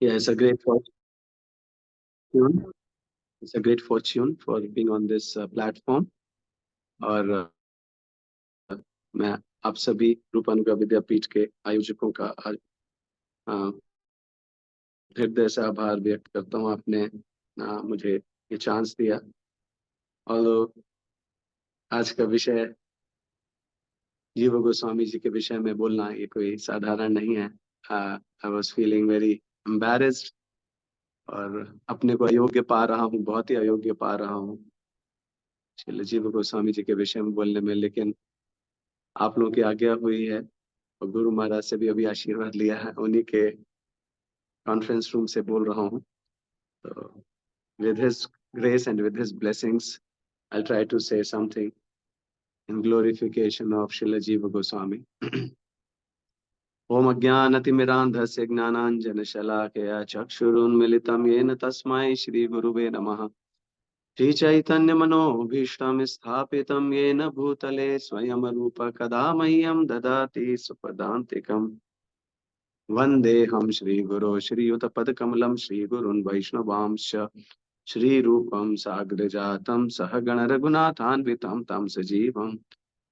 Yeah, it's a great fortune. It's a great fortune for being on this platform. और मैं आप सभी रूप अनुग्रह विद्यापीठ के आयोजकों का अ, हृदय से आभार व्यक्त करता हूँ। आपने मुझे ये चांस दिया। और आज का विषय जीव गोस्वामी जी के विषय में बोलना ये कोई साधारण नहीं है। I was feeling very embarrassed और अपने को अयोग्य पा रहा हूँ, बहुत ही अयोग्य पा रहा हूँ श्री जीव गोस्वामी जी के विषय में बोलने में। लेकिन आप लोगों की आज्ञा हुई है और गुरु महाराज से भी अभी आशीर्वाद लिया है, उन्हीं के कॉन्फ्रेंस रूम से बोल रहा हूँ। तो with his grace and with his blessings I'll try to say something in glorification of Srila Jiva Goswami. ओम अज्ञानतिमिरान्धस्य ज्ञानाञ्जनशलाकया चक्षुरुन्मिलितं येन तस्मै श्रीगुरुवे नमः। श्रीचैतन्यमनोभीष्टं स्थापितं येन भूतले स्वयं रूप कदा मह्यं ददाति सुपदान्तिकम्। वन्देऽहं श्रीगुरो श्रीयुतपदकमलं श्रीगुरुन् वैष्णवांश्च श्रीरूपं साग्रजातं सहगण रघुनाथान्वितं तं सजीवं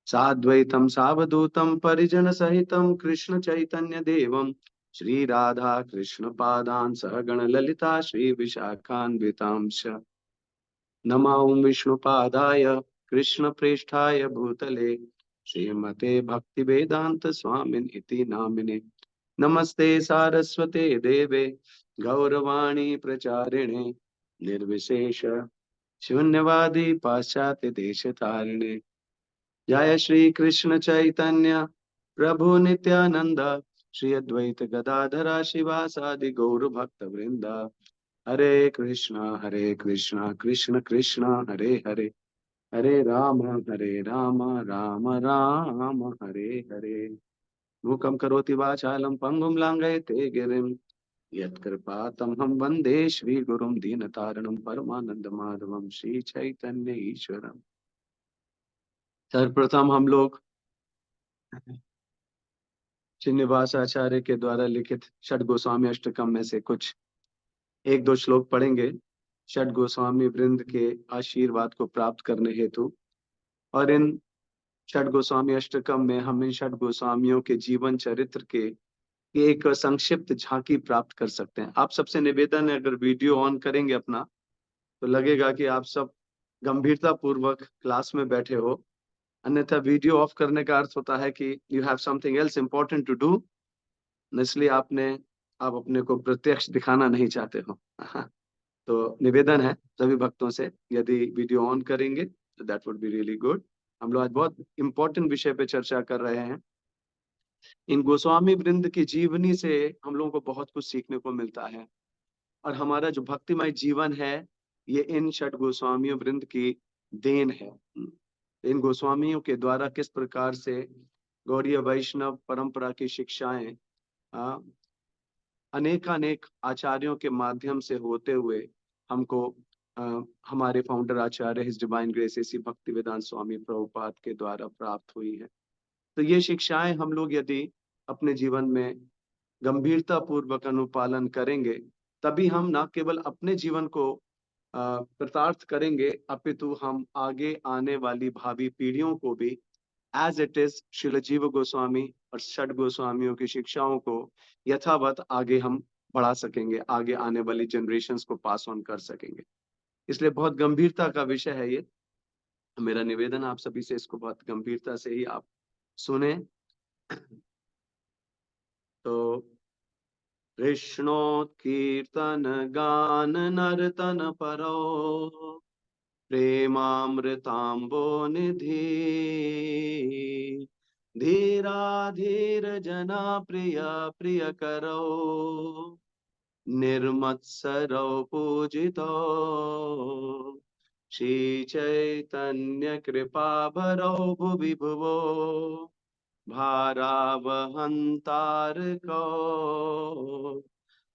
साद्वैतं सावधूतं परिजनसहितं कृष्ण चैतन्य देवं श्रीराधा कृष्ण पादान् सहगण ललिता श्रीविशाखान्वितांश्च नमो विष्णुपादाय कृष्ण प्रेष्ठाय भूतले श्रीमते भक्तिवेदांत स्वामिन् इति नामिने। नमस्ते सारस्वते देवे गौरवाणी प्रचारिणे निर्विशेष शून्यवादी पाश्चात्य देश तारिणे। जय श्री कृष्ण चैतन्य प्रभु नित्यानंद श्री अद्वैत गदाधरा शिवासादि गौर भक्त वृंदा। हरे कृष्णा कृष्ण कृष्ण हरे हरे, हरे राम राम राम हरे हरे। मूकं करोति वाचालं पंगुं लंघयते गिरिं यत्कृपातमहं वन्दे श्रीगुरुं दीनतारिणं परमानन्दमाधवं श्री चैतन्य ईश्वरम्। सर्वप्रथम हम लोग श्रीनिवास आचार्य के द्वारा लिखित षड गोस्वामी अष्टकम में से कुछ एक दो श्लोक पढ़ेंगे षड गोस्वामी वृंद के आशीर्वाद को प्राप्त करने हेतु। और इन षड गोस्वामी अष्टकम में हम इन षड गोस्वामियों के जीवन चरित्र के एक संक्षिप्त झांकी प्राप्त कर सकते हैं। आप सबसे निवेदन है, अगर वीडियो ऑन करेंगे अपना तो लगेगा कि आप सब गंभीरता पूर्वक क्लास में बैठे हो, अन्यथा वीडियो ऑफ करने का अर्थ होता है कि you have something else important to do, इसलिए आप अपने को प्रत्यक्ष दिखाना नहीं चाहते हो। तो निवेदन है सभी भक्तों से, यदि वीडियो ऑन करेंगे तो that would be really good. हम लोग आज बहुत इंपॉर्टेंट विषय पे चर्चा कर रहे हैं। इन गोस्वामी वृंद की जीवनी से हम लोगों को बहुत कुछ सीखने को मिलता है और हमारा जो भक्तिमय जीवन है ये इन षट गोस्वामियों वृंद की देन है। इन गोस्वामियों के द्वारा किस प्रकार से गौड़ीय वैष्णव परंपरा की शिक्षाएं अनेकानेक आचार्यों के माध्यम से होते हुए हमको हमारे founder Acharya his divine grace Shri Bhaktivedanta Swami Prabhupada के द्वारा प्राप्त हुई है। तो ये शिक्षाएं हम लोग यदि अपने जीवन में गंभीरता पूर्वक अनुपालन करेंगे तभी हम न केवल अपने जीवन को कृतार्थ करेंगे अपितु हम आगे आने वाली भावी पीढ़ियों को भी as it is Srila Jiva Goswami और षड गोस्वामियों की शिक्षाओं को यथावत आगे हम बढ़ा सकेंगे, आगे आने वाली जनरेशन्स को पास ऑन कर सकेंगे। इसलिए बहुत गंभीरता का विषय है ये। मेरा निवेदन आप सभी से इसको बहुत गंभीरता से ही आप सुने। तो कृष्णोत्कीर्तन गान नर्तन परो प्रेमामृतांबो निधि धीरा धीर जना प्रिय प्रिय करो निर्मत्सरो पूजितो श्री चैतन्य कृपा भरो भुवि भुवो भारावहंतारको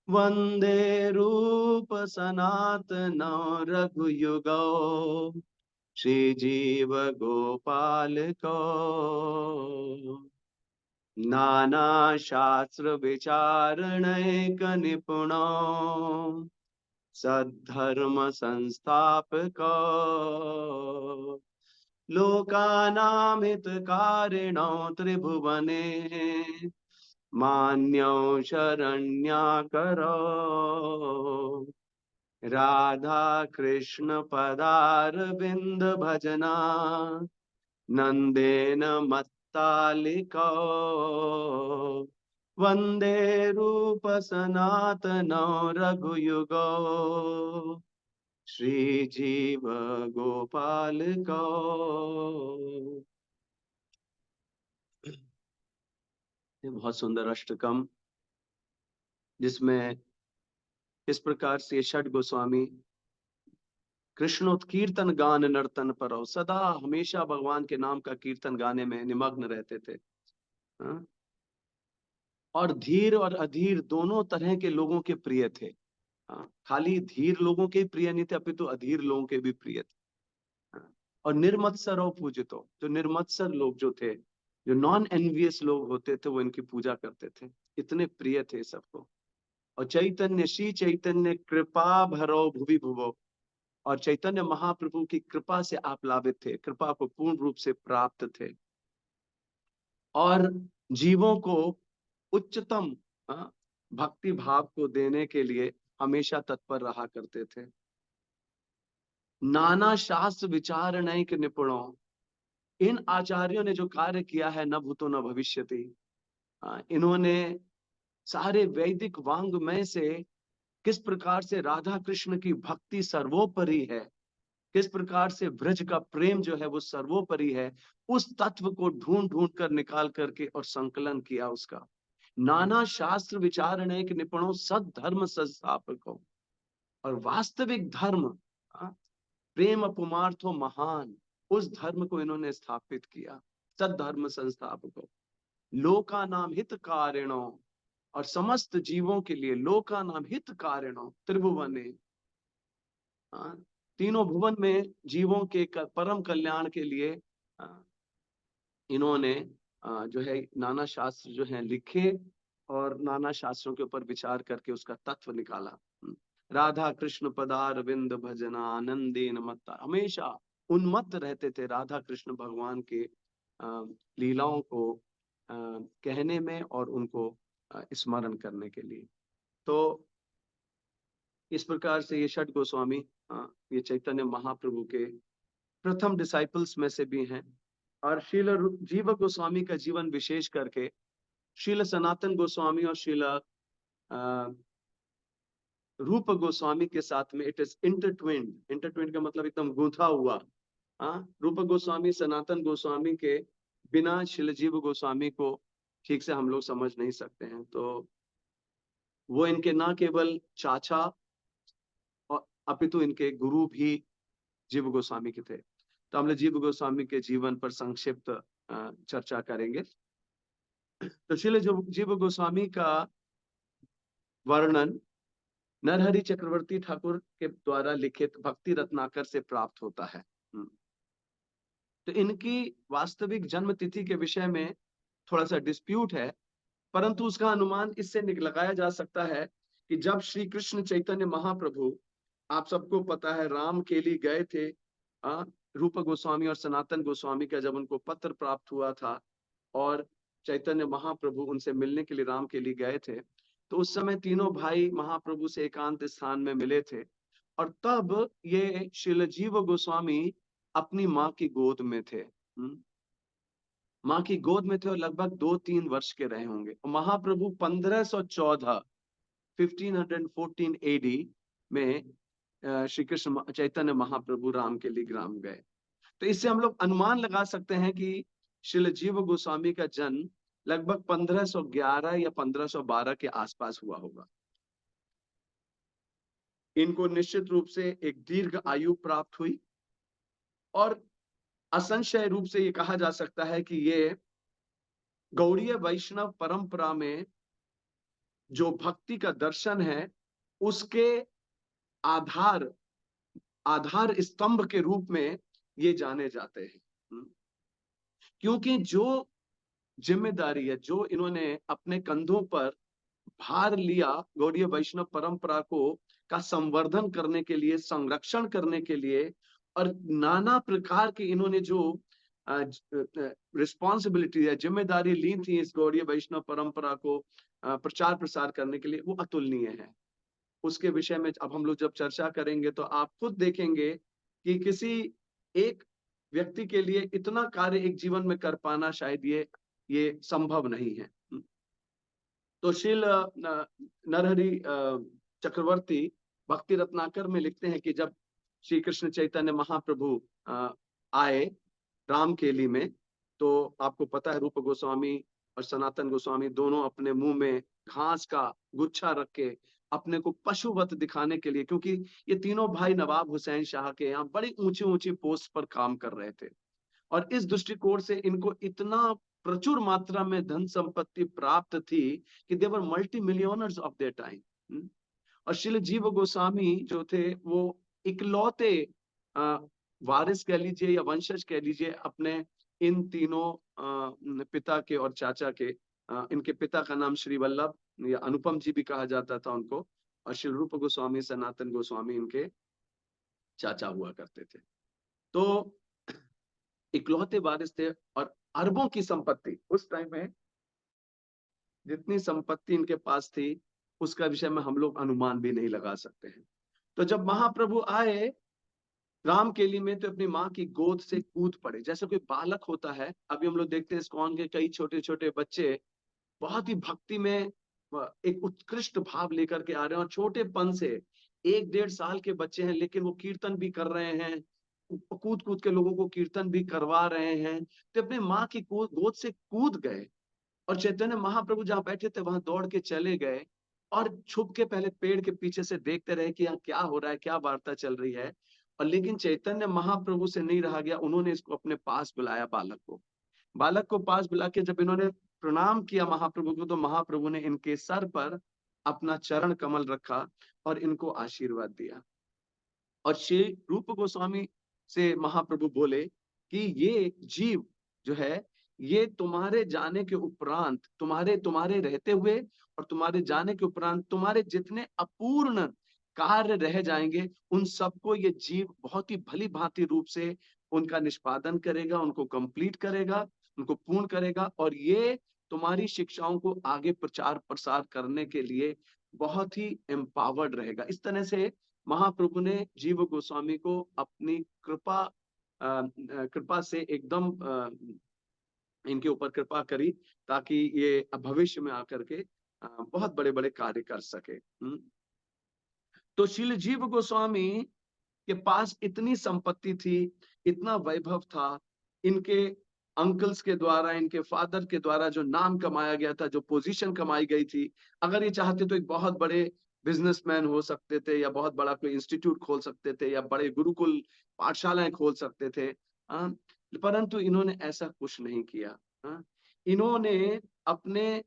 वंदे रूप सनातन रघुयुगो श्री जीव गोपाल को नाना शास्त्र विचारणैक निपुणो सद्धर्म संस्थापको लोकानां हितकारिणो त्रिभुवने मान्यो शरण्याकरो राधा कृष्ण पदारविंद भजना नंदेन मत्तालिको वंदे रूप सनातनो रघुयुगो श्री जीव गोपाल को। ये बहुत सुंदर अष्टकम, जिसमें इस प्रकार से षड गोस्वामी कृष्णोत्कीर्तन गान नर्तन पर सदा हमेशा भगवान के नाम का कीर्तन गाने में निमग्न रहते थे। हाँ? और धीर और अधीर दोनों तरह के लोगों के प्रिय थे। हाँ? खाली धीर लोगों के प्रिय नहीं थे, अपितु अधीर लोगों के भी प्रिय थे। हाँ? और निर्मत्सर और पूजितो, जो निर्मत्सर लोग जो थे, जो नॉन एनवियस लोग होते थे, वो इनकी पूजा करते थे। इतने प्रिय थे सबको। और चैतन्य श्री चैतन्य कृपा भरो भुवि भुवो, और चैतन्य महाप्रभु की कृपा से आप लाभित थे, कृपा को पूर्ण रूप से प्राप्त थे, और जीवों को उच्चतम भक्ति भाव को देने के लिए हमेशा तत्पर रहा करते थे। नाना शास्त्र विचार नैक निपुणों, इन आचार्यों ने जो कार्य किया है, न भूतो न भविष्यति। इन्होंने सारे वैदिक वांग्मय से किस प्रकार से राधा कृष्ण की भक्ति सर्वोपरि है, किस प्रकार से ब्रज का प्रेम जो है वो सर्वोपरि है, उस तत्व को ढूंढ ढूंढ कर निकाल करके और संकलन किया उसका। नाना शास्त्र विचारणे के निपुणों सद धर्म संस्थापकों, और वास्तविक धर्म, प्रेम पुमार्थो महान, उस धर्म को इन्होंने स्थापित किया। सद धर्म संस्थापकों लोका नाम हित कारिणों, और समस्त जीवों के लिए लोका नाम हित कारिणों त्रिभुवने, तीनों भुवन में जीवों के परम कल्याण के लिए इन्होंने जो है नाना शास्त्र जो है लिखे, और नाना शास्त्रों के ऊपर विचार करके उसका तत्व निकाला। राधा कृष्ण पदार विंद भजना आनंदेन मत्ता, हमेशा उन्मत्त रहते थे राधा कृष्ण भगवान के लीलाओं को कहने में और उनको स्मरण करने के लिए। तो इस प्रकार से ये षट गोस्वामी ये चैतन्य महाप्रभु के प्रथम डिसाइपल्स में से भी हैं। और शील जीव गोस्वामी का जीवन विशेष करके शील सनातन गोस्वामी और शील रूप गोस्वामी के साथ में इट इज इंटरट्विन्ड। इंटरट्विन्ड का मतलब एकदम गूंथा हुआ। रूप गोस्वामी सनातन गोस्वामी के बिना शीलजीव गोस्वामी को ठीक से हम लोग समझ नहीं सकते हैं। तो वो इनके ना केवल चाचा और अपितु इनके गुरु भी जीव गोस्वामी के थे। तो हम लोग जीव गोस्वामी के जीवन पर संक्षिप्त चर्चा करेंगे। तो शील जीव गोस्वामी का वर्णन नरहरि चक्रवर्ती ठाकुर के द्वारा लिखित भक्ति रत्नाकर से प्राप्त होता है। तो इनकी वास्तविक जन्म तिथि के विषय में थोड़ा सा डिस्प्यूट है, परंतु उसका अनुमान इससे लगाया जा सकता है कि जब श्री कृष्ण चैतन्य महाप्रभु, आप सबको पता है, राम के लिए गए थे, रूप गोस्वामी और सनातन गोस्वामी का जब उनको पत्र प्राप्त हुआ था और चैतन्य महाप्रभु उनसे मिलने के लिए राम के लिए गए थे, तो उस समय तीनों भाई महाप्रभु से एकांत स्थान में मिले थे। और तब ये शीलजीव गोस्वामी अपनी माँ की गोद में थे। माँ की गोद में थे और लगभग 2-3 वर्ष के रहे होंगे। महाप्रभु 1514 1514 एडी में श्री कृष्ण चैतन्य महाप्रभु राम के लिए ग्राम गए। तो इससे हम लोग अनुमान लगा सकते हैं कि शीलजीव गोस्वामी का जन्म लगभग 1511 या 1512 के आसपास हुआ होगा। इनको निश्चित रूप से एक दीर्घ आयु प्राप्त हुई, और असंशय रूप से ये कहा जा सकता है कि ये गौड़ीय वैष्णव परंपरा में जो भक्ति का दर्शन है उसके आधार स्तंभ के रूप में ये जाने जाते हैं। क्योंकि जो जिम्मेदारी है, जो इन्होंने अपने कंधों पर भार लिया गौड़ीय वैष्णव परंपरा को का संवर्धन करने के लिए, संरक्षण करने के लिए, और नाना प्रकार की इन्होंने जो रिस्पॉन्सिबिलिटी है, जिम्मेदारी ली थी इस गौड़ीय वैष्णव परंपरा को प्रचार प्रसार करने के लिए, वो अतुलनीय है। उसके विषय में अब हम लोग जब चर्चा करेंगे तो आप खुद देखेंगे कि किसी एक व्यक्ति के लिए इतना कार्य एक जीवन में कर पाना शायद ये संभव नहीं है। तो श्रील नरहरि चक्रवर्ती भक्ति रत्नाकर में लिखते हैं कि जब श्री कृष्ण चैतन्य महाप्रभु आए रामकेली में, तो आपको पता है रूप गोस्वामी और सनातन गोस्वामी दोनों अपने मुंह में घास का गुच्छा रख के अपने को पशुवत दिखाने के लिए, क्योंकि ये तीनों भाई नवाब हुसैन शाह के यहाँ बड़ी ऊंची ऊंची पोस्ट पर काम कर रहे थे, और इस दृष्टिकोण से इनको इतना प्रचुर मात्रा में धन संपत्ति प्राप्त थी कि they were multi millionaires of their time. और श्रील जीव गोस्वामी जो थे वो इकलौते वारिस कह लीजिए या वंशज कह लीजिए अपने इन तीनों पिता के और चाचा के। इनके पिता का नाम श्री वल्लभ या अनुपम जी भी कहा जाता था उनको, और श्री रूप गोस्वामी सनातन गोस्वामी इनके चाचा हुआ करते थे। तो इकलौते वारिस थे, और अरबों की संपत्ति उस टाइम में, जितनी संपत्ति इनके पास थी उसका विषय में हम लोग अनुमान भी नहीं लगा सकते हैं। तो जब महाप्रभु आए रामकेली में, तो अपनी माँ की गोद से कूद पड़े जैसे कोई बालक होता है। अभी हम लोग देखते हैं इस्कॉन के कई छोटे छोटे बच्चे बहुत ही भक्ति में एक उत्कृष्ट भाव लेकर के आ रहे हैं, और छोटेपन से 1-1.5 साल के बच्चे हैं, लेकिन वो कीर्तन भी कर रहे हैं, कूद कूद के लोगों को कीर्तन भी करवा रहे हैं। तो अपने माँ की गोद से कूद गए, और चैतन्य महाप्रभु जहाँ बैठे थे वहां दौड़ के चले गए, और छुप के पहले पेड़ के पीछे से देखते रहे कि यहाँ क्या हो रहा है, क्या वार्ता चल रही है। और लेकिन चैतन्य महाप्रभु से नहीं रहा गया, उन्होंने इसको अपने पास बुलाया, बालक को पास बुला के जब इन्होंने प्रणाम किया महाप्रभु को, तो महाप्रभु ने इनके सर पर अपना चरण कमल रखा और इनको आशीर्वाद दिया। और श्री रूप गोस्वामी से महाप्रभु बोले कि ये जीव जो है, ये तुम्हारे जाने के उपरांत, तुम्हारे रहते हुए और तुम्हारे जाने के उपरांत तुम्हारे जितने अपूर्ण कार्य रह जाएंगे, उन सबको ये जीव बहुत ही भली भांति रूप से उनका निष्पादन करेगा, उनको कंप्लीट करेगा, उनको पूर्ण करेगा, और ये तुम्हारी शिक्षाओं को आगे प्रचार प्रसार करने के लिए बहुत ही एम्पावर्ड रहेगा। इस तरह से महाप्रभु ने जीव गोस्वामी को अपनी कृपा से एकदम इनके ऊपर कृपा करी, ताकि ये भविष्य में आकर के बहुत बड़े बड़े कार्य कर सके। तो श्रील जीव गोस्वामी के पास इतनी संपत्ति थी, इतना वैभव था, इनके अंकल्स के द्वारा, इनके फादर के द्वारा जो नाम कमाया गया था, जो पोजीशन कमाई गई थी, अगर ये चाहते तो एक बहुत बड़े बिजनेसमैन हो सकते थे, या बहुत बड़ा कोई इंस्टीट्यूट खोल सकते थे, या बड़े गुरुकुल पाठशालाएं खोल सकते थे। परंतु इन्होंने ऐसा कुछ नहीं किया। इन्होंने अपने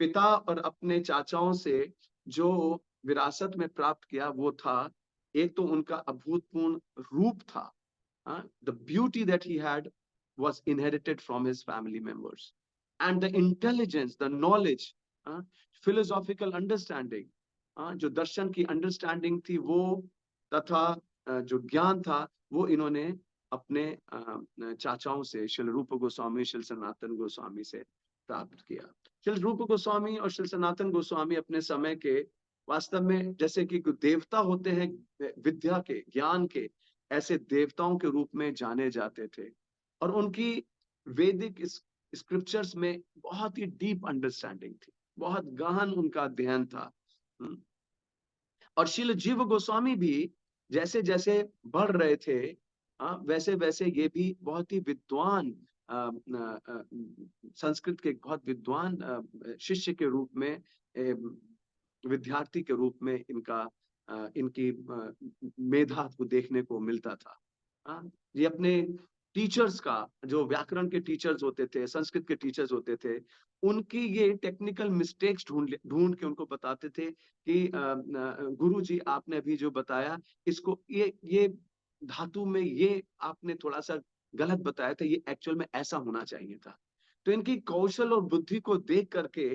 पिता और अपने चाचाओं से जो विरासत में प्राप्त किया वो था, एक तो उनका अभूतपूर्व रूप था। The beauty that he had was inherited from his family members, and the intelligence, the knowledge, philosophical understanding, जो दर्शन की अंडरस्टैंडिंग थी वो, तथा जो ज्ञान था वो इन्होंने अपने चाचाओं से, श्री रूप गोस्वामी, श्री सनातन गोस्वामी से प्राप्त किया। श्री रूप गोस्वामी और श्री सनातन गोस्वामी अपने समय के वास्तव में जैसे कि देवता होते हैं विद्या के, ज्ञान के, ऐसे देवताओं के रूप में जाने जाते थे, और उनकी वैदिक स्क्रिप्चर्स में बहुत ही डीप अंडरस्टैंडिंग थी, बहुत गहन उनका अध्ययन था। और श्रील जीव गोस्वामी भी जैसे जैसे बढ़ रहे थे, वैसे वैसे ये भी बहुत ही विद्वान, संस्कृत के बहुत विद्वान शिष्य के रूप में, विद्यार्थी के रूप में इनकी मेधा को देखने को मिलता था। ये अपने टीचर्स का, जो व्याकरण के टीचर्स होते थे, संस्कृत के टीचर्स होते थे, उनकी ये टेक्निकल मिस्टेक्स ढूंढ के उनको बताते थे कि गुरु जी आपने अभी जो बताया, इसको ये धातु में ये आपने थोड़ा सा गलत बताया था, ये एक्चुअल में ऐसा होना चाहिए था। तो इनकी कौशल और बुद्धि को देख करके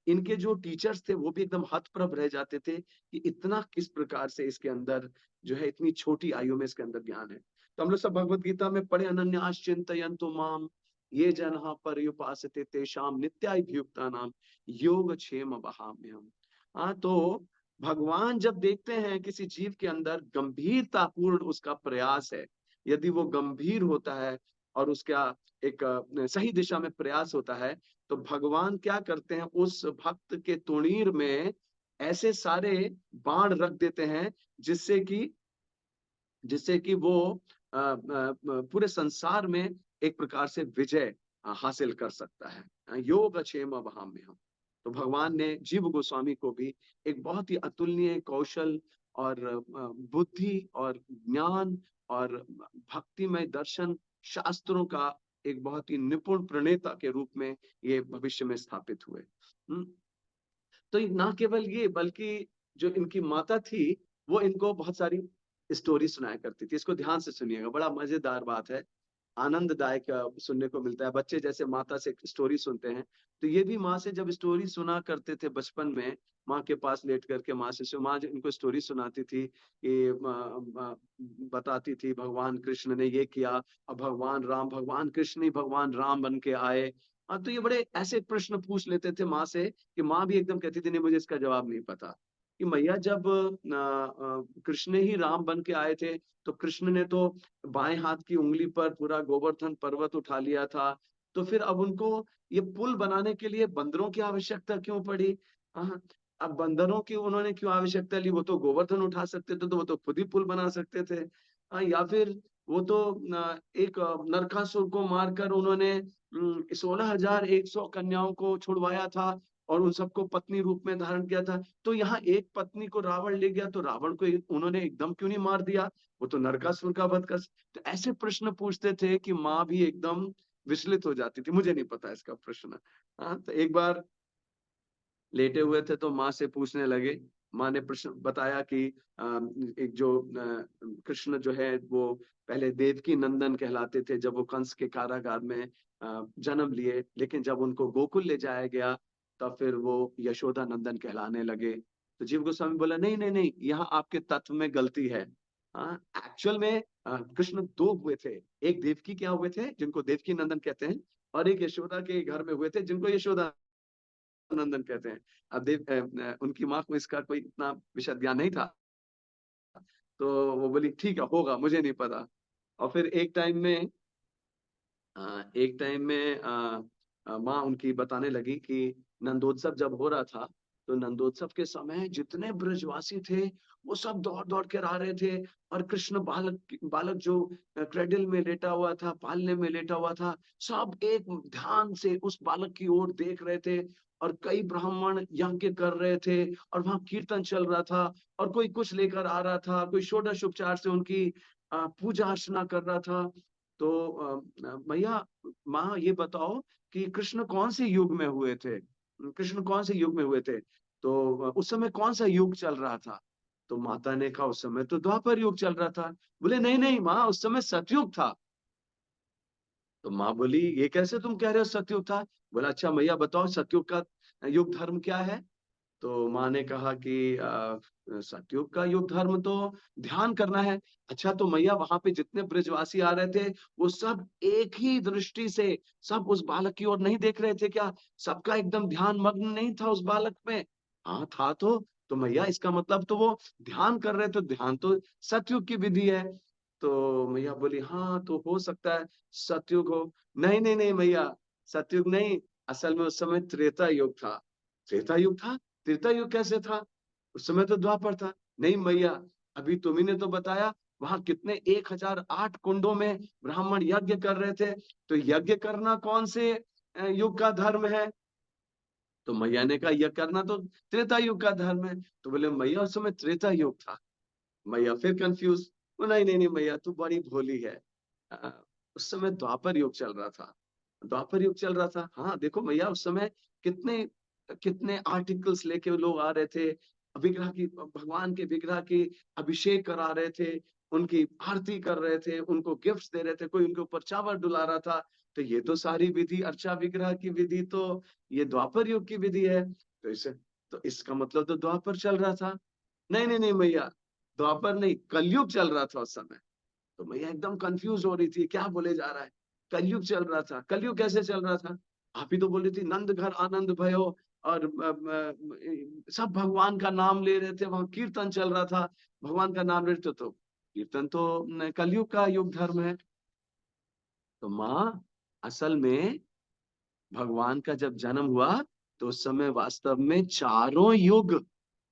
इनके जो टीचर्स थे वो भी एकदम हतप्रभ रह जाते थे कि इतना किस प्रकार से इसके अंदर जो है, इतनी छोटी आयु में इसके अंदर ज्ञान है। तो हम लोग सब भगवत गीता में पढ़े, अनन्यास चिंतयन्तु माम ये जनः पर्युपासते तेषां नित्याभियुक्तानां योगक्षेम वहाम्यहम्। हाँ, तो भगवान जब देखते हैं किसी जीव के अंदर गंभीरतापूर्ण उसका प्रयास है, यदि वो गंभीर होता है और उसका एक सही दिशा में प्रयास होता है, तो भगवान क्या करते हैं, उस भक्त के तुणीर में ऐसे सारे बाण रख देते हैं जिससे कि वो पूरे संसार में एक प्रकार से विजय हासिल कर सकता है। योग क्षेम वहां में हम, तो भगवान ने जीव गोस्वामी को भी एक बहुत ही अतुलनीय कौशल और बुद्धि और ज्ञान और भक्तिमय दर्शन शास्त्रों का एक बहुत ही निपुण प्रणेता के रूप में ये भविष्य में स्थापित हुए। तो ना केवल ये, बल्कि जो इनकी माता थी वो इनको बहुत सारी स्टोरी सुनाया करती थी। इसको ध्यान से सुनिएगा, बड़ा मजेदार बात है, आनंददायक सुनने को मिलता है। बच्चे जैसे माता से स्टोरी सुनते हैं, तो ये भी माँ से जब स्टोरी सुना करते थे बचपन में, माँ के पास लेट करके माँ से माँ इनको स्टोरी सुनाती थी कि बताती थी भगवान कृष्ण ने ये किया, अब भगवान कृष्ण ही भगवान राम बन के आए। हाँ, तो ये बड़े ऐसे प्रश्न पूछ लेते थे माँ से कि माँ भी एकदम कहती थी नहीं मुझे इसका जवाब नहीं पता, कि मैया जब कृष्ण ही राम बन के आए थे तो कृष्ण ने तो बाएं हाथ की उंगली पर पूरा गोवर्धन पर्वत उठा लिया था, तो फिर अब उनको ये पुल बनाने के लिए बंदरों की आवश्यकता क्यों पड़ी? हाँ, अब बंदरों की उन्होंने क्यों आवश्यकता ली? वो तो गोवर्धन उठा सकते थे, तो वो तो खुद ही पुल बना सकते थे। हाँ, या फिर वो तो एक नरकासुर को मारकर उन्होंने 16,100 कन्याओं को छुड़वाया था और उन सबको पत्नी रूप में धारण किया था। तो यहाँ एक पत्नी को रावण ले गया, तो रावण को उन्होंने एकदम क्यों नहीं मार दिया? वो तो नरकासुर का वध कर। तो ऐसे प्रश्न पूछते थे कि माँ भी एकदम विचलित हो जाती थी, मुझे नहीं पता इसका प्रश्न। हाँ, तो एक बार लेटे हुए थे तो माँ से पूछने लगे। माँ ने प्रश्न बताया कि एक जो कृष्ण जो है वो पहले देवकी नंदन कहलाते थे जब वो कंस के कारागार में जन्म लिए, लेकिन जब उनको गोकुल ले जाया गया तब फिर वो यशोदा नंदन कहलाने लगे। तो जीव गोस्वामी बोला नहीं नहीं नहीं, यहाँ आपके तत्व में गलती है। हाँ, एक्चुअल में कृष्ण दो हुए थे, एक देवकी क्या हुए थे जिनको देवकी नंदन कहते हैं, और एक यशोदा के घर में हुए थे जिनको यशोदा नंदन कहते हैं। अब उनकी माँ को इसका कोई इतना विशद ज्ञान नहीं था, तो वो बोली ठीक है होगा, मुझे नहीं पता। और फिर एक टाइम में माँ उनकी बताने लगी कि नंदोत्सव जब हो रहा था, तो नंदोत्सव के समय जितने ब्रजवासी थे वो सब दौड़ दौड़ कर आ रहे थे, और कृष्ण बालक बालक जो क्रेडल में लेटा हुआ था, पालने में लेटा हुआ था, सब एक ध्यान से उस बालक की ओर देख रहे थे। और कई ब्राह्मण यज्ञ कर रहे थे और वहां कीर्तन चल रहा था, और कोई कुछ लेकर आ रहा था, कोई षोडश उपचार से उनकी पूजा अर्चना कर रहा था। तो भैया माँ ये बताओ कि कृष्ण कौन से युग में हुए थे? कृष्ण कौन से युग में हुए थे? तो उस समय कौन सा युग चल रहा था? तो माता ने कहा उस समय तो द्वापर युग चल रहा था। बोले नहीं नहीं माँ, उस समय सतयुग था। तो माँ बोली ये कैसे तुम कह रहे हो सतयुग था? बोला अच्छा मैया बताओ सतयुग का युग धर्म क्या है? तो माँ ने कहा कि सतयुग का युग धर्म तो ध्यान करना है। अच्छा तो मैया वहां पे जितने ब्रजवासी आ रहे थे वो सब एक ही दृष्टि से सब उस बालक की ओर नहीं देख रहे थे क्या? सबका एकदम ध्यान मग्न नहीं था उस बालक में? हाँ था। तो मैया इसका मतलब तो वो ध्यान कर रहे, तो ध्यान तो सतयुग की विधि है। तो मैया बोली हाँ तो हो सकता है सतयुग हो। नहीं नहीं नहीं मैया, सतयुग नहीं, असल में उस समय त्रेता युग था। त्रेता युग था? त्रेता युग कैसे था? उस समय तो द्वापर था। नहीं मैया, अभी तुम्ही ने तो बताया वहां कितने 1008 कुंडों में ब्राह्मण यज्ञ कर रहे थे, तो यज्ञ करना कौन से युग का धर्म है? तो मैया ने कहा यज्ञ करना तो त्रेता युग का धर्म है। तो बोले मैया उस समय त्रेता युग था। मैया फिर कंफ्यूज, नहीं नहीं नहीं मैया तू बड़ी भोली है। अ, उस समय द्वापर युग चल रहा था। द्वापर युग चल रहा था, हाँ देखो मैया उस समय कितने कितने आर्टिकल्स लेके लोग आ रहे थे, विग्रह की भगवान के विग्रह की अभिषेक करा रहे थे, उनकी आरती कर रहे थे, उनको गिफ्ट्स दे रहे थे, कोई उनके ऊपर चावल डुला रहा था। तो ये तो सारी विधि अर्चा विग्रह की विधि तो ये द्वापर युग की विधि है, तो इसे तो इसका मतलब तो द्वापर चल रहा था। नहीं नहीं नहीं भैया, द्वापर नहीं, कलयुग चल रहा था उस समय। तो मैया एकदम कंफ्यूज हो रही थी, क्या बोले जा रहा है, कलयुग चल रहा था, कलयुग कैसे चल रहा था? आप ही तो बोल रही थी नंद घर आनंद भयो, और सब भगवान का नाम ले रहे थे, वहां कीर्तन चल रहा था, भगवान का नाम ले रहे थे, तो कीर्तन तो कलयुग का युग धर्म है। तो माँ, असल में भगवान का जब जन्म हुआ तो उस समय वास्तव में चारों युग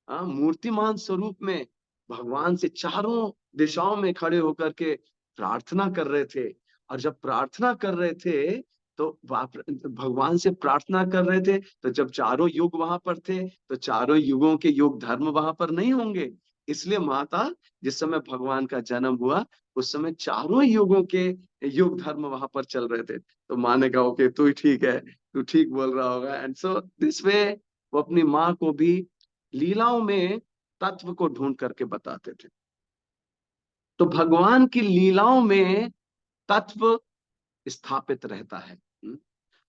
मूर्तिमान स्वरूप में भगवान से चारों दिशाओं में खड़े होकर के प्रार्थना कर रहे थे। और जब प्रार्थना कर रहे थे तो भगवान से प्रार्थना कर रहे थे, तो जब चारों युग वहां पर थे तो चारों युगों के योग धर्म वहां पर नहीं होंगे। इसलिए माता, जिस समय भगवान का जन्म हुआ उस समय चारों युगों के युग धर्म वहां पर चल रहे थे। तो माँ ने कहा ओके, तू ही ठीक है, तू ठीक बोल रहा होगा। एंड सो दिस वे वो अपनी माँ को भी लीलाओं में तत्व को ढूंढ करके बताते थे। तो भगवान की लीलाओं में तत्व स्थापित रहता है।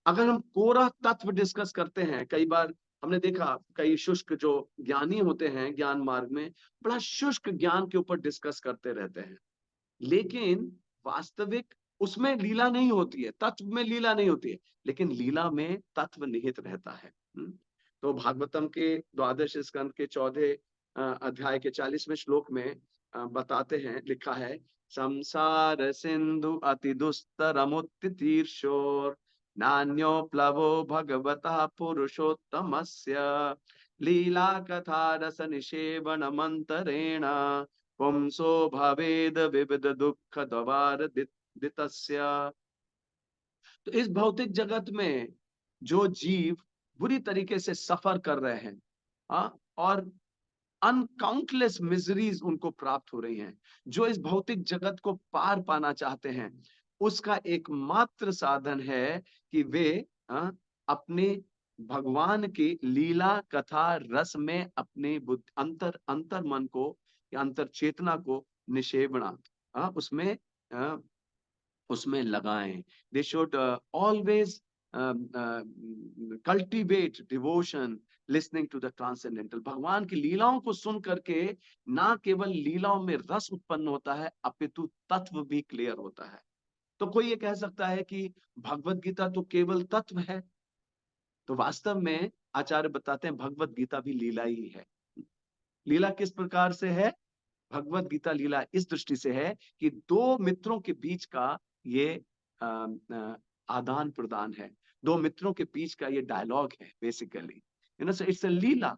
अगर हम कोरा तत्व डिस्कस करते हैं, कई बार हमने देखा कई शुष्क जो ज्ञानी होते हैं ज्ञान मार्ग में, बड़ा शुष्क ज्ञान के ऊपर डिस्कस करते रहते हैं, लेकिन वास्तविक उसमें लीला नहीं होती है, तत्व में लीला नहीं होती है, लेकिन लीला में तत्व निहित रहता है। तो भागवतम के द्वादश स्कंद के 14 अध्याय के 40वें श्लोक में बताते हैं, लिखा है, संसार सिंधु अति दुस्तरमुत्तीर्षोर नान्यो प्लवो भगवता पुरुषोत्तमस्य लीला कथा रस निषेवण मंतरेण पुंसो भवेद विविध दुख द्वार दितस्य। तो इस भौतिक जगत में जो जीव बुरी तरीके से सफर कर रहे हैं, और अनकाउंटलेस मिजरीज उनको प्राप्त हो रही हैं, जो इस भौतिक जगत को पार पाना चाहते हैं, उसका एकमात्र साधन है कि वे अपने भगवान की लीला कथा रस में अपने अंतर अंतर मन को या अंतर चेतना को निषेवणा, उसमें उसमें लगाएं। They should always cultivate devotion listening to the transcendental. भगवान की लीलाओं को सुन करके ना केवल लीलाओं में रस उत्पन्न होता है, अपितु तत्व भी क्लियर होता है। तो कोई ये कह सकता है कि भगवत गीता तो केवल तत्व है, तो वास्तव में आचार्य बताते हैं भगवत गीता भी लीला ही है। लीला किस प्रकार से है? भगवत गीता लीला इस दृष्टि से है कि दो मित्रों के बीच का ये आदान प्रदान है, दो मित्रों के बीच का ये डायलॉग है बेसिकली, इट्स अ लीला।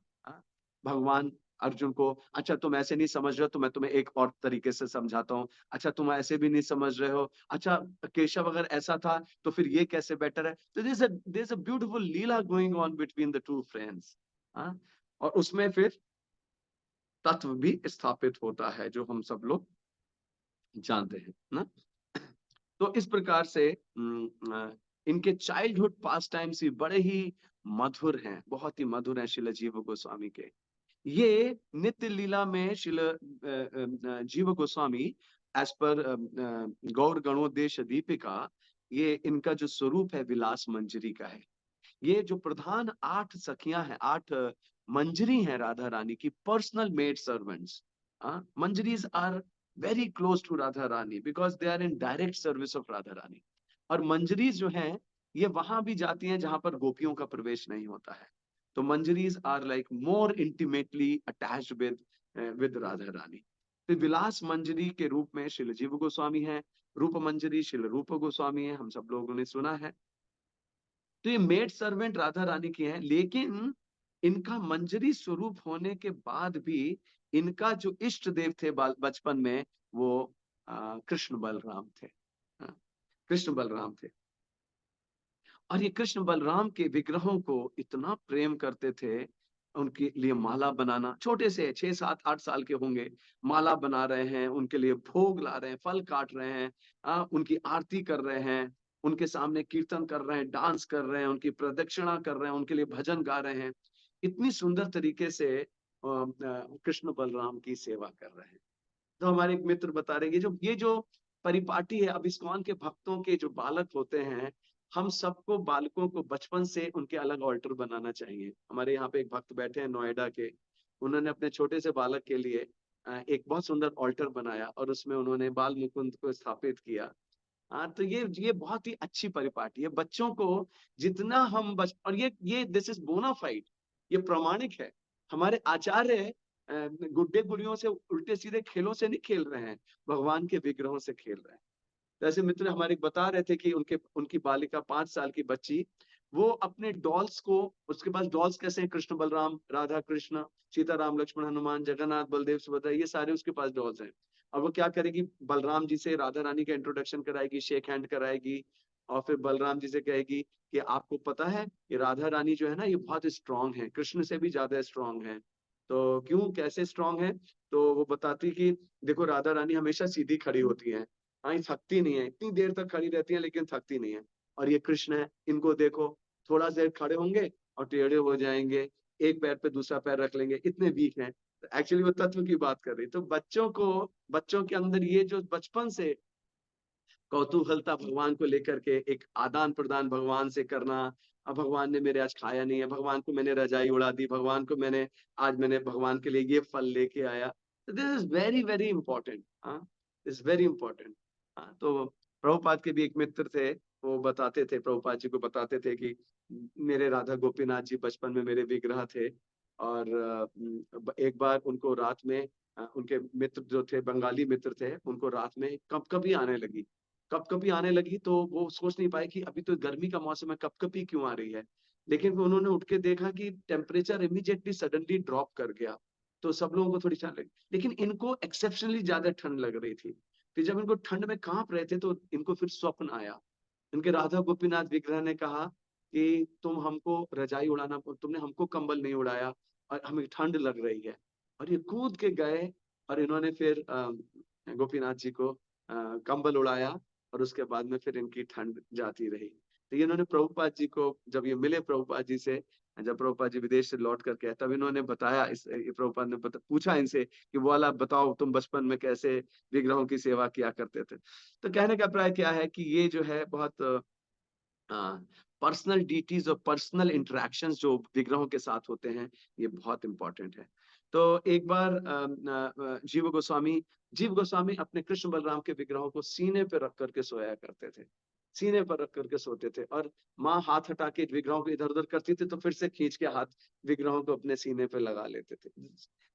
भगवान अर्जुन को, अच्छा तुम ऐसे नहीं समझ रहे हो तो मैं तुम्हें एक और तरीके से समझाता हूँ, अच्छा तुम ऐसे भी नहीं समझ रहे हो, अच्छा केशव अगर ऐसा था तो फिर ये कैसे बेटर है। तो there is a beautiful leela going on between the two friends. और उसमें फिर तत्व भी स्थापित होता है जो हम सब लोग जानते हैं ना। तो इस प्रकार से इनके चाइल्डहुड पास टाइम्स भी बड़े ही मधुर हैं, बहुत ही मधुर हैं श्रील जीव गोस्वामी के। ये नित्य लीला में श्रील जीव गोस्वामी एज पर गौर गणोदेश दीपिका, ये इनका जो स्वरूप है विलास मंजरी का है। ये जो प्रधान 8 सखियां हैं, 8 मंजरी हैं राधा रानी की, personal maid servants. Manjaris are very close to Radha Rani because they are in direct service of Radha Rani. और मंजरीज जो हैं ये वहां भी जाती हैं जहां पर गोपियों का प्रवेश नहीं होता है। तो manjaris are like more intimately attached with Radha Rani. तो विलास मंजरी के रूप में श्रील जीव गोस्वामी है, रूप मंजरी श्रील रूप गोस्वामी है, हम सब लोगों ने सुना है। तो ये मेड सर्वेंट राधा रानी की हैं, लेकिन इनका मंजरी स्वरूप होने के बाद भी इनका जो इष्ट देव थे बचपन में, वो कृष्ण बलराम थे। कृष्ण बलराम थे। और ये कृष्ण बलराम के विग्रहों को इतना प्रेम करते थे, उनके लिए माला बनाना, छोटे से 6 7 8 साल के होंगे, माला बना रहे हैं, उनके लिए भोग ला रहे हैं, फल काट रहे हैं, उनकी आरती कर रहे हैं, उनके सामने कीर्तन कर रहे हैं, डांस कर रहे हैं, उनकी प्रदक्षिणा कर रहे हैं, उनके लिए भजन गा रहे हैं। इतनी सुंदर तरीके से कृष्ण बलराम की सेवा कर रहे हैं। तो हमारे एक मित्र बता रहे हैं, ये जो परिपाटी है। अब इस्कॉन के भक्तों के जो बालक होते हैं, हम सबको बालकों को बचपन से उनके अलग ऑल्टर बनाना चाहिए। हमारे यहाँ पे एक भक्त बैठे हैं नोएडा के, उन्होंने अपने छोटे से बालक के लिए एक बहुत सुंदर ऑल्टर बनाया और उसमें उन्होंने बाल मुकुंद को स्थापित किया। हाँ, तो ये बहुत ही अच्छी परिपाटी है। बच्चों को जितना हम और ये दिस इज बोनाफाइड, ये प्रमाणिक है। हमारे आचार्य गुड्डे गुड़ियों से, उल्टे सीधे खेलों से नहीं खेल रहे हैं, भगवान के विग्रहों से खेल रहे हैं। जैसे मित्र हमारे बता रहे थे कि उनकी बालिका 5 साल की बच्ची, वो अपने डॉल्स को, उसके पास डॉल्स कैसे हैं, कृष्ण बलराम, राधा कृष्ण, सीता राम लक्ष्मण हनुमान, जगन्नाथ बलदेव सुभद्रा, ये सारे उसके पास डॉल्स हैं। और वो क्या करेगी, बलराम जी से राधा रानी का इंट्रोडक्शन कराएगी, शेक हैंड कराएगी, और फिर बलराम जी से कहेगी कि आपको पता है कि राधा रानी जो है ना, ये बहुत स्ट्रांग है, कृष्ण से भी ज्यादा स्ट्रांग है। तो क्यों, कैसे स्ट्रांग है? तो वो बताती कि देखो, राधा रानी हमेशा सीधी खड़ी होती है, हाँ, ये थकती नहीं है, इतनी देर तक खड़ी रहती है लेकिन थकती नहीं है। और ये कृष्ण है, इनको देखो, थोड़ा देर खड़े होंगे और टेढ़े हो जाएंगे, एक पैर पे दूसरा पैर रख लेंगे, इतने वीक हैं। एक्चुअली वो तत्व की बात कर रही। तो बच्चों के अंदर ये जो बचपन से कौतूहलता भगवान को लेकर के, एक आदान प्रदान भगवान से करना, अब भगवान ने मेरे आज खाया नहीं है, भगवान को मैंने रजाई उड़ा दी, भगवान को मैंने भगवान के लिए ये फल लेके आया। This is very very important. हाँ, इज वेरी इंपॉर्टेंट। हाँ, तो प्रभुपाद के भी एक मित्र थे, वो बताते थे, प्रभुपाद जी को बताते थे कि मेरे राधा गोपीनाथ जी बचपन में मेरे विग्रह थे। और एक बार उनको रात में उनके मित्र जो थे, बंगाली मित्र थे, उनको रात में कभी आने लगी, कपकपी आने लगी। तो वो सोच नहीं पाए कि अभी तो गर्मी का मौसम है, कपकपी क्यों आ रही है। लेकिन फिर उन्होंने उठ के देखा कि टेम्परेचर इमीडिएटली सडनली ड्रॉप कर गया। तो सब लोगों को थोड़ी ठंड लगी, लेकिन इनको एक्सेप्शनली ज्यादा ठंड लग रही थी। फिर जब इनको ठंड में कांप रहे थे, तो इनको फिर स्वप्न आया। इनके राधा गोपीनाथ विग्रह ने कहा कि तुम हमको रजाई उड़ाना, तुमने हमको कंबल नहीं उड़ाया और हमें ठंड लग रही है। और ये कूद के गए और इन्होंने फिर गोपीनाथ जी को कंबल उड़ाया, और उसके बाद में फिर इनकी ठंड जाती रही। तो ये इन्होंने प्रभुपाद जी को, जब ये मिले प्रभुपाद जी से, जब प्रभुपाद जी विदेश से लौट करके आए, तब इन्होंने बताया, प्रभुपाद ने पूछा इनसे कि वो वाला बताओ, तुम बचपन में कैसे विग्रहों की सेवा किया करते थे। तो कहने का प्राय क्या है कि ये जो है बहुत पर्सनल डीटीज और पर्सनल इंटरेक्शंस जो विग्रहों के साथ होते हैं, ये बहुत इंपॉर्टेंट है। तो एक बार जीव गोस्वामी अपने कृष्ण बलराम के विग्रहों को सीने पर रख करके सोया करते थे, सीने पर रख करके सोते थे। और माँ हाथ हटा के विग्रहों को इधर उधर करती थी, तो फिर से खींच के हाथ विग्रहों को अपने सीने पे लगा लेते थे।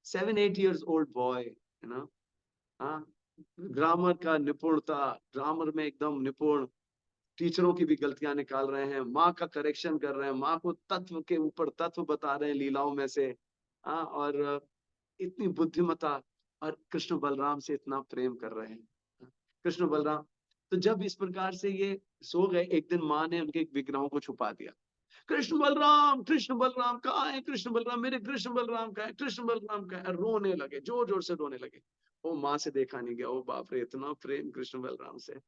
7-8 years old बॉय, है ना। हाँ, ग्रामर का निपुणता, ग्रामर में एकदम निपुण, टीचरों की भी गलतियां निकाल रहे हैं, माँ का करेक्शन कर रहे हैं, माँ को तत्व के ऊपर तत्व बता रहे हैं लीलाओं में से। हाँ, और इतनी बुद्धिमता, और कृष्ण बलराम से इतना प्रेम कर रहे हैं, कृष्ण बलराम। तो जब इस प्रकार से ये सो गए, एक दिन माँ ने उनके विग्रहों को छुपा दिया। कृष्ण बलराम कहाँ है, कृष्ण बलराम, मेरे कृष्ण बलराम का है, कृष्ण बलराम का है। रोने लगे, जोर जोर से रोने लगे। वो माँ से देखा नहीं गया, ओ बाप रे, इतना प्रेम कृष्ण बलराम से।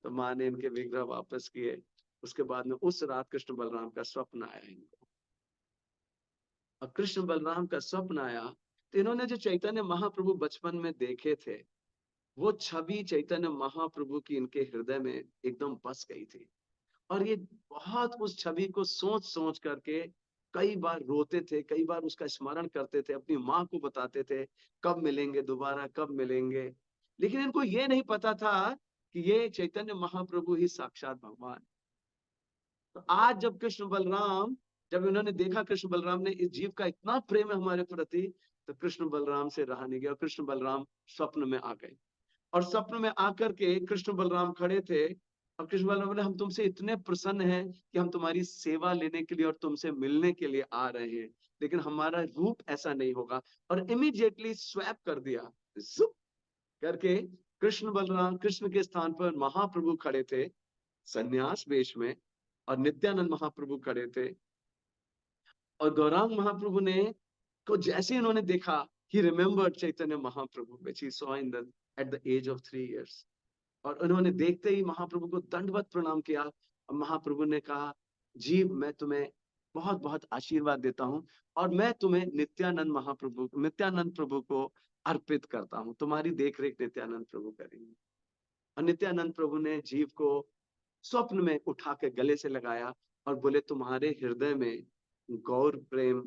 तो माँ ने इनके विग्रह वापस किए। उसके बाद में उस रात कृष्ण बलराम का स्वप्न आया इनको, और कृष्ण बलराम का स्वप्न आया, तो इन्होंने जो चैतन्य महाप्रभु बचपन में देखे थे, वो छवि चैतन्य महाप्रभु की इनके हृदय में एकदम बस गई थी। और ये बहुत उस छवि को सोच सोच करके कई बार रोते थे, कई बार उसका स्मरण करते थे, अपनी माँ को बताते थे, कब मिलेंगे दोबारा, कब मिलेंगे। लेकिन इनको ये नहीं पता था कि ये चैतन्य महाप्रभु ही साक्षात भगवान। तो आज जब जब इन्होंने देखा कृष्ण बलराम ने, इस जीव का इतना प्रेम है हमारे प्रति, तो कृष्ण बलराम से रहा नहीं गया, कृष्ण बलराम स्वप्न में आ गए। और स्वप्न में आकर के कृष्ण बलराम खड़े थे, और कृष्ण बलराम बोले, हम तुमसे इतने प्रसन्न हैं कि हम तुम्हारी सेवा लेने के लिए और तुमसे मिलने के लिए आ रहे हैं, लेकिन हमारा रूप ऐसा नहीं होगा। और इमीडिएटली स्वैप कर दिया, जुप करके कृष्ण के स्थान पर महाप्रभु खड़े थे सन्यास वेश में, और नित्यानंद महाप्रभु खड़े थे। और गौरांग महाप्रभु ने को जैसे इन्होंने देखा, he remembered Chaitanya Mahaprabhu which he saw in the at the age of 3 years। और उन्होंने देखते ही महाप्रभु को दंडवत प्रणाम किया। और महाप्रभु ने कहा, जीव, मैं तुम्हें बहुत बहुत आशीर्वाद देता हूँ, और मैं तुम्हें नित्यानंद प्रभु को अर्पित करता हूँ, तुम्हारी देख रेख नित्यानंद प्रभु करेंगे। और नित्यानंद प्रभु ने जीव को स्वप्न में उठा के गले से लगाया और बोले तुम्हारे हृदय में गौर प्रेम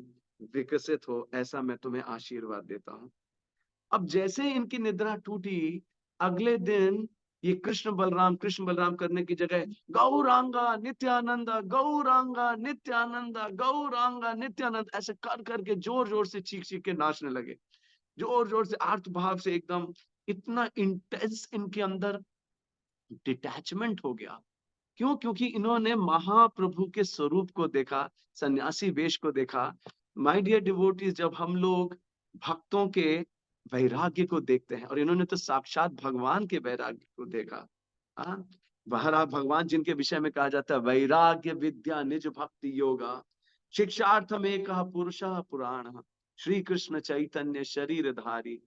विकसित हो, ऐसा मैं तुम्हें आशीर्वाद देता हूं। अब जैसे इनकी निद्रा टूटी, अगले दिन ये कृष्ण बलराम करने की जगह गौरांगा नित्यानंदा, गौरांगा नित्यानंदा, गौरांगा नित्यानंद ऐसे कर करके जोर जोर से चीख चीख के नाचने लगे, जोर जोर से आर्त भाव से एकदम। इतना इंटेंस इनके अंदर डिटैचमेंट हो गया। क्यों? क्योंकि इन्होंने महाप्रभु के स्वरूप को देखा, सन्यासी वेश को देखा। माय डियर डिवोटीज, जब हम लोग भक्तों के वैराग्य को देखते हैं, और इन्होंने तो साक्षात भगवान के वैराग्य को देखा। हाँ, बाहर भगवान जिनके विषय में कहा जाता है वैराग्य विद्या निज भक्ति योगा, शिक्षार्थम एक पुरुष पुराण, श्री कृष्ण चैतन्य शरीर धारी,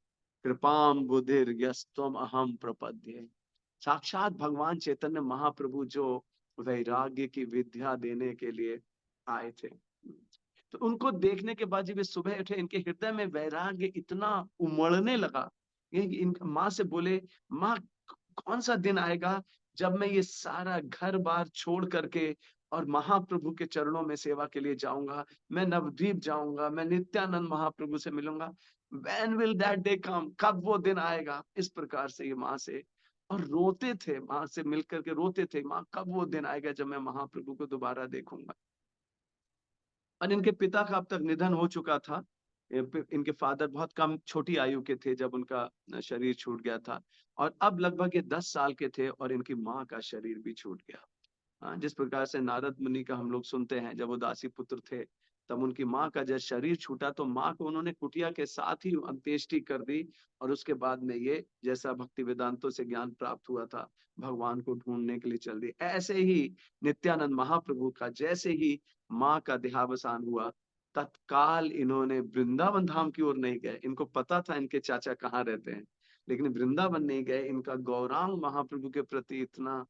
कृपाम बुधिर यस्तम अहम प्रपद्ये। साक्षात भगवान चैतन्य महाप्रभु जो वैराग्य की विद्या देने के लिए आए थे। तो उनको देखने के बाद जब वे सुबह उठे, इनके हृदय में वैराग्य इतना उमड़ने लगा। इन माँ से बोले, माँ कौन सा दिन आएगा जब मैं ये सारा घर बार छोड़ करके और महाप्रभु के चरणों में सेवा के लिए जाऊंगा, मैं नवद्वीप जाऊंगा, मैं नित्यानंद महाप्रभु से मिलूंगा। When will that day come? कब वो दिन आएगा? इस प्रकार से ये माँ से, और रोते थे, माँ से मिलकर के रोते थे, माँ कब वो दिन आएगा जब मैं महाप्रभु को दोबारा देखूंगा। और इनके पिता का अब तक निधन हो चुका था। इनके फादर बहुत कम छोटी आयु के थे जब उनका शरीर छूट गया था, और अब लगभग ये 10 साल के थे और इनकी माँ का शरीर भी छूट गया। जिस प्रकार से नारद मुनि का हम लोग सुनते हैं, जब वो दासी पुत्र थे तब उनकी माँ का जब शरीर छूटा तो माँ को उन्होंने कुटिया के साथ ही अंत्येष्टि कर दी, और उसके बाद में ये जैसा भक्ति वेदांतों से ज्ञान प्राप्त हुआ था, भगवान को ढूंढने के लिए चल दी। ऐसे ही नित्यानंद महाप्रभु का जैसे ही माँ का देहावसान हुआ, तत्काल इन्होंने वृंदावन धाम की ओर नहीं गए। इनको पता था इनके चाचा कहाँ रहते हैं, लेकिन वृंदावन नहीं गए। इनका गौरांग महाप्रभु के प्रति इतना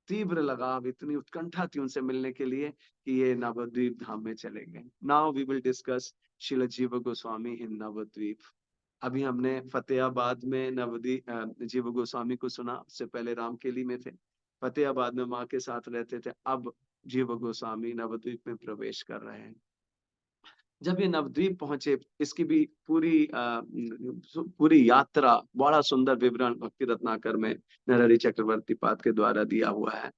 तीव्र लगाव, इतनी उत्कंठा थी उनसे मिलने के लिए कि ये नवद्वीप धाम में चले गए। Now we will discuss Srila Jiva Goswami इन नवद्वीप। अभी हमने फतेहाबाद में नवद्वीप जीव गोस्वामी को सुना, उससे पहले रामकेली में थे, फतेहाबाद में माँ के साथ रहते थे। अब जीव गोस्वामी नवद्वीप में प्रवेश कर रहे हैं। जब ये नवद्वीप पहुंचे, इसकी भी पूरी यात्रा बड़ा सुंदर विवरण भक्ति रत्नाकर में नरहरि चक्रवर्ती पाद के द्वारा दिया हुआ है।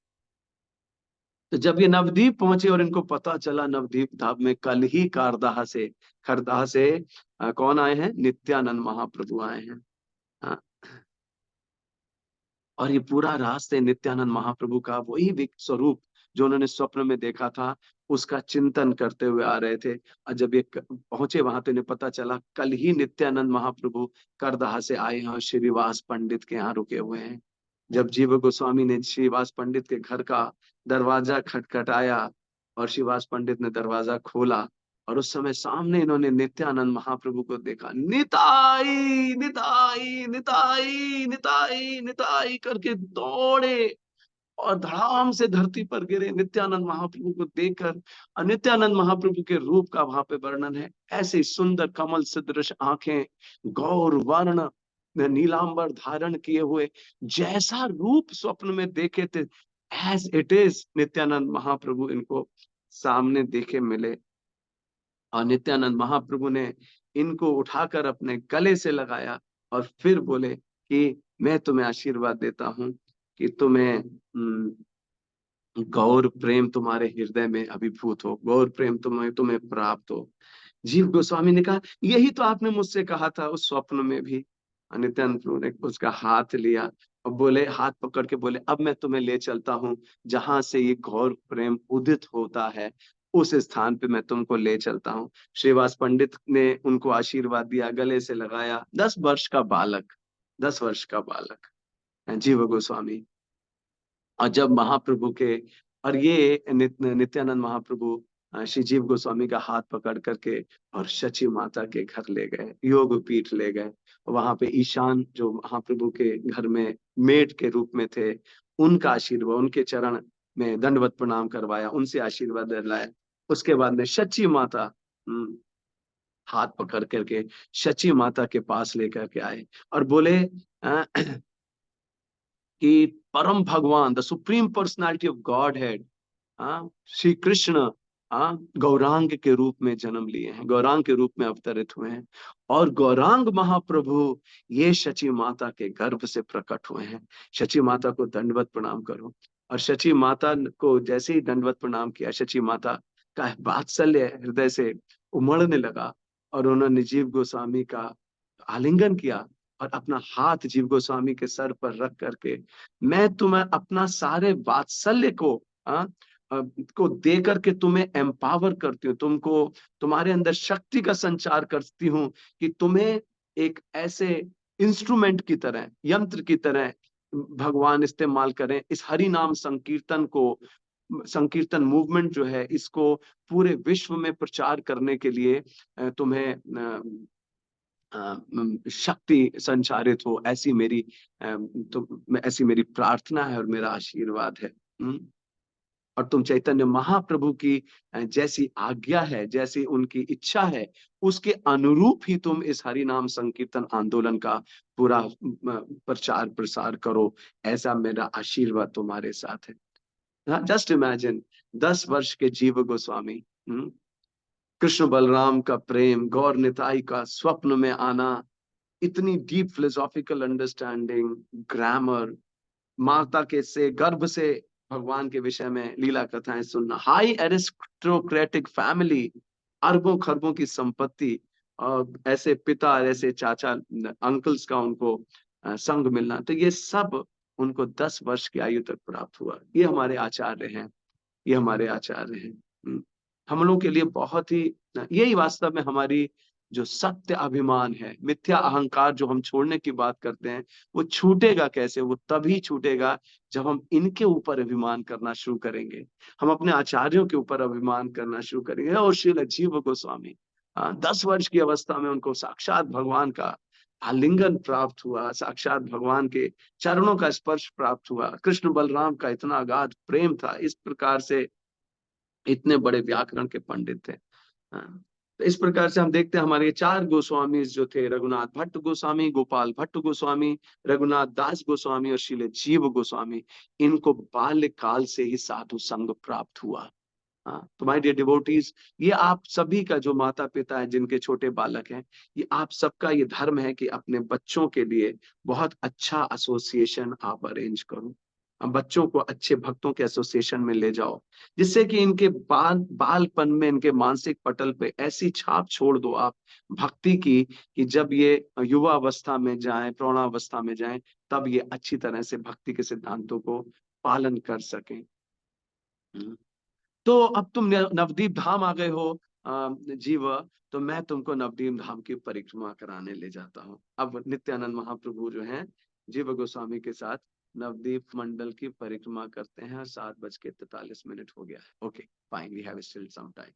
तो जब ये नवद्वीप पहुंचे और इनको पता चला नवद्वीप धाम में कल ही खरदाह से कौन आए हैं? नित्यानंद महाप्रभु आए हैं। हाँ, और ये पूरा रास्ते नित्यानंद महाप्रभु का वही स्वरूप जो उन्होंने स्वप्न में देखा था, उसका चिंतन करते हुए आ रहे थे। और जब ये पहुंचे वहां तो इन्हें पता चला कल ही नित्यानंद महाप्रभु करदहा से आए हैं और श्रीवास पंडित के यहाँ रुके हुए हैं। जब जीव गोस्वामी ने श्रीवास पंडित के घर का दरवाजा खटखटाया और श्रीवास पंडित ने दरवाजा खोला, और उस समय सामने इन्होंने नित्यानंद महाप्रभु को देखा। निताई निताई निताई निताई निताई करके दौड़े और धड़ाम से धरती पर गिरे नित्यानंद महाप्रभु को देखकर। और नित्यानंद महाप्रभु के रूप का वहां पे वर्णन है। ऐसे सुंदर कमल सदृश आंखें, गौर वर्ण नीलांबर धारण किए हुए, जैसा रूप स्वप्न में देखे थे एज इट इज नित्यानंद महाप्रभु इनको सामने देखे मिले। और नित्यानंद महाप्रभु ने इनको उठाकर अपने गले से लगाया और फिर बोले कि मैं तुम्हें आशीर्वाद देता हूं कि तुम्हें गौर प्रेम तुम्हारे हृदय में अभिभूत हो, गौर प्रेम तुम्हें तुम्हें प्राप्त हो। जीव गोस्वामी ने कहा यही तो आपने मुझसे कहा था उस स्वप्न में भी। नित्यानंद प्रभु ने उसका हाथ लिया और बोले, हाथ पकड़ के बोले, अब मैं तुम्हें ले चलता हूँ जहां से ये गौर प्रेम उदित होता है, उस स्थान पे मैं तुमको ले चलता हूँ। श्रीवास पंडित ने उनको आशीर्वाद दिया, गले से लगाया। 10 वर्ष का बालक, 10 वर्ष का बालक जीव गोस्वामी। और जब महाप्रभु के और ये नित्यानंद महाप्रभु श्री जीव गोस्वामी का हाथ पकड़ करके और शची माता के घर ले गए, योग पीठ ले गए। वहां पे ईशान जो महाप्रभु के घर में मेट के रूप में थे, उनका आशीर्वाद, उनके चरण में दंडवत प्रणाम करवाया, उनसे आशीर्वाद दिलाया। उसके बाद में शची माता हाथ पकड़ करके शची माता के पास लेकर के आए और बोले कि परम भगवान, the supreme personality of God head, Shri Krishna Gaurang के रूप में जन्म लिए हैं, गौरांग के रूप में अवतरित हुए हैं। और गौरांग महाप्रभु ये शची माता के गर्भ से प्रकट हुए हैं। शची माता को दंडवत प्रणाम करो। और शची माता को जैसे ही दंडवत प्रणाम किया, शची माता का वात्सल्य हृदय से उमड़ने लगा और उन्होंने जीव गोस्वामी का आलिंगन किया और अपना हाथ जीव गोस्वामी के सर पर रख करके, मैं तुम्हें अपना सारे वात्सल्य आ, को दे करके तुम्हें एम्पावर करती हूँ, तुमको तुम्हारे अंदर शक्ति का संचार करती हूँ कि तुम्हें एक ऐसे इंस्ट्रूमेंट की तरह, यंत्र की तरह भगवान इस्तेमाल करें। इस हरि नाम संकीर्तन को, संकीर्तन मूवमेंट जो है, इसको पूरे विश्व में प्रचार करने के लिए तुम्हें शक्ति संचारित हो, ऐसी मेरी ऐसी मेरी प्रार्थना है और मेरा आशीर्वाद है। और तुम चैतन्य महाप्रभु की जैसी आज्ञा है, जैसी उनकी इच्छा है, उसके अनुरूप ही तुम इस हरि नाम संकीर्तन आंदोलन का पूरा प्रचार प्रसार करो, ऐसा मेरा आशीर्वाद तुम्हारे साथ है। जस्ट इमेजिन 10 वर्ष के जीव गोस्वामी, कृष्ण बलराम का प्रेम, गौर निताई का स्वप्न में आना, इतनी डीप फिलोसॉफिकल अंडरस्टैंडिंग, ग्रामर, माता के से गर्भ से भगवान के विषय में लीला कथाएं सुनना, हाई एरिस्टोक्रेटिक फैमिली, अरबों खरबों की संपत्ति, और ऐसे पिता, ऐसे चाचा, अंकल्स का उनको संग मिलना, तो ये सब उनको 10 वर्ष की आयु तक प्राप्त हुआ। ये हमारे आचार्य हैं, ये हमारे आचार्य हैं। हम लोगों के लिए बहुत ही, यही वास्तव में हमारी जो सत्य अभिमान है, मिथ्या अहंकार जो हम छोड़ने की बात करते हैं, वो छूटेगा कैसे? वो तभी छूटेगा जब हम इनके ऊपर अभिमान करना शुरू करेंगे, हम अपने आचार्यों के ऊपर अभिमान करना शुरू करेंगे। और श्रील जीव गोस्वामी 10 वर्ष की अवस्था में उनको साक्षात भगवान का आलिंगन प्राप्त हुआ, साक्षात भगवान के चरणों का स्पर्श प्राप्त हुआ। कृष्ण बलराम का इतना अगाध प्रेम था, इस प्रकार से इतने बड़े व्याकरण के पंडित थे। तो इस प्रकार से हम देखते हैं हमारे 4 गोस्वामी जो थे, रघुनाथ भट्ट गोस्वामी, गोपाल भट्ट गोस्वामी, रघुनाथ दास गोस्वामी और श्रील जीव गोस्वामी, इनको बाल्यकाल से ही साधु संग प्राप्त हुआ। तो माय डियर डिवोटीज, ये आप सभी का, जो माता पिता है जिनके छोटे बालक हैं, ये आप सबका ये धर्म है कि अपने बच्चों के लिए बहुत अच्छा एसोसिएशन आप अरेंज करो। बच्चों को अच्छे भक्तों के एसोसिएशन में ले जाओ, जिससे कि इनके बालपन में, इनके मानसिक पटल पे ऐसी छाप छोड़ दो आप भक्ति की, कि जब ये युवा अवस्था में जाएं, प्रौढ़ावस्था में जाएं, तब ये अच्छी तरह से भक्ति के सिद्धांतों को पालन कर सकें। तो अब तुम नवदीप धाम आ गए हो जीव, तो मैं तुमको नवदीप धाम की परिक्रमा कराने ले जाता हूँ। अब नित्यानंद महाप्रभु जो हैं, जीव गोस्वामी के साथ नवदीप मंडल की परिक्रमा करते हैं। 7:43 हो गया है। Okay fine, we have still some time.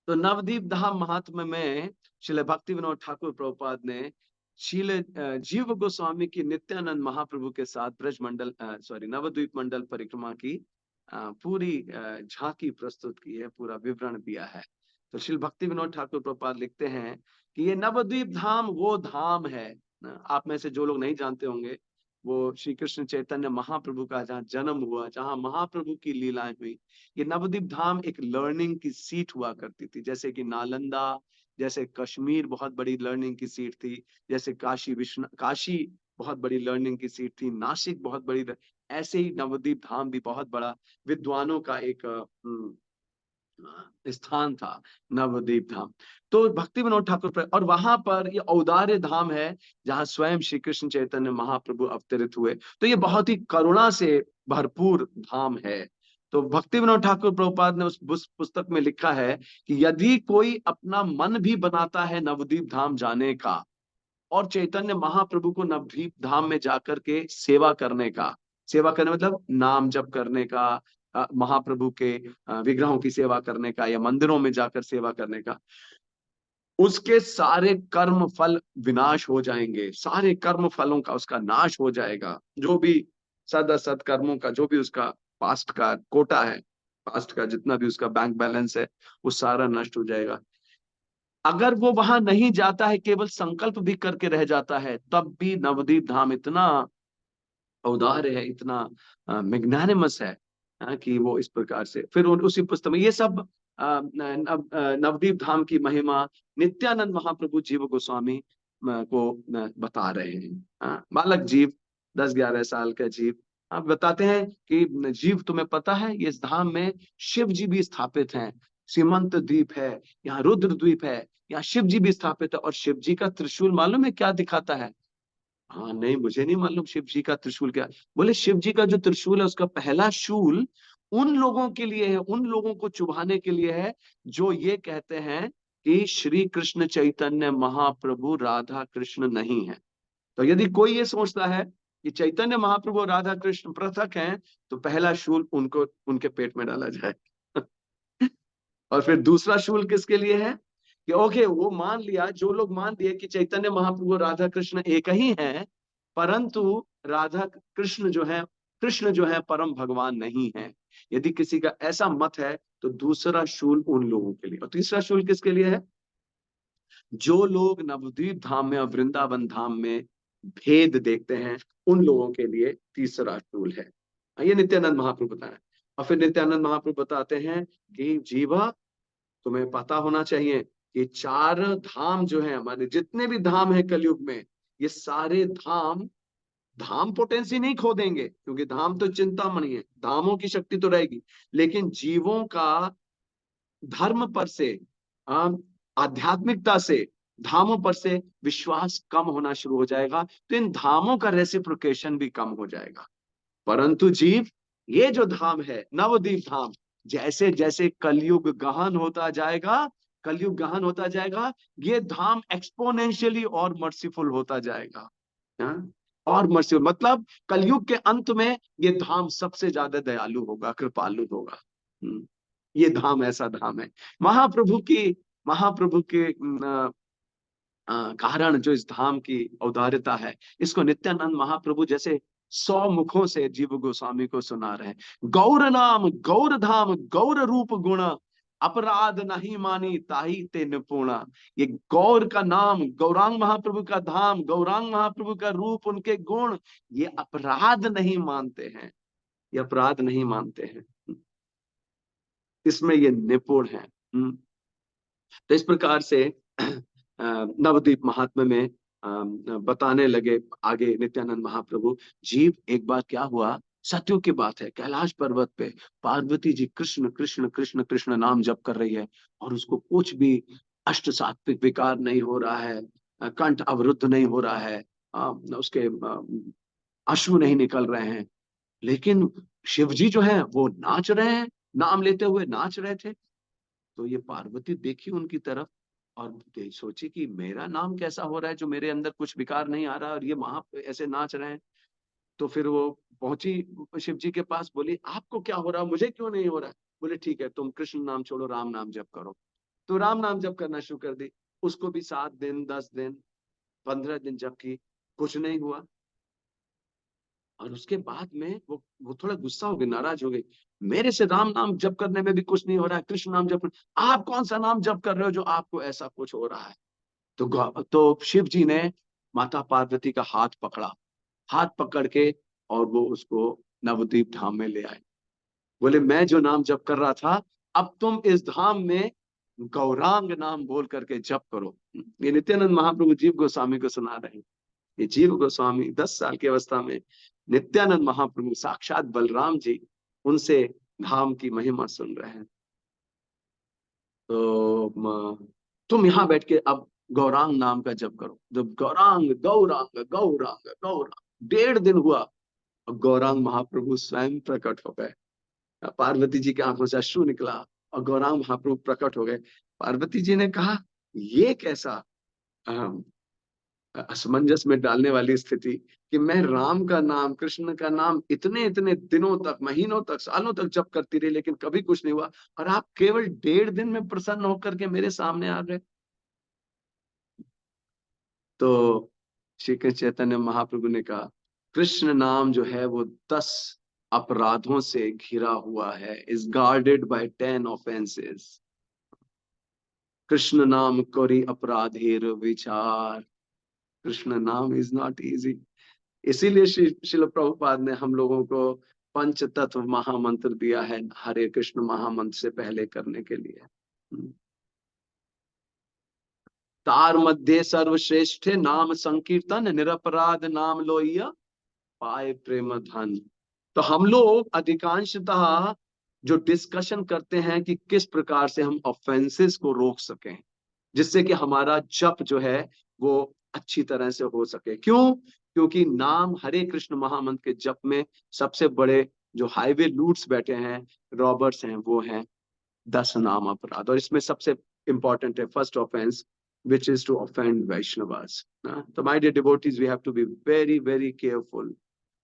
तो नवदीप धाम महात्म्य में श्रील भक्ति विनोद ठाकुर प्रभुपाद ने श्रील जीव गोस्वामी की नित्यानंद महाप्रभु के साथ ब्रज मंडल नवद्वीप मंडल परिक्रमा की पूरी झांकी प्रस्तुत की है, पूरा विवरण दिया है। तो श्रील भक्ति विनोद ठाकुर प्रभुपाद लिखते हैं कि ये नवद्वीप धाम वो धाम है, आप में से जो लोग नहीं जानते होंगे, वो श्री कृष्ण चैतन्य महाप्रभु का जहाँ जन्म हुआ, जहाँ महाप्रभु की लीलाएं हुई। ये नवद्वीप धाम एक लर्निंग की सीट हुआ करती थी, जैसे कि नालंदा, जैसे कश्मीर बहुत बड़ी लर्निंग की सीट थी, जैसे काशी बहुत बड़ी लर्निंग की सीट थी, नासिक बहुत बड़ी, ऐसे ही नवद्वीप धाम भी बहुत बड़ा विद्वानों का एक स्थान था, नवद्वीप धाम। तो भक्ति विनोद ठाकुर, और वहां पर ये औदार्य धाम है, जहां स्वयं श्री कृष्ण चैतन्य महाप्रभु अवतरित हुए। तो ये बहुत ही करुणा से भरपूर धाम है। तो भक्ति विनोद ठाकुर प्रभुपाद ने उस पुस्तक में लिखा है कि यदि कोई अपना मन भी बनाता है नवद्वीप धाम जाने का, और चैतन्य महाप्रभु को नवद्वीप धाम में जाकर के सेवा करने का, सेवा करने मतलब नाम जप करने का, महाप्रभु के विग्रहों की सेवा करने का, या मंदिरों में जाकर सेवा करने का, उसके सारे कर्म फल विनाश हो जाएंगे, सारे कर्म फलों का उसका नाश हो जाएगा। जो भी सद असद कर्मों का, जो भी उसका पास्ट का कोटा है, पास्ट का जितना भी उसका बैंक बैलेंस है, वो सारा नष्ट हो जाएगा। अगर वो वहां नहीं जाता है, केवल संकल्प भी करके रह जाता है, तब भी नवद्वीप धाम इतना औदार्य है, इतना मैग्नानिमस है, कि वो इस प्रकार से फिर उसी पुस्तक में ये सब नवदीप धाम की महिमा नित्यानंद महाप्रभु जीव गोस्वामी को बता रहे हैं। बालक जीव, 10-11 साल का जीव, आप बताते हैं कि जीव तुम्हें पता है इस धाम में शिव जी भी स्थापित हैं, सीमंत द्वीप है, यहाँ रुद्र द्वीप है, यहाँ शिव जी भी स्थापित है, और शिव जी का त्रिशूल मालूम है क्या दिखाता है? हाँ नहीं, मुझे नहीं मालूम शिव जी का त्रिशूल क्या। बोले शिव जी का जो त्रिशूल है उसका पहला शूल उन लोगों के लिए है, उन लोगों को चुभाने के लिए है जो ये कहते हैं कि श्री कृष्ण चैतन्य महाप्रभु राधा कृष्ण नहीं है। तो यदि कोई ये सोचता है कि चैतन्य महाप्रभु और राधा कृष्ण पृथक हैं, तो पहला शूल उनको उनके पेट में डाला जाए। और फिर दूसरा शूल किसके लिए है कि ओके, वो मान लिया, जो लोग मान लिए कि चैतन्य महाप्रभु और राधा कृष्ण एक ही हैं, परंतु राधा कृष्ण जो है परम भगवान नहीं है। यदि किसी का ऐसा मत है तो दूसरा शूल उन लोगों के लिए, और तीसरा शूल किसके लिए है? जो लोग नवद्वीप धाम में और वृंदावन धाम में भेद देखते हैं, उन लोगों के लिए तीसरा शूल है। ये नित्यानंद महाप्रभु बताया। और फिर नित्यानंद महाप्रभु बताते हैं कि जीवा, तुम्हें पता होना चाहिए कि 4 धाम जो है, हमारे जितने भी धाम है कलयुग में, ये सारे धाम धाम पोटेंसी नहीं खो देंगे, क्योंकि धाम तो चिंतामणि है, धामों की शक्ति तो रहेगी, लेकिन जीवों का धर्म पर से, आध्यात्मिकता से, धामों पर से विश्वास कम होना शुरू हो जाएगा, तो इन धामों का रेसिप्रोकेशन भी कम हो जाएगा। परंतु जीव, ये जो धाम है नवद्वीप धाम, जैसे जैसे कलयुग गहन होता जाएगा, ये धाम एक्सपोनेंशियली और मर्सीफुल होता जाएगा। हाँ? और मर्सीफुल मतलब कलयुग के अंत में ये धाम सबसे ज्यादा दयालु होगा, कृपालु होगा। ये धाम ऐसा धाम है। महाप्रभु के कारण जो इस धाम की औदार्यता है, इसको नित्यानंद महाप्रभु जैसे 100 मुखों से जीव गोस्वामी को सुना रहे हैं। गौर नाम गौर धाम गौर रूप गुण, अपराध नहीं मानी ताही ते निपुणा। ये गौर का नाम, गौरांग महाप्रभु का धाम, गौरांग महाप्रभु का रूप, उनके गुण, ये अपराध नहीं मानते हैं, ये अपराध नहीं मानते हैं, इसमें ये निपुण है। तो इस प्रकार से नवद्वीप महात्म्य में बताने लगे आगे नित्यानंद महाप्रभु। जीव, एक बार क्या हुआ, सत्यों की बात है, कैलाश पर्वत पे पार्वती जी कृष्ण कृष्ण कृष्ण कृष्ण नाम जप कर रही है, और उसको कुछ भी अष्ट सात्विक विकार नहीं हो रहा है, कंठ अवरुद्ध नहीं हो रहा है, उसके अश्रु नहीं निकल रहे हैं, लेकिन शिव जी जो है वो नाच रहे हैं, नाम लेते हुए नाच रहे थे। तो ये पार्वती देखी उनकी तरफ, और सोची कि मेरा नाम कैसा हो रहा है जो मेरे अंदर कुछ विकार नहीं आ रहा, और ये वहां ऐसे नाच रहे हैं। तो फिर वो पहुंची शिव जी के पास, बोली आपको क्या हो रहा है, मुझे क्यों नहीं हो रहा है? बोले ठीक है, तुम कृष्ण नाम छोड़ो, राम नाम जप करो। तो राम नाम जप करना शुरू कर दी। उसको भी 7 दिन, 10 दिन, 15 दिन जप की, कुछ नहीं हुआ। और उसके बाद में वो थोड़ा गुस्सा हो गई, नाराज हो गई। मेरे से राम नाम जप करने में भी कुछ नहीं हो रहा है, कृष्ण नाम जप, आप कौन सा नाम जप कर रहे हो जो आपको ऐसा कुछ हो रहा है? तो शिव जी ने माता पार्वती का हाथ पकड़ा, हाथ पकड़ के, और वो उसको नवद्वीप धाम में ले आए। बोले मैं जो नाम जप कर रहा था, अब तुम इस धाम में गौरांग नाम बोल करके जप करो। ये नित्यानंद महाप्रभु जीव गोस्वामी को सुना रहे हैं। ये जीव गोस्वामी 10 साल की अवस्था में नित्यानंद महाप्रभु साक्षात बलराम जी, उनसे धाम की महिमा सुन रहे हैं। तो तुम यहाँ बैठ के अब गौरांग नाम का जप करो। जब गौरांग गौरांग गौरांग गौरांग 1.5 दिन हुआ, और गौरांग महाप्रभु स्वयं प्रकट हो गए। पार्वती जी के आंखों से अश्रु निकला, और गौरांग महाप्रभु प्रकट हो गए। पार्वती जी ने कहा, ये कैसा असमंजस में डालने वाली स्थिति, कि मैं राम का नाम, कृष्ण का नाम इतने इतने दिनों तक, महीनों तक, सालों तक जप करती रही, लेकिन कभी कुछ नहीं हुआ, और आप केवल 1.5 दिन में प्रसन्न होकर के मेरे सामने आ गए। तो श्री कृष्ण चैतन्य महाप्रभु ने कहा, कृष्ण नाम जो है वो 10 अपराधों से घिरा हुआ है, is guarded by 10 offences. Krishna नाम कोरी अपराधेर विचार। कृष्ण नाम इज नॉट इजी। इसीलिए शिल प्रभुपाद ने हम लोगों को पंच तत्व महामंत्र दिया है हरे कृष्ण महामंत्र से पहले करने के लिए। तार मध्य सर्वश्रेष्ठ नाम संकीर्तन, निरपराध नाम लोहिया पाए प्रेम धन। तो हम लोग अधिकांशतः जो डिस्कशन करते हैं कि किस प्रकार से हम ऑफेंसेस को रोक सकें, जिससे कि हमारा जप जो है वो अच्छी तरह से हो सके। क्यों? क्योंकि नाम हरे कृष्ण महामंत्र के जप में सबसे बड़े जो हाईवे लूट्स बैठे हैं, रॉबर्ट्स हैं, वो हैं 10 नाम अपराध। और इसमें सबसे इंपॉर्टेंट है first offence, which is to offend Vaishnavas. तो my dear devotees, we have to be very very careful.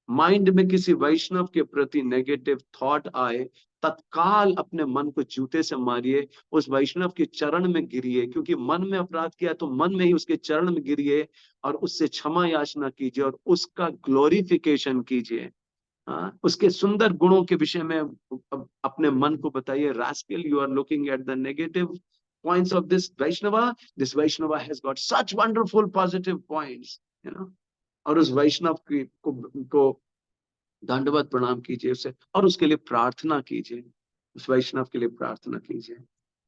Mind में किसी वैष्णव के प्रति नेगेटिव थॉट आए, तत्काल अपने मन को जूते से मारिए, उस वैष्णव के चरण में गिरिए, क्योंकि मन में अपराध किया तो मन में ही उसके चरण में गिरिए और उससे क्षमा याचना कीजिए और उसका ग्लोरिफिकेशन कीजिए। उसके सुंदर गुणों के विषय में अपने मन को बताइए। Rascal, you are looking at the negative points of this Vaishnava. This Vaishnava has got such wonderful positive points, you know. और उस वैष्णव को दंडवत प्रणाम कीजिए उसे, और उसके लिए प्रार्थना कीजिए, उस वैष्णव के लिए प्रार्थना कीजिए।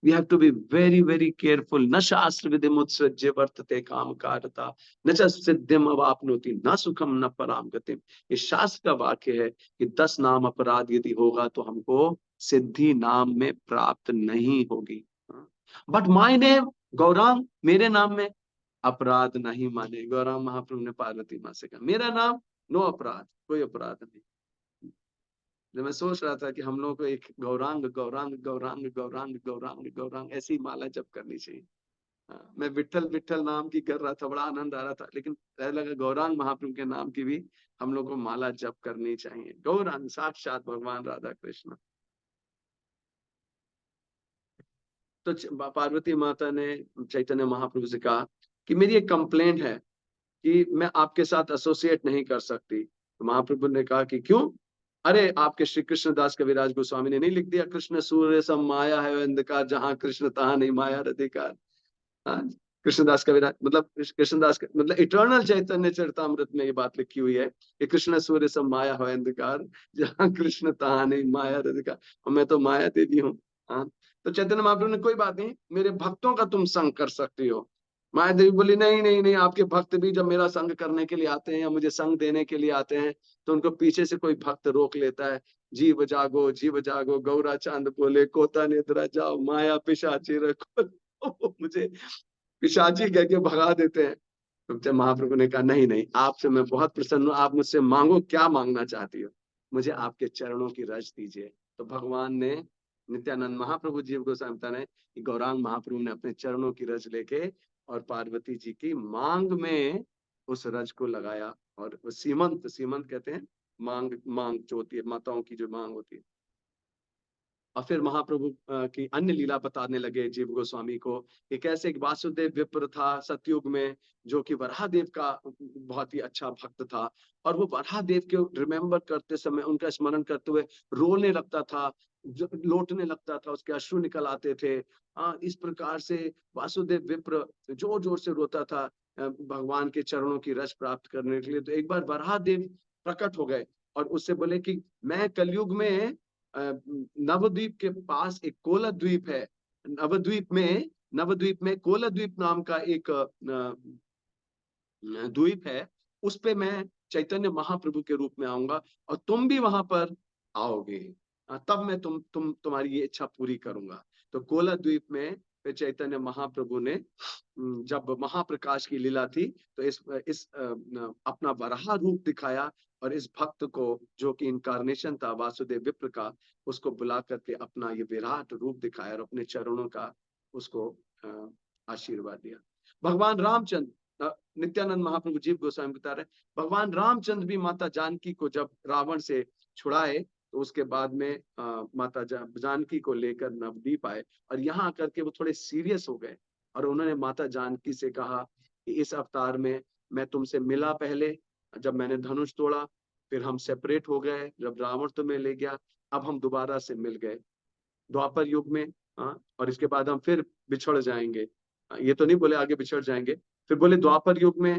We have to be very very careful. न शास्त्र विधि मुत्सृज्य वर्तते काम कारता, न च सिद्धिम अवाप्नोति न सुखम न पराम गतिम। ये शास्त्र का वाक्य है कि 10 नाम अपराध यदि होगा तो हमको सिद्धि नाम में प्राप्त नहीं होगी। बट माय नेम गौरांग, मेरे नाम में अपराध नहीं माने। गौरांग महाप्रभु ने पार्वती माँ से कहा मेरा नाम नो अपराध, कोई अपराध नहीं। जब मैं सोच रहा था कि हम लोगों को एक गौरांग गौरांग गौरांग गौरांग गौरांग गौरांग ऐसी माला जप करनी चाहिए। मैं विठल विठल नाम की कर रहा था, बड़ा आनंद आ रहा था, लेकिन लगा गौरांग महाप्रभु के नाम की भी हम लोग को माला जप करनी चाहिए। गौरांग साक्षात भगवान राधा कृष्ण। तो पार्वती माता ने चैतन्य महाप्रभु से कहा कि मेरी एक कंप्लेंट है कि मैं आपके साथ एसोसिएट नहीं कर सकती। तो महाप्रभु ने कहा कि क्यों? अरे आपके श्री कृष्णदास कविराज गोस्वामी ने नहीं लिख दिया, कृष्ण सूर्य सम माया है अंधकार, जहां कृष्ण तहां नहीं माया अधिकार। कृष्णदास कविराज मतलब कृष्णदास मतलब इटर्नल चैतन्य चरितामृत में ये बात लिखी हुई है कि कृष्ण सूर्य सम माया है अंधकार, जहां कृष्ण तहां नहीं माया अधिकार। और मैं तो माया देवी हूँ। तो चैतन्य महाप्रभु ने कोई बात नहीं, मेरे भक्तों का तुम संग कर सकती हो। माया देवी बोली नहीं नहीं नहीं, आपके भक्त भी जब मेरा संग करने के लिए आते हैं या मुझे संग देने के लिए आते हैं तो उनको पीछे से कोई भक्त रोक लेता है। जीव जागो गौरा चांद बोले, कोता निद्रा जाओ माया पिशाची रखो। मुझे पिशाची कह के भगा देते हैं। तो महाप्रभु ने कहा नहीं नहीं, आपसे मैं बहुत प्रसन्न हूँ, आप मुझसे मांगो, क्या मांगना चाहती हो, मुझे आपके चरणों की रज दीजिए। तो भगवान ने नित्यानंद महाप्रभु जी को समझता है कि गौरांग महाप्रभु ने अपने चरणों की रज लेके और पार्वती जी की मांग में उस रज को लगाया। और सीमंत, सीमंत कहते हैं मांग, मांग जो होती है माताओं की जो मांग होती है। और फिर महाप्रभु की अन्य लीला बताने लगे जीव गोस्वामी को कि कैसे एक वासुदेव विप्र था सतयुग में, जो कि वराहदेव का बहुत ही अच्छा भक्त था, और वो वराहदेव के रिमेम्बर करते समय, उनका स्मरण करते हुए रोने लगता था, लोटने लगता था, उसके अश्रु निकल आते थे। इस प्रकार से वासुदेव विप्र जोर जोर से रोता था भगवान के चरणों की रस प्राप्त करने के लिए। तो एक बार वराहदेव प्रकट हो गए और उससे बोले कि मैं कलयुग में नवद्वीप के पास एक कोला द्वीप है, नवद्वीप में कोला द्वीप नाम का एक द्वीप है, उस पे मैं चैतन्य महाप्रभु के रूप में आऊंगा और तुम भी वहां पर आओगे। तब मैं तुम्हारी ये इच्छा पूरी करूंगा। तो कोला द्वीप में फिर चैतन्य महाप्रभु ने जब महाप्रकाश की लीला थी तो इस अपना वराह रूप दिखाया और इस भक्त को, जो कि इनकारनेशन था वासुदेव विप्र का, उसको बुला करके अपना ये विराट रूप दिखाया और अपने चरणों का उसको आशीर्वाद दिया। भगवान रामचंद्र, नित्यानंद महाप्रभु जीव गोस्वामी बता रहे, भगवान रामचंद्र भी माता जानकी को जब रावण से छुड़ाए तो उसके बाद में माता जानकी को लेकर नवद्वीप आए और यहाँ आकर के वो थोड़े सीरियस हो गए और उन्होंने माता जानकी से कहा कि इस अवतार में मैं तुमसे मिला पहले जब मैंने धनुष तोड़ा, फिर हम सेपरेट हो गए जब रावण तुम्हें ले गया, अब हम दोबारा से मिल गए द्वापर युग में। और इसके बाद हम फिर बिछड़ जाएंगे। ये तो नहीं बोले आगे बिछड़ जाएंगे, फिर बोले द्वापर युग में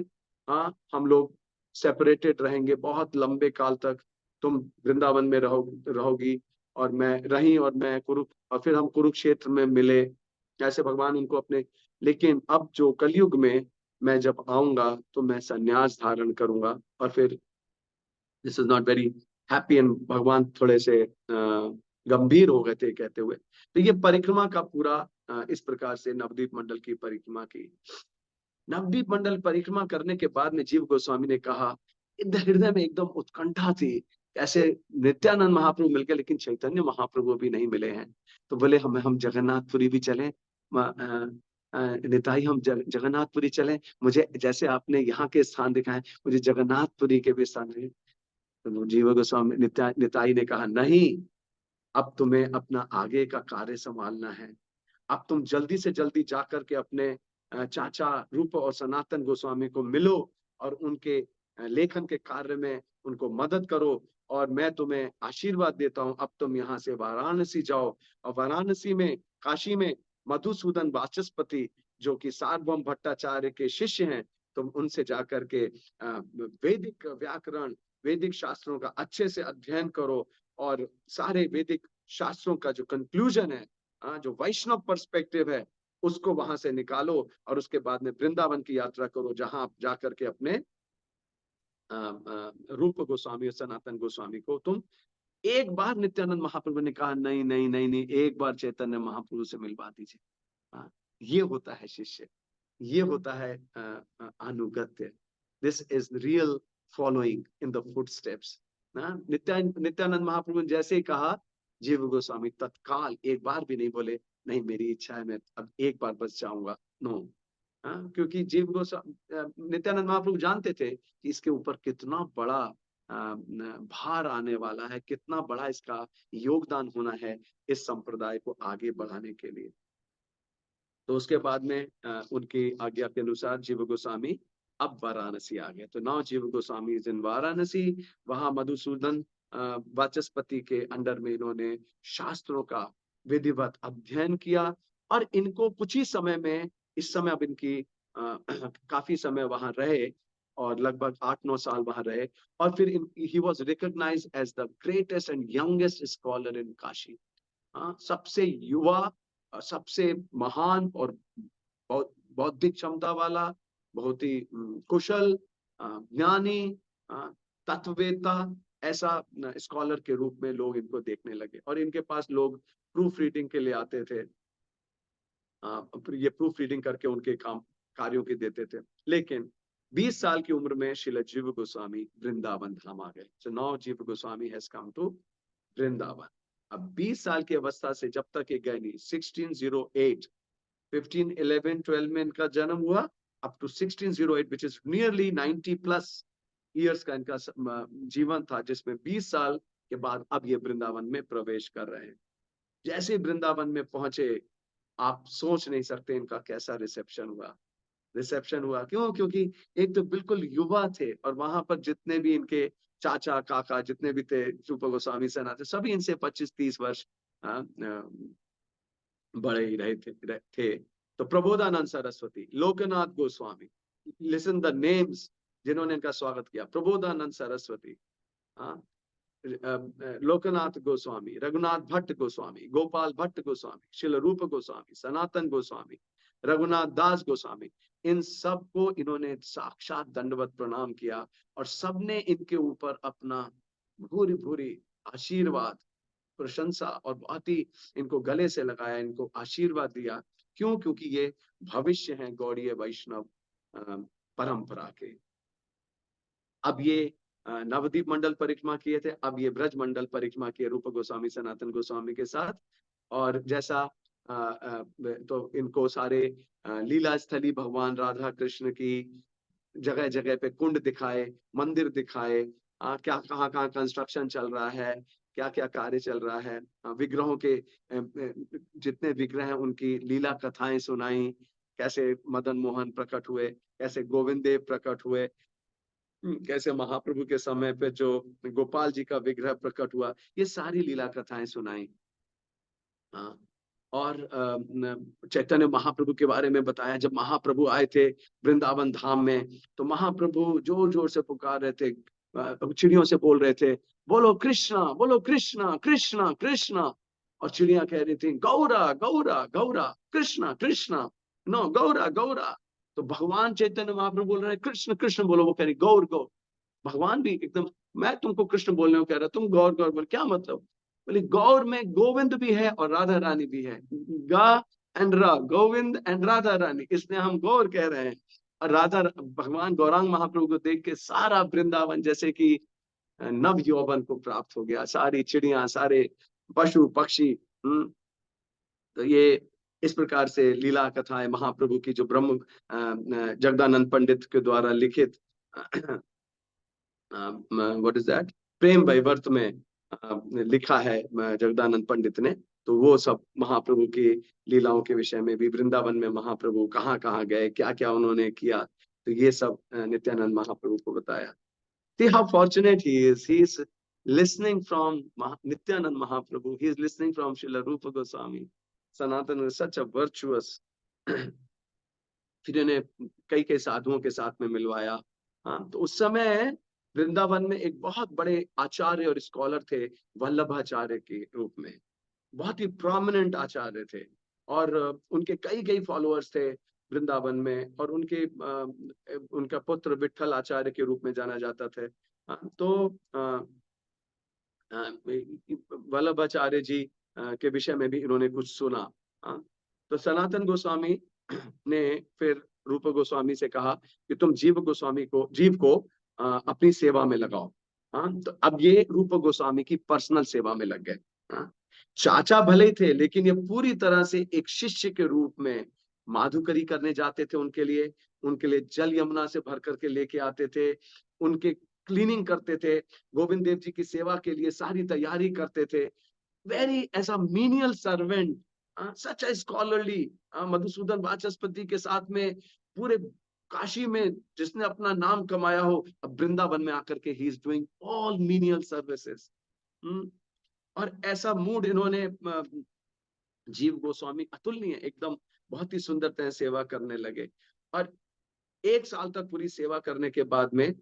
हम लोग सेपरेटेड रहेंगे बहुत लंबे काल तक, तुम वृंदावन में रहोगी और मैं रही, और मैं और फिर हम कुरुक्षेत्र में मिले, ऐसे भगवान उनको अपने। लेकिन अब जो कलयुग में मैं जब आऊंगा तो मैं संन्यास धारण करूंगा, और फिर this is not very happy, and भगवान थोड़े से गंभीर हो गए थे कहते हुए। तो ये परिक्रमा का पूरा इस प्रकार से नवद्वीप मंडल की परिक्रमा की। नवद्वीप मंडल परिक्रमा करने के बाद में जीव गोस्वामी ने कहा, हृदय में एकदम उत्कंठा थी, ऐसे नित्यानंद महाप्रभु मिल गए लेकिन चैतन्य महाप्रभु भी नहीं मिले हैं। तो बोले हम जगन्नाथपुरी भी चलें, निताई हम जगन्नाथपुरी चलें, मुझे जैसे आपने यहाँ के स्थान दिखाए मुझे जगन्नाथपुरी के भी स्थान दिखाएं। तो जीव गोस्वामी निताई ने कहा, नहीं, अब तुम्हें अपना आगे का कार्य संभालना है। अब तुम जल्दी से जल्दी जाकर के अपने चाचा रूप और सनातन गोस्वामी को मिलो और उनके लेखन के कार्य में उनको मदद करो, और मैं तुम्हें आशीर्वाद देता हूं। अब तुम यहाँ से वाराणसी जाओ, और वाराणसी में, काशी में मधुसूदन वाचस्पति जो कि सार्वभौम भट्टाचार्य के शिष्य हैं, तुम उनसे जाकर के वैदिक व्याकरण, वैदिक शास्त्रों का अच्छे से अध्ययन करो, और सारे वैदिक शास्त्रों का जो कंक्लूजन है, जो वैष्णव पर्सपेक्टिव है, उसको वहां से निकालो, और उसके बाद में वृंदावन की यात्रा करो, जहां आप जाकर के अपने रूप गोस्वामी और सनातन गोस्वामी को तुम एक बार। नित्यानंद महाप्रभु ने कहा, नहीं नहीं नहीं नहीं, एक बार चैतन्य महाप्रभु से मिलवा दीजिए। ये होता है शिष्य, ये होता है अनुगत्य। This is real following in the footsteps. Nityananda Mahaprabhu ने जैसे ही कहा, जीव गोस्वामी तत्काल, एक बार भी नहीं बोले नहीं मेरी इच्छा है मैं अब एक बार बस जाऊंगा, नो। क्योंकि जीव गोस्वामी, नित्यानंद महाप्रभु जानते थे कि इसके ऊपर कितना बड़ा भार आने वाला है, कितना बड़ा इसका योगदान होना है इस संप्रदाय को आगे बढ़ाने के लिए। तो उसके बाद में उनकी आज्ञा के अनुसार जीव गोस्वामी अब वाराणसी आ गए। तो now Jiva Goswami is in Varanasi. वहां मधुसूदन वाचस्पति के अंडर में इन्होंने शास्त्रों का विधिवत अध्ययन किया, और इनको कुछ ही समय में, इस समय अब इनकी काफी समय वहां रहे, और लगभग 8-9 साल वहां रहे, और फिर he was recognized as the greatest and youngest scholar in Kashi. सबसे युवा, सबसे महान और बौद्धिक क्षमता वाला, बहुत ही कुशल, ज्ञानी, तत्ववेत्ता, ऐसा स्कॉलर के रूप में लोग इनको देखने लगे, और इनके पास लोग प्रूफ रीडिंग के लिए आते थे। ये प्रूफ रीडिंग करके उनके कार्यों की देते थे। लेकिन 20 साल की उम्र में श्रील जीव गोस्वामी वृंदावन धाम आ गए। So now Jiva Goswami has come to Vrindavan. अब 20 साल की अवस्था से जब तक ये गए नहीं, 1608, 1511, 12 में इनका जन्म हुआ, up to 1608 which is nearly 90 plus years का इनका जीवन था, जिसमें 20 साल के बाद अब ये वृंदावन में प्रवेश कर रहे हैं। जैसे वृंदावन में पहुंचे, आप सोच नहीं सकते इनका कैसा रिसेप्शन हुआ। क्यों? क्योंकि एक तो बिल्कुल युवा थे, और वहां पर जितने भी इनके चाचा काका जितने भी थे, रूप गोस्वामी सनातन, सभी इनसे 25-30 वर्ष बड़े ही थे। तो Prabodhananda Saraswati, Lokanath Goswami, listen the names जिन्होंने इनका स्वागत किया। प्रबोधानंद सरस्वती, लोकनाथ गोस्वामी, रघुनाथ भट्ट गोस्वामी, गोपाल भट्ट गोस्वामी, शिल रूप गोस्वामी, सनातन गोस्वामी, रघुनाथ दास गोस्वामी, इन सबको इन्होंने साक्षात दंडवत प्रणाम किया, और सबने इनके ऊपर अपना भूरी भूरी आशीर्वाद, प्रशंसा, और बहुत ही इनको गले से लगाया, इनको आशीर्वाद दिया। क्यों? क्योंकि ये भविष्य हैं गौड़ीय वैष्णव परंपरा के। अब ये नवद्वीप मंडल परिक्रमा किए थे, अब ये ब्रज मंडल परिक्रमा किए रूप गोस्वामी सनातन गोस्वामी के साथ। और जैसा तो इनको सारे लीला स्थली भगवान राधा कृष्ण की जगह जगह पे कुंड दिखाए, मंदिर दिखाए, क्या कहाँ कहाँ कंस्ट्रक्शन चल रहा है, क्या क्या कार्य चल रहा है, विग्रहों के जितने विग्रह हैं उनकी लीला कथाएं सुनाई, कैसे मदन मोहन प्रकट हुए, कैसे गोविंद देव प्रकट हुए, कैसे महाप्रभु के समय पे जो गोपाल जी का विग्रह प्रकट हुआ, ये सारी लीला कथाएं सुनाई। हाँ, और चैतन्य महाप्रभु के बारे में बताया। जब महाप्रभु आए थे वृंदावन धाम में, तो महाप्रभु जोर जोर से पुकार रहे थे, चिड़ियों से बोल रहे थे, बोलो कृष्णा, बोलो कृष्णा, कृष्णा कृष्णा। और चिड़िया कह रही थी, गौरा गौरा गौरा, कृष्णा कृष्णा, नो गौरा गौरा। तो भगवान चैतन्य महाप्रभु बोल रहे हैं, कृष्ण कृष्ण बोलो, वो कह रही गौर गौर। भगवान भी एकदम, मैं तुमको कृष्ण बोलने को कह रहा, तुम गौर गौर बोल, क्या मतलब? बोले गौर में गोविंद भी है और राधा रानी भी है, गा एंड रा, गोविंद एंड राधा रानी, इसलिए हम गौर कह रहे हैं। और राधा, भगवान गौरांग महाप्रभु को देख के सारा वृंदावन जैसे कि नव यौवन को प्राप्त हो गया, सारी चिड़िया, सारे पशु पक्षी। तो ये इस प्रकार से लीला कथाएं महाप्रभु की, जो ब्रह्म जगदानंद पंडित के द्वारा लिखित व्हाट इज दैट, प्रेम वैवर्त में लिखा है जगदानंद पंडित ने। तो वो सब महाप्रभु की लीलाओं के विषय में भी, वृंदावन में महाप्रभु कहाँ कहाँ गए, क्या क्या उन्होंने किया, तो ये सब नित्यानंद महाप्रभु को बताया। See how fortunate he is. He is listening from Nityanand Mahaprabhu. He is listening from Srila Rupa Goswami. Sanatana is such a virtuous. फिर इन्हें कई कई साधुओं के साथ में मिलवाया। हाँ, तो उस समय वृंदावन में एक बहुत बड़े आचार्य और स्कॉलर थे, वल्लभाचार्य के रूप में, बहुत ही प्रोमिनेंट आचार्य थे। और उनके कई कई फॉलोअर्स थे वृंदावन में, और उनका पुत्र विट्ठल आचार्य के रूप में जाना जाता थे। तो वल्लभाचार्य जी के विषय में भी इन्होंने कुछ सुना। तो सनातन गोस्वामी ने फिर रूप गोस्वामी से कहा कि तुम जीव को अपनी सेवा में लगाओ। तो अब ये रूप गोस्वामी की पर्सनल सेवा में लग गए। चाचा भले ही थे, लेकिन ये पूरी तरह से एक शिष्य के रूप में माधुकरी करने जाते थे उनके लिए जल यमुना से भर करके लेके आते थे, उनके क्लीनिंग करते थे, गोविंद देव जी की सेवा के लिए सारी तैयारी करते थे। Very as a menial servant, such a scholarly, Madhusudan Vachaspati के साथ में पूरे काशी में जिसने अपना नाम कमाया हो, अब वृंदावन में आकर के he is doing all menial services. और ऐसा मूड इन्होंने, जीव गोस्वामी अतुलनीय, एकदम बहुत ही सुंदर तरह सेवा करने लगे। और 1 साल तक पूरी सेवा करने के बाद में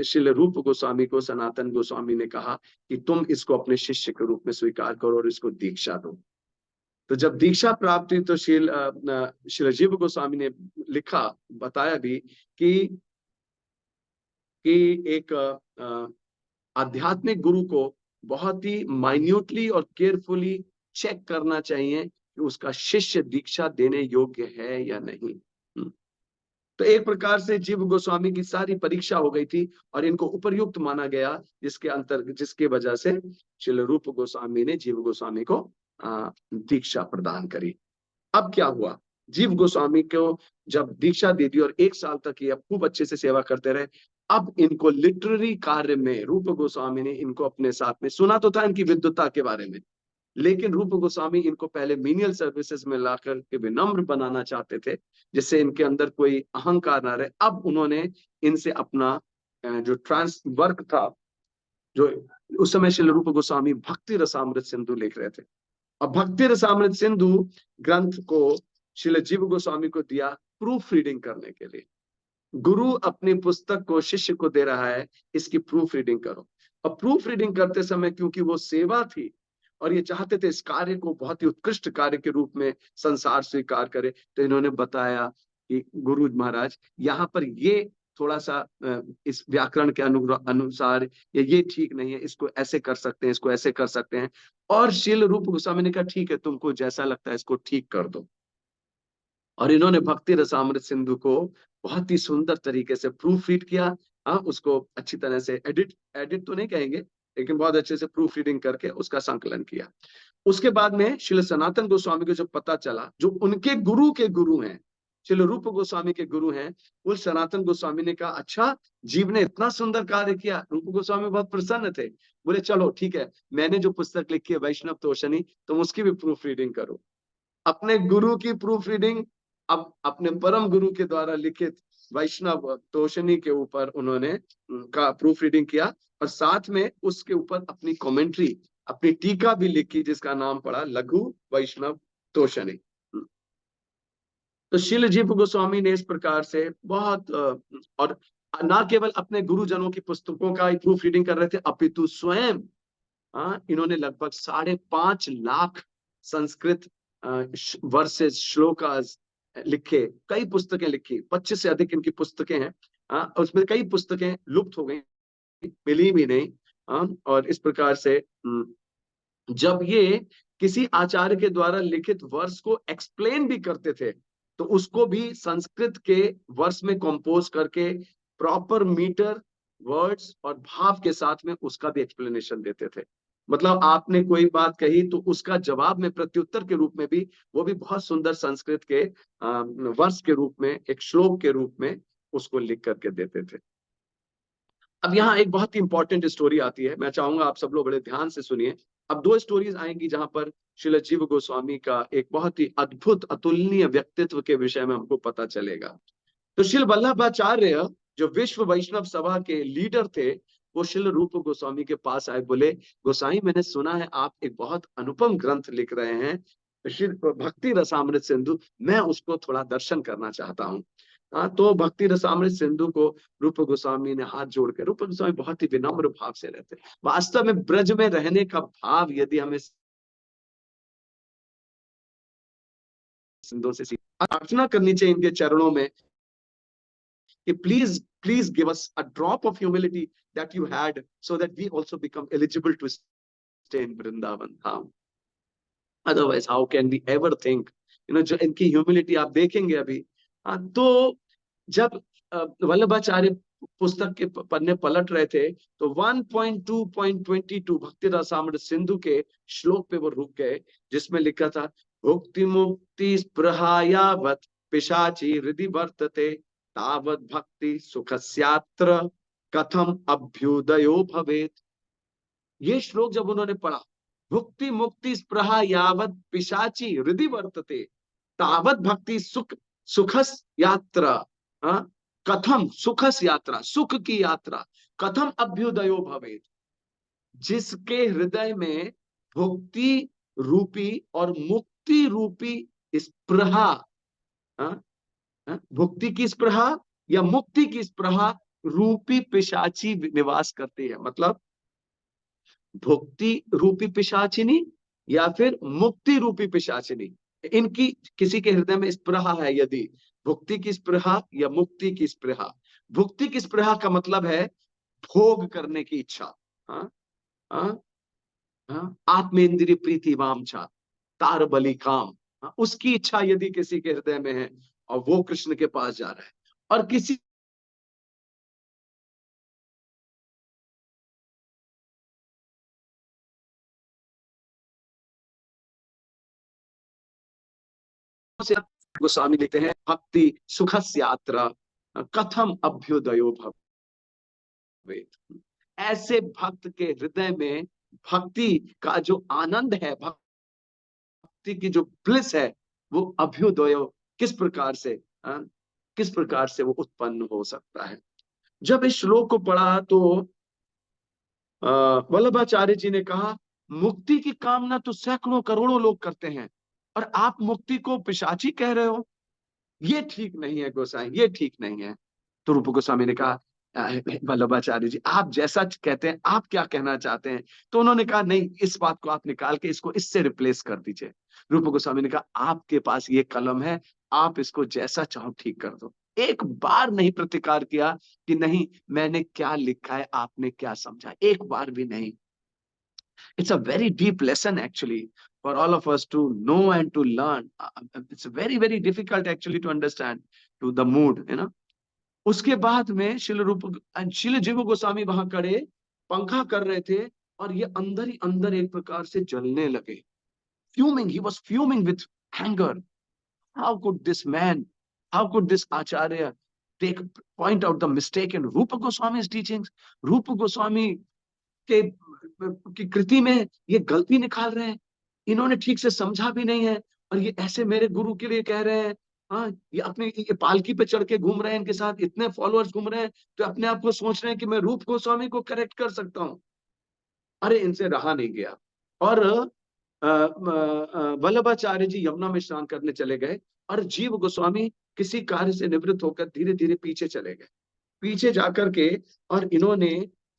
श्रील रूप गोस्वामी को सनातन गोस्वामी ने कहा कि तुम इसको अपने शिष्य के रूप में स्वीकार करो और इसको दीक्षा दो। तो जब दीक्षा प्राप्त हुई तो श्रील जीव गोस्वामी ने लिखा, बताया भी कि एक आध्यात्मिक गुरु को बहुत ही माइन्यूटली और केयरफुली चेक करना चाहिए कि उसका शिष्य दीक्षा देने योग्य है या नहीं। तो एक प्रकार से जीव गोस्वामी की सारी परीक्षा हो गई थी और इनको उपयुक्त माना गया, जिसके वजह से श्रील रूप गोस्वामी ने जीव गोस्वामी को दीक्षा प्रदान करी। अब क्या हुआ, जीव गोस्वामी को जब दीक्षा दे दी और 1 साल तक ये खूब अच्छे से सेवा करते रहे, अब इनको लिटरेरी कार्य में रूप गोस्वामी ने इनको अपने साथ में, सुना तो था इनकी विद्वता के बारे में, लेकिन रूप गोस्वामी इनको पहले मीनियल सर्विसेज में लाकर के विनम्र बनाना चाहते थे, जिससे इनके अंदर कोई अहंकार ना रहे। अब उन्होंने इनसे अपना जो ट्रांस वर्क था, जो उस समय श्री रूप गोस्वामी भक्ति रसामृत सिंधु लिख रहे थे, और भक्ति रसामृत सिंधु ग्रंथ को श्री जीव गोस्वामी को दिया प्रूफ रीडिंग करने के लिए। गुरु अपनी पुस्तक को शिष्य को दे रहा है, इसकी प्रूफ रीडिंग करो। और प्रूफ रीडिंग करते समय, क्योंकि वो सेवा थी और ये चाहते थे इस कार्य को बहुत ही उत्कृष्ट कार्य के रूप में संसार स्वीकार करे, तो इन्होंने बताया कि गुरु महाराज यहाँ पर ये थोड़ा सा इस व्याकरण के अनुसार ये ठीक नहीं है, इसको ऐसे कर सकते हैं, इसको ऐसे कर सकते हैं। और शील रूप गोस्वामी ने कहा ठीक है, तुमको जैसा लगता है इसको ठीक कर दो। और इन्होंने भक्ति रसामृत सिंधु को बहुत ही सुंदर तरीके से प्रूफ रीड किया, उसको अच्छी तरह से एडिट तो नहीं कहेंगे, लेकिन बहुत अच्छे से प्रूफ रीडिंग करके उसका संकलन किया। उसके बाद में श्री सनातन गोस्वामी को जब पता चला, जो उनके गुरु के गुरु हैं, श्री रूप गोस्वामी के गुरु हैं, उस सनातन गोस्वामी ने कहा अच्छा, जीव ने इतना सुंदर कार्य किया। रूप गोस्वामी बहुत प्रसन्न थे, बोले चलो ठीक है, मैंने जो पुस्तक लिखी है वैष्णव तोषणी, तुम उसकी भी प्रूफ रीडिंग करो। अपने गुरु की प्रूफ रीडिंग अब अपने परम गुरु के द्वारा लिखित वैष्णव तोषणी के ऊपर उन्होंने का प्रूफ रीडिंग किया, और साथ में उसके ऊपर अपनी कमेंट्री, अपनी टीका भी लिखी, जिसका नाम पड़ा लघु वैष्णव तोषणी। तो शील जीव गोस्वामी ने इस प्रकार से बहुत और ना केवल अपने गुरुजनों की पुस्तकों का प्रूफ रीडिंग कर रहे थे, अपितु स्वयं इन्होंने लगभग 5.5 लाख संस्कृत वर्सेस श्लोकास लिखे, कई पुस्तकें लिखी, 25 से अधिक इनकी पुस्तकें हैं। उसमें कई पुस्तकें लुप्त हो गई, मिली भी नहीं। और इस प्रकार से जब ये किसी आचार्य के द्वारा लिखित वर्ष को एक्सप्लेन भी करते थे, तो उसको भी संस्कृत के वर्ष में कंपोज करके प्रॉपर मीटर, वर्ड्स और भाव के साथ में उसका भी एक्सप्लेनेशन देते थे। मतलब आपने कोई बात कही तो उसका जवाब में प्रत्युत्तर के रूप में भी, वो भी बहुत सुंदर संस्कृत के वर्ष के रूप में, एक श्लोक के रूप में उसको लिख करके देते थे। अब यहाँ एक बहुत ही इंपॉर्टेंट स्टोरी आती है, मैं चाहूंगा आप सब लोग बड़े ध्यान से सुनिए। अब 2 स्टोरीज आएंगी जहां पर श्रील जीव गोस्वामी का एक बहुत ही अद्भुत अतुलनीय व्यक्तित्व के विषय में हमको पता चलेगा। तो श्रील वल्लभाचार्य जो विश्व वैष्णव सभा के लीडर थे, वो श्रील रूप गोस्वामी के पास आए, बोले गोसाई मैंने सुना है आप एक बहुत अनुपम ग्रंथ लिख रहे हैं, श्री भक्ति रसामृत सिंधु, मैं उसको थोड़ा दर्शन करना चाहता हूँ। तो भक्ति रसामृत सिंधु को रूप गोस्वामी ने हाथ जोड़ के, रूप गोस्वामी बहुत ही विनम्र भाव से रहते, वास्तव में ब्रज में रहने का भाव यदि हमें सिंधु से प्रार्थना करनी चाहिए इनके चरणों में कि please please give us a drop of humility that you had, so that we also become eligible to stay in Vrindavan Dham. Otherwise how can we ever think, जो इनकी ह्यूमिलिटी आप देखेंगे अभी। तो जब वल्लभाचार्य पुस्तक के पन्ने पलट रहे थे, तो 1.2.22 भक्ति रसामृत सिंधु के श्लोक पे वो रुक गए, जिसमें लिखा था भुक्ति मुक्ति स्पृहायावत पिशाची हृदि वर्तते तावत भक्ति सुखस्यात्र कथम अभ्युदयो भवेत। ये श्लोक जब उन्होंने पढ़ा, भुक्ति मुक्ति स्पृहा यावत पिशाची हृदि वर्तते तावत भक्ति सुखस यात्रा, कथम सुखस यात्रा, सुख की यात्रा, कथम अभ्युदयो भवेत। जिसके हृदय में भुक्ति रूपी और मुक्ति रूपी स्पृहा, भुक्ति की स्पृहा या मुक्ति की स्पृहा रूपी पिशाची निवास करती है, मतलब भुक्ति रूपी पिशाचिनी या फिर मुक्ति रूपी पिशाचिनी, इनकी किसी के हृदय में स्पृहा है, यदि भुक्ति की स्पृहा या मुक्ति की स्पृहा। भुक्ति की स्पृहा का मतलब है भोग करने की इच्छा, आत्मेंद्रिय प्रीति वांछा तार बलि काम, उसकी इच्छा यदि किसी के हृदय में है और वो कृष्ण के पास जा रहा है, और किसी गोस्वामी लिखते हैं भक्ति सुखस्य यात्रा कथम अभ्युदयो भवेत। ऐसे भक्त के हृदय में भक्ति का जो आनंद है, भक्ति की जो ब्लिस है, वो अभ्युदय किस प्रकार से वो उत्पन्न हो सकता है। जब इस श्लोक को पढ़ा तो वल्लभाचार्य जी ने कहा मुक्ति की कामना तो सैकड़ों करोड़ों लोग करते हैं, और आप मुक्ति को पिशाची कह रहे हो, ये ठीक नहीं है गोसाई, ये ठीक नहीं है। तो रूप गोस्वामी ने कहा वल्लभाचार्य जी आप जैसा कहते हैं, आप क्या कहना चाहते हैं। तो उन्होंने कहा नहीं, इस बात को आप निकाल के इसको इससे रिप्लेस कर दीजिए। रूप गोस्वामी ने कहा आपके पास ये कलम है, आप इसको जैसा चाहो ठीक कर दो। एक बार नहीं प्रतिकार किया कि नहीं मैंने क्या लिखा है, आपने क्या समझा, एक बार भी नहीं। It's a very deep lesson actually for all of us to know and to learn. It's very, very difficult actually to understand to the mood. उसके बाद में शिल जीव गोस्वामी वहां खड़े पंखा कर रहे थे, और ये अंदर ही अंदर एक प्रकार से जलने लगे। Fuming, he was fuming with anger. How could this man, how could this acharya point out the mistake in Rupa Goswami's teachings? Rupa Goswami के की कृति में ये गलती निकाल रहे हैं, इन्होंने ठीक से समझा भी नहीं है, और ये ऐसे मेरे गुरु के लिए कह रहे हैं। ये अपने ये पालकी पे चढ़ के घूम रहे हैं, इनके साथ इतने फॉलोअर्स घूम रहे हैं, तो अपने आप को सोच रहे हैं कि मैं रूप गोस्वामी को करेक्ट कर सकता हूँ। अरे इनसे रहा नहीं गया, और वल्लभाचार्य जी यमुना में स्नान करने चले गए और जीव गोस्वामी किसी कार्य से निवृत्त होकर धीरे धीरे पीछे चले गए। पीछे जाकर के और इन्होंने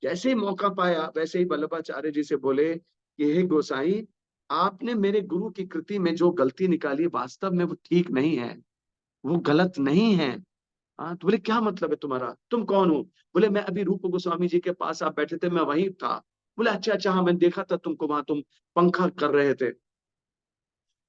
जैसे ही मौका पाया वैसे ही वल्लभाचार्य जी से बोले कि हे गोसाई, आपने मेरे गुरु की कृति में जो गलती निकाली वास्तव में वो ठीक नहीं है, वो गलत नहीं है। हाँ, तो बोले क्या मतलब है तुम्हारा, तुम कौन हो? बोले मैं अभी रूप गोस्वामी जी के पास आप बैठे थे, मैं वहीं था। बोले अच्छा अच्छा, हाँ मैंने देखा था तुमको वहां, तुम पंखा कर रहे थे।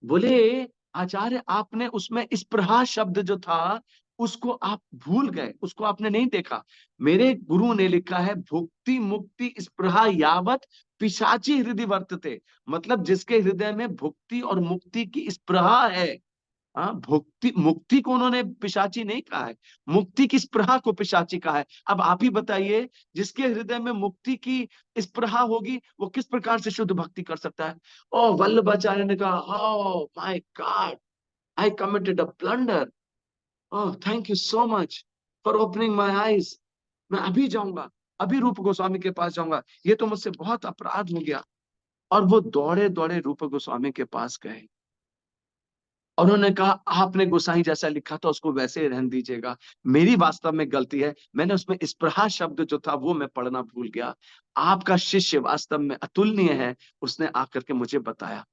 बोले आचार्य, आपने उसमें स्पृहा शब्द जो था उसको आप भूल गए, उसको आपने नहीं देखा। मेरे गुरु ने लिखा है भुक्ति मुक्ति स्पृहा यावत पिशाची हृदय वर्तते, मतलब जिसके हृदय में भुक्ति और मुक्ति की स्पृहा है। हाँ, भुक्ति मुक्ति को उन्होंने पिशाची नहीं कहा है, मुक्ति की स्पृहा को पिशाची कहा है। अब आप ही बताइए, जिसके हृदय में मुक्ति की स्पृहा होगी वो किस प्रकार से शुद्ध भक्ति कर सकता है? ओ वल्लभाचार्य ने कहा, oh my God, I committed a blunder. Oh thank you so much for opening my eyes. मैं अभी जाऊंगा, अभी रूप गोस्वामी के पास जाऊंगा, ये तो मुझसे बहुत अपराध हो गया। और वो दौड़े दौड़े रूप गोस्वामी के पास गए और उन्होंने कहा आपने गोसाई जैसा लिखा था उसको वैसे ही रहने दीजिएगा, मेरी वास्तव में गलती है, मैंने उसमें स्पृहा शब्द जो था वो मैं पढ़ना भूल गया। आपका शिष्य वास्तव में अतुलनीय है, उसने आकर के मुझे बताया।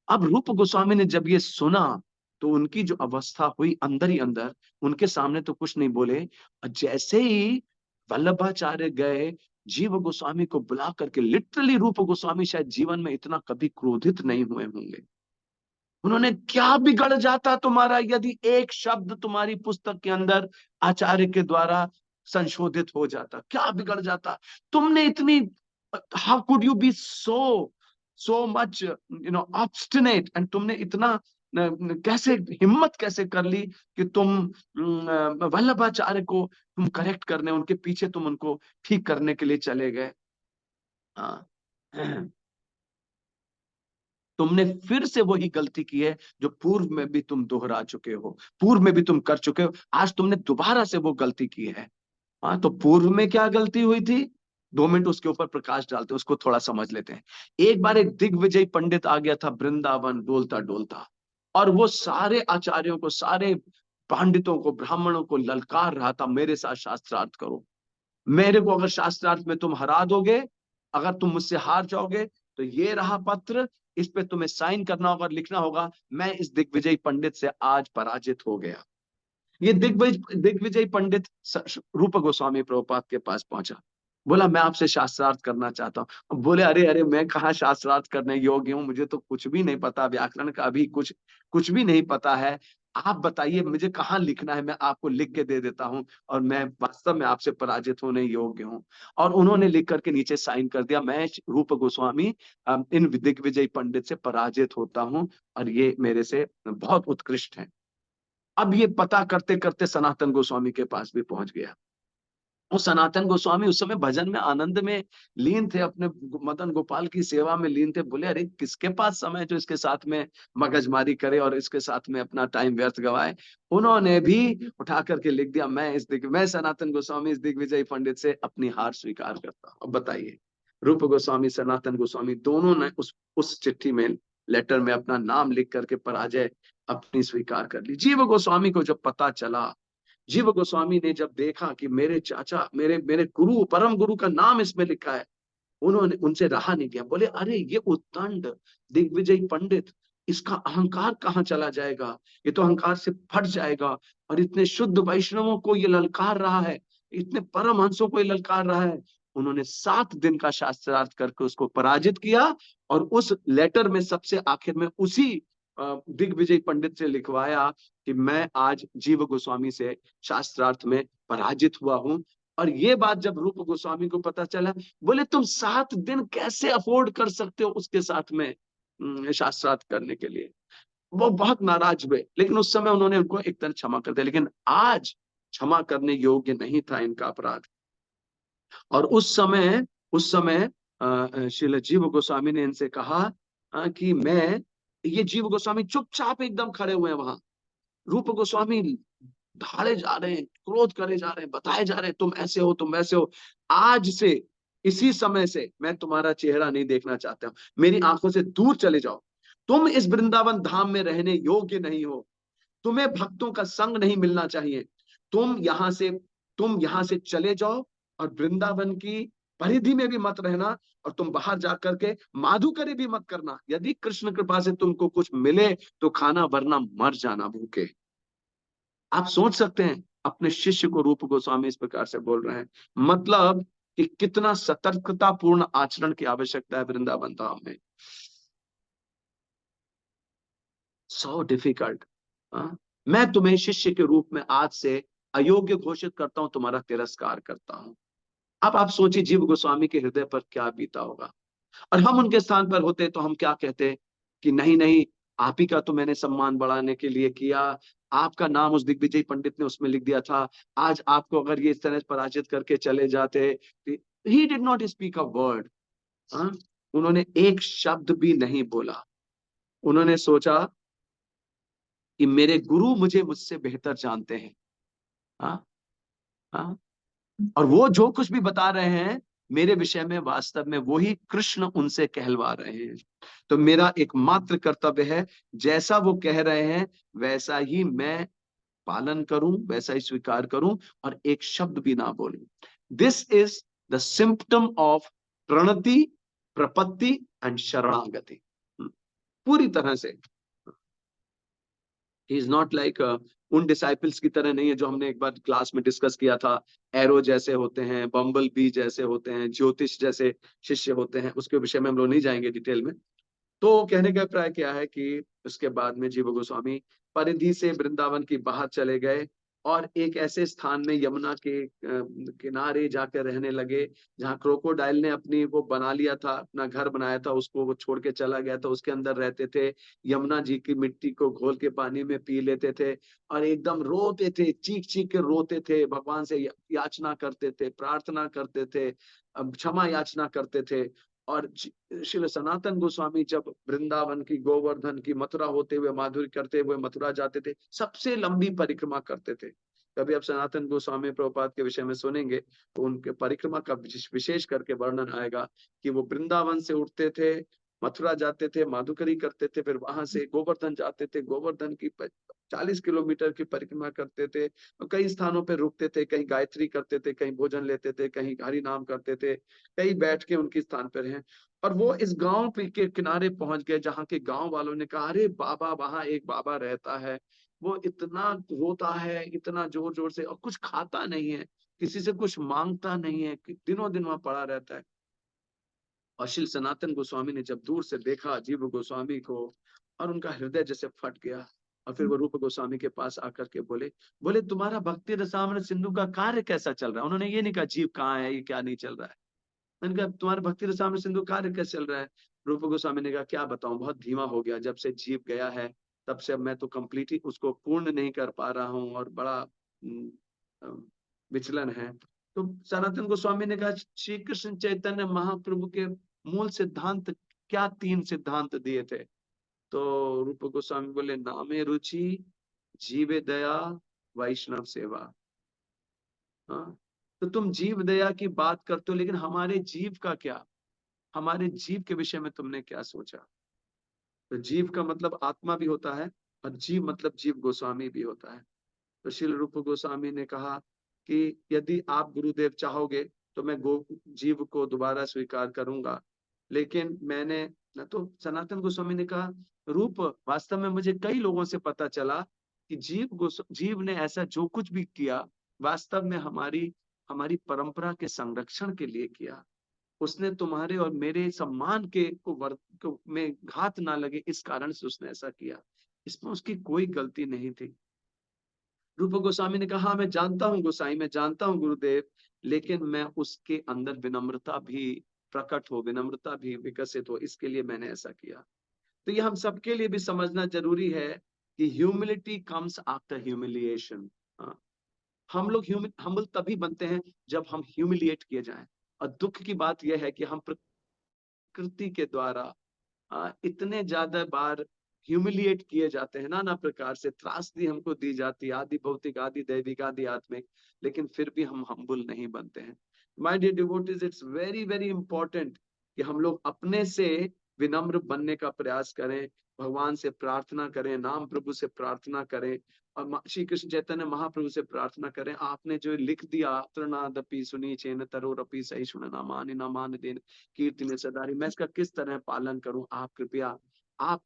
अब रूप गोस्वामी ने जब ये सुना तो उनकी जो अवस्था हुई अंदर ही अंदर, उनके सामने तो कुछ नहीं बोले। और जैसे ही वल्लभाचार्य गए जीव गोस्वामी को बुला करके, लिटरली रूप गोस्वामी शायद जीवन में इतना कभी क्रोधित नहीं हुए होंगे। उन्होंने, क्या बिगड़ जाता तुम्हारा यदि एक शब्द तुम्हारी पुस्तक के अंदर आचार्य के द्वारा संशोधित हो जाता, क्या बिगड़ जाता? तुमने इतनी, how could you be so so much obstinate, and तुमने इतना कैसे हिम्मत कैसे कर ली कि तुम वल्लभाचार्य को तुम करेक्ट करने, उनके पीछे तुम उनको ठीक करने के लिए चले गए। हाँ, तुमने फिर से वही गलती की है जो पूर्व में भी तुम दोहरा चुके हो, पूर्व में भी तुम कर चुके हो, आज तुमने दोबारा से वो गलती की है। हाँ, तो पूर्व में क्या गलती हुई थी? 2 मिनट उसके ऊपर प्रकाश डालते हैं, उसको थोड़ा समझ लेते हैं। एक बार एक दिग्विजय पंडित आ गया था वृंदावन डोलता डोलता, और वो सारे आचार्यों को, सारे पंडितों को, ब्राह्मणों को ललकार रहा था, मेरे साथ शास्त्रार्थ करो, मेरे को अगर शास्त्रार्थ में तुम हरा दोगे, अगर तुम मुझसे हार जाओगे तो ये रहा पत्र, इस पे तुम्हें साइन करना होगा, लिखना होगा मैं इस दिग्विजय पंडित से आज पराजित हो गया। ये दिग्विजय पंडित रूप गोस्वामी प्रभुपाद के पास पहुंचा, बोला मैं आपसे शास्त्रार्थ करना चाहता हूँ। बोले अरे अरे, मैं कहाँ शास्त्रार्थ करने योग्य हूँ, मुझे तो कुछ भी नहीं पता, व्याकरण का अभी कुछ कुछ भी नहीं पता है। आप बताइए मुझे कहाँ लिखना है, मैं आपको लिख के दे देता हूँ, और मैं वास्तव में आपसे पराजित होने योग्य हूँ। और उन्होंने लिख करके नीचे साइन कर दिया, मैं रूप गोस्वामी इन दिग्विजय पंडित से पराजित होता हूँ, और ये मेरे से बहुत उत्कृष्ट है। अब ये पता करते करते सनातन गोस्वामी के पास भी पहुंच गया। और सनातन गोस्वामी उस समय भजन में आनंद में लीन थे, अपने मदन गोपाल की सेवा में लीन थे। बोले अरे किसके पास समय जो इसके साथ में मगजमारी करे और इसके साथ में अपना टाइम व्यर्थ गवाए। उन्होंने भी उठा करके लिख दिया, मैं सनातन गोस्वामी इस दिग्विजय पंडित से अपनी हार स्वीकार करता हूँ। अब बताइए, रूप गोस्वामी सनातन गोस्वामी दोनों ने उस चिट्ठी में, लेटर में अपना नाम लिख करके पराजय अपनी स्वीकार कर ली। जीव गोस्वामी को जब पता चला, जीव गोस्वामी ने जब देखा कि मेरे चाचा, मेरे मेरे गुरु, परम गुरु का नाम इसमें लिखा है, उन्होंने, उनसे रहा नहीं गया। बोले अरे ये उद्दंड दिग्विजय पंडित, इसका अहंकार कहाँ चला जाएगा, ये तो अहंकार से फट जाएगा। और इतने शुद्ध वैष्णवों को ये ललकार रहा है, इतने परमहंसों को ये ललकार रहा है। उन्होंने 7 दिन का शास्त्रार्थ करके उसको पराजित किया, और उस लेटर में सबसे आखिर में उसी दिग्विजय पंडित से लिखवाया कि मैं आज जीव गोस्वामी से शास्त्रार्थ में पराजित हुआ हूं। और ये बात जब रूप गोस्वामी को पता चला, बोले तुम 7 दिन कैसे अफोर्ड कर सकते हो उसके साथ में शास्त्रार्थ करने के लिए। वो बहुत नाराज हुए, लेकिन उस समय उन्होंने उनको एक तरह क्षमा कर दिया, लेकिन आज क्षमा करने योग्य नहीं था इनका अपराध। और उस समय श्रील जीव गोस्वामी ने इनसे कहा कि मैं, ये जीव गोस्वामी चुपचाप एकदम खड़े हुए हैं वहां, रूप गोस्वामी ढाले जा रहे हैं, क्रोध करे जा रहे हैं, बताए जा रहे हैं तुम ऐसे हो, तुम वैसे हो, आज से, इसी समय से मैं तुम्हारा चेहरा नहीं देखना चाहता हूं, मेरी आंखों से दूर चले जाओ। तुम इस वृंदावन धाम में रहने योग्य नहीं हो, तुम्हें भक्तों का संग नहीं मिलना चाहिए, तुम यहां से तुम यहां से चले जाओ और वृंदावन की परिधि में भी मत रहना, और तुम बाहर जाकर के माधुकरी भी मत करना। यदि कृष्ण कृपा से तुमको कुछ मिले तो खाना, वरना मर जाना भूखे। आप सोच सकते हैं अपने शिष्य को रूप गोस्वामी इस प्रकार से बोल रहे हैं, मतलब कि कितना सतर्कता पूर्ण आचरण की आवश्यकता है वृंदावन धाम में। So difficult. मैं तुम्हें शिष्य के रूप में आज से अयोग्य घोषित करता हूं, तुम्हारा तिरस्कार करता हूं। अब आप सोचिए जीव गोस्वामी के हृदय पर क्या बीता होगा। और हम उनके स्थान पर होते तो हम क्या कहते कि नहीं नहीं, आप ही का तो मैंने सम्मान बढ़ाने के लिए किया, आपका नाम उस दिग्विजय पंडित ने उसमें लिख दिया था, आज आपको अगर ये इस तरह से पराजित करके चले जाते। He did not speak a word. उन्होंने एक शब्द भी नहीं बोला। उन्होंने सोचा कि मेरे गुरु मुझे मुझसे बेहतर जानते हैं। हाँ, हाँ, और वो जो कुछ भी बता रहे हैं मेरे विषय में, वास्तव में वही कृष्ण उनसे कहलवा रहे हैं। तो मेरा एकमात्र कर्तव्य है, जैसा वो कह रहे हैं वैसा ही मैं पालन करूं, वैसा ही स्वीकार करूं, और एक शब्द भी ना बोलूं। This is the symptom of प्रणति, प्रपत्ति एंड शरणागति। पूरी तरह से ही इज नॉट लाइक उन डिसाइपल्स की तरह नहीं है जो हमने एक बार क्लास में डिस्कस किया था। एरो जैसे होते हैं, बम्बल बी जैसे होते हैं, ज्योतिष जैसे शिष्य होते हैं, उसके विषय में हम लोग नहीं जाएंगे डिटेल में। तो कहने का अभिप्राय क्या है कि उसके बाद में जीव गोस्वामी परिधि से वृंदावन की बाहर चले गए और एक ऐसे स्थान में यमुना के किनारे जाकर रहने लगे, जहाँ क्रोकोडाइल ने अपनी वो बना लिया था, अपना घर बनाया था, उसको वो छोड़ के चला गया था, उसके अंदर रहते थे। यमुना जी की मिट्टी को घोल के पानी में पी लेते थे और एकदम रोते थे, चीख चीख के रोते थे, भगवान से याचना करते थे, प्रार्थना करते थे, क्षमा याचना करते थे। और श्री सनातन गोस्वामी जब वृंदावन की, गोवर्धन की, मथुरा होते हुए, माधुरी करते हुए मथुरा जाते थे, सबसे लंबी परिक्रमा करते थे। कभी आप सनातन गोस्वामी प्रभुपाद के विषय में सुनेंगे तो उनके परिक्रमा का विशेष करके वर्णन आएगा कि वो वृंदावन से उठते थे, मथुरा जाते थे, माधुकरी करते थे, फिर वहां से गोवर्धन जाते थे, गोवर्धन की 40 किलोमीटर की परिक्रमा करते थे, और कई स्थानों पर रुकते थे, कहीं गायत्री करते थे, कहीं भोजन लेते थे, कहीं हरि नाम करते थे, कहीं बैठ के उनके स्थान पर हैं। और वो इस गांव के किनारे पहुंच गए, जहाँ के गांव वालों ने कहा, अरे बाबा, वहां एक बाबा रहता है, वो इतना रोता है, इतना जोर जोर से, और कुछ खाता नहीं है, किसी से कुछ मांगता नहीं है, दिनों दिन वहां पड़ा रहता है। और श्री सनातन गोस्वामी ने जब दूर से देखा जीव गोस्वामी को, और उनका हृदय जैसे फट गया। और फिर वो रूप गोस्वामी के पास आकर के बोले, तुम्हारा भक्ति रसामृत सिंधु का कार्य कैसा चल रहा है। उन्होंने ये नहीं कहा जीव कहाँ है, ये क्या नहीं चल रहा है। मैंने कहा तुम्हारे भक्ति रसामृत सिंधु कार्य कैसे चल रहा है। रूप गोस्वामी ने कहा क्या बताऊं, बहुत धीमा हो गया, जब से जीव गया है तब से अब मैं तो कंप्लीटली उसको पूर्ण नहीं कर पा रहा हूँ, और बड़ा विचलन है। तो सनातन गोस्वामी ने कहा श्री कृष्ण चैतन्य महाप्रभु के मूल सिद्धांत क्या, 3 सिद्धांत दिए थे। तो रूप गोस्वामी बोले, नामे रुचि, जीवे दया, वैष्णव सेवा। हाँ, तो तुम जीव दया की बात करते हो, लेकिन हमारे जीव का क्या, हमारे जीव के विषय में तुमने क्या सोचा। तो जीव का मतलब आत्मा भी होता है, और जीव मतलब जीव गोस्वामी भी होता है। तो श्रील रूप गोस्वामी ने कहा कि यदि आप गुरुदेव चाहोगे तो मैं जीव को दोबारा स्वीकार करूंगा, लेकिन मैंने न, तो सनातन गोस्वामी ने कहा, रूप, वास्तव में मुझे कई लोगों से पता चला कि जीव ने ऐसा जो कुछ भी किया, वास्तव में हमारी हमारी परंपरा के संरक्षण के लिए किया। उसने तुम्हारे और मेरे सम्मान को में घात ना लगे, इस कारण से उसने ऐसा किया, इसमें उसकी कोई गलती नहीं थी। रूप गोस्वामी ने कहा, मैं जानता हूँ गोसाई, मैं जानता हूँ गुरुदेव, लेकिन मैं उसके अंदर विनम्रता भी प्रकट हो, विनम्रता भी विकसित हो, इसके लिए मैंने ऐसा किया। तो ये हम सबके लिए भी समझना जरूरी है कि ह्यूमिलिटी कम्स आफ्टर ह्यूमिलिएशन। हम लोग हम्बल तभी बनते हैं जब हम ह्यूमिलिएट किए जाएं। और दुख की बात यह है कि हम प्रकृति के द्वारा इतने ज्यादा बार ह्यूमिलिएट किए जाते हैं, नाना प्रकार से त्रासदी हमको दी जाती है, आदि भौतिक, आदि दैविक, आदि आत्मिक, लेकिन फिर भी हम हम्बल नहीं बनते हैं। My dear devotees, it's very very important कि हम लोग अपने से विनम्र बनने का प्रयास करें, भगवान से प्रार्थना करें, नाम प्रभु से प्रार्थना करें और श्री कृष्ण चैतन्य महाप्रभु से प्रार्थना करें। आपने जो लिख दिया, तृणादपि सुनी चेन तरोरपि सहिष्णु नामानि नामान देन कीर्ति सदारी, मैं इसका किस तरह पालन करूं? आप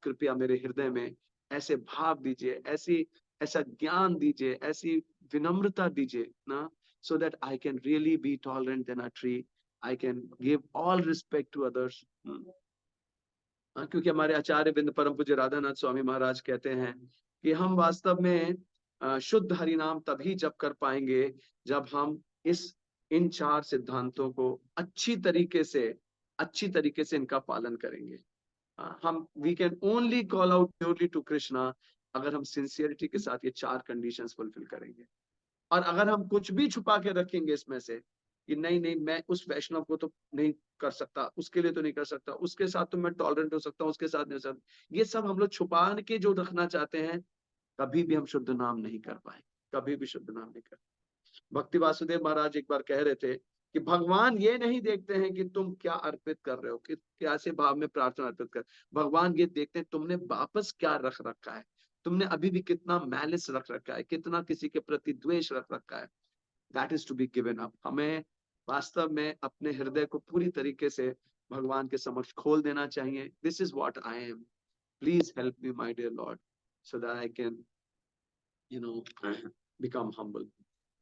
कृपया मेरे हृदय में ऐसे भाव दीजिए, ऐसी ऐसा ज्ञान दीजिए, ऐसी विनम्रता दीजिए ना, so that I can really be tolerant than a tree. I can give all respect to others. क्योंकि हमारे आचार्य बिंद परम पूज्य राधानाथ स्वामी महाराज कहते हैं कि हम वास्तव में शुद्ध हरि नाम तभी जप कर पाएंगे जब हम इन चार सिद्धांतों को अच्छी तरीके से इनका पालन करेंगे। हम we can only call out purely to Krishna अगर हम सिंसियरिटी के साथ ये चार कंडीशंस फुलफिल करेंगे। और अगर हम कुछ भी छुपा के रखेंगे इसमें से कि नहीं नहीं मैं उस वैष्णव को तो नहीं कर सकता, उसके लिए तो नहीं कर सकता, उसके साथ तो मैं टॉलरेंट हो सकता हूँ, उसके साथ नहीं हो सकता, ये सब हम लोग छुपा के जो रखना चाहते हैं, कभी भी हम शुद्ध नाम नहीं कर पाए, कभी भी शुद्ध नाम नहीं कर। भक्ति वासुदेव महाराज एक बार कह रहे थे कि भगवान ये नहीं देखते हैं कि तुम क्या अर्पित कर रहे हो, कि कैसे भाव में प्रार्थना अर्पित कर, भगवान ये देखते हैं तुमने वापस क्या रख रखा है, तुमने अभी भी कितना मैलिस रख रखा है, कितना किसी के प्रति द्वेष रख रखा है। That is to be given up. हमें वास्तव में अपने हृदय को पूरी तरीके से भगवान के समक्ष खोल देना चाहिए। This is what I am, please help me my dear lord so that I can become humble.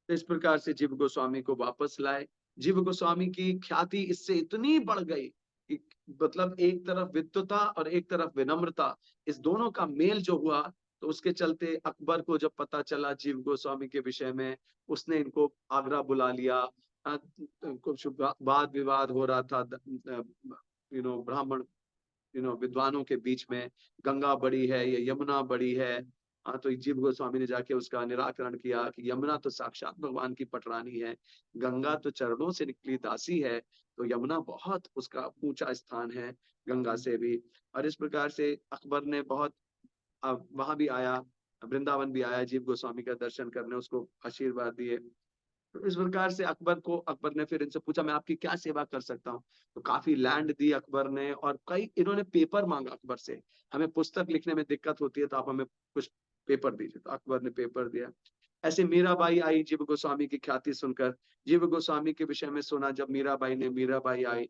तो इस प्रकार से जीव गोस्वामी को वापस लाए। जीव गोस्वामी की ख्याति इससे इतनी बढ़ गई कि मतलब एक तरफ विद्वता और एक तरफ विनम्रता, इस दोनों का मेल जो हुआ, तो उसके चलते अकबर को जब पता चला जीव गोस्वामी के विषय में, उसने इनको आगरा बुला लिया। कुछ वाद विवाद हो रहा था ब्राह्मण विद्वानों के बीच में, गंगा बड़ी है या यमुना बड़ी है। तो जीव गोस्वामी ने जाके उसका निराकरण किया कि यमुना तो साक्षात भगवान की पटरानी है, गंगा तो चरणों से निकली दासी है, तो यमुना बहुत उसका ऊंचा स्थान है गंगा से भी। और इस प्रकार से अकबर ने बहुत वहां भी आया, वृंदावन भी आया जीव गोस्वामी का दर्शन करने, उसको आशीर्वाद दिए। तो इस प्रकार से अकबर ने फिर इनसे पूछा मैं आपकी क्या सेवा कर सकता हूँ। तो काफी लैंड दी अकबर ने, और कई इन्होंने पेपर मांगा अकबर से, हमें पुस्तक लिखने में दिक्कत होती है तो आप हमें कुछ पेपर दीजिए। तो अकबर ने पेपर दिया। ऐसे मीराबाई आई जीव गोस्वामी की ख्याति सुनकर, जीव गोस्वामी के विषय में सुना। जब मीराबाई आई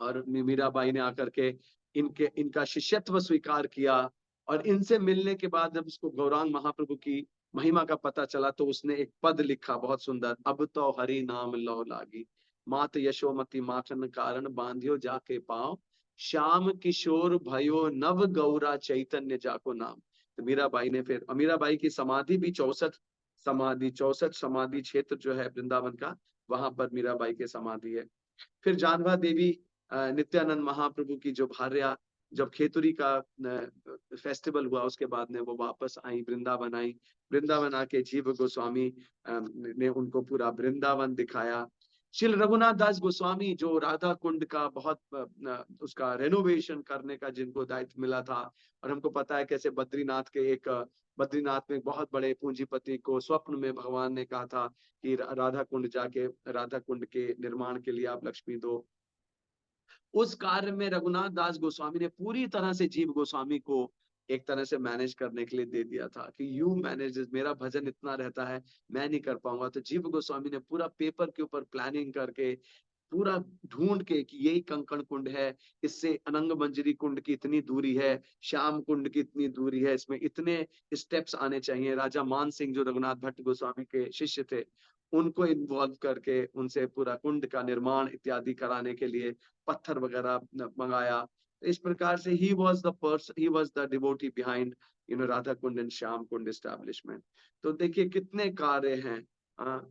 और मीराबाई ने आकर के इनका शिष्यत्व स्वीकार किया, और इनसे मिलने के बाद जब उसको गौरांग महाप्रभु की महिमा का पता चला, तो उसने एक पद लिखा बहुत सुंदर, अब तो हरि नाम लो लागी, मात यशोमती माखन कारण बांधियो जाके पाओ, श्याम किशोर भयो नव गौरा चैतन्य जाको नाम। तो मीराबाई की समाधि भी 64 समाधि क्षेत्र जो है वृंदावन का, वहां पर मीराबाई की समाधि है। फिर जानवा देवी नित्यानंद महाप्रभु की जो भार्या, जब खेतुरी का फेस्टिवल हुआ उसके बाद में वो वापस आई, वृंदावन आके जीव गोस्वामी ने उनको पूरा वृंदावन दिखाया। श्री रघुनाथ दास गोस्वामी जो राधा कुंड का बहुत उसका रेनोवेशन करने का जिनको दायित्व मिला था, और हमको पता है कैसे बद्रीनाथ में बहुत बड़े पूंजीपति को स्वप्न में भगवान ने कहा था कि राधा कुंड के निर्माण के लिए आप लक्ष्मी दो। उस कार्य में रघुनाथ दास गोस्वामी ने पूरी तरह से जीव गोस्वामी को एक तरह से मैनेज करने के लिए दे दिया था कि यू मैनेज, मेरा भजन इतना रहता है मैं नहीं कर पाऊंगा। तो जीव गोस्वामी ने पूरा पेपर के ऊपर प्लानिंग करके, पूरा ढूंढ के कि यही कंकण कुंड है, इससे अनंग मंजरी कुंड की इतनी दूरी है, श्याम कुंड की इतनी दूरी है, इसमें इतने स्टेप्स आने चाहिए। राजा मान सिंह जो रघुनाथ भट्ट गोस्वामी के शिष्य थे, उनको इन्वॉल्व करके उनसे पूरा कुंड का निर्माण इत्यादि कराने के लिए पत्थर वगैरह मंगाया। इस प्रकार से he was the devotee behind Radha Kund and Shyam Kund establishment. तो देखिए कितने कार्य हैं,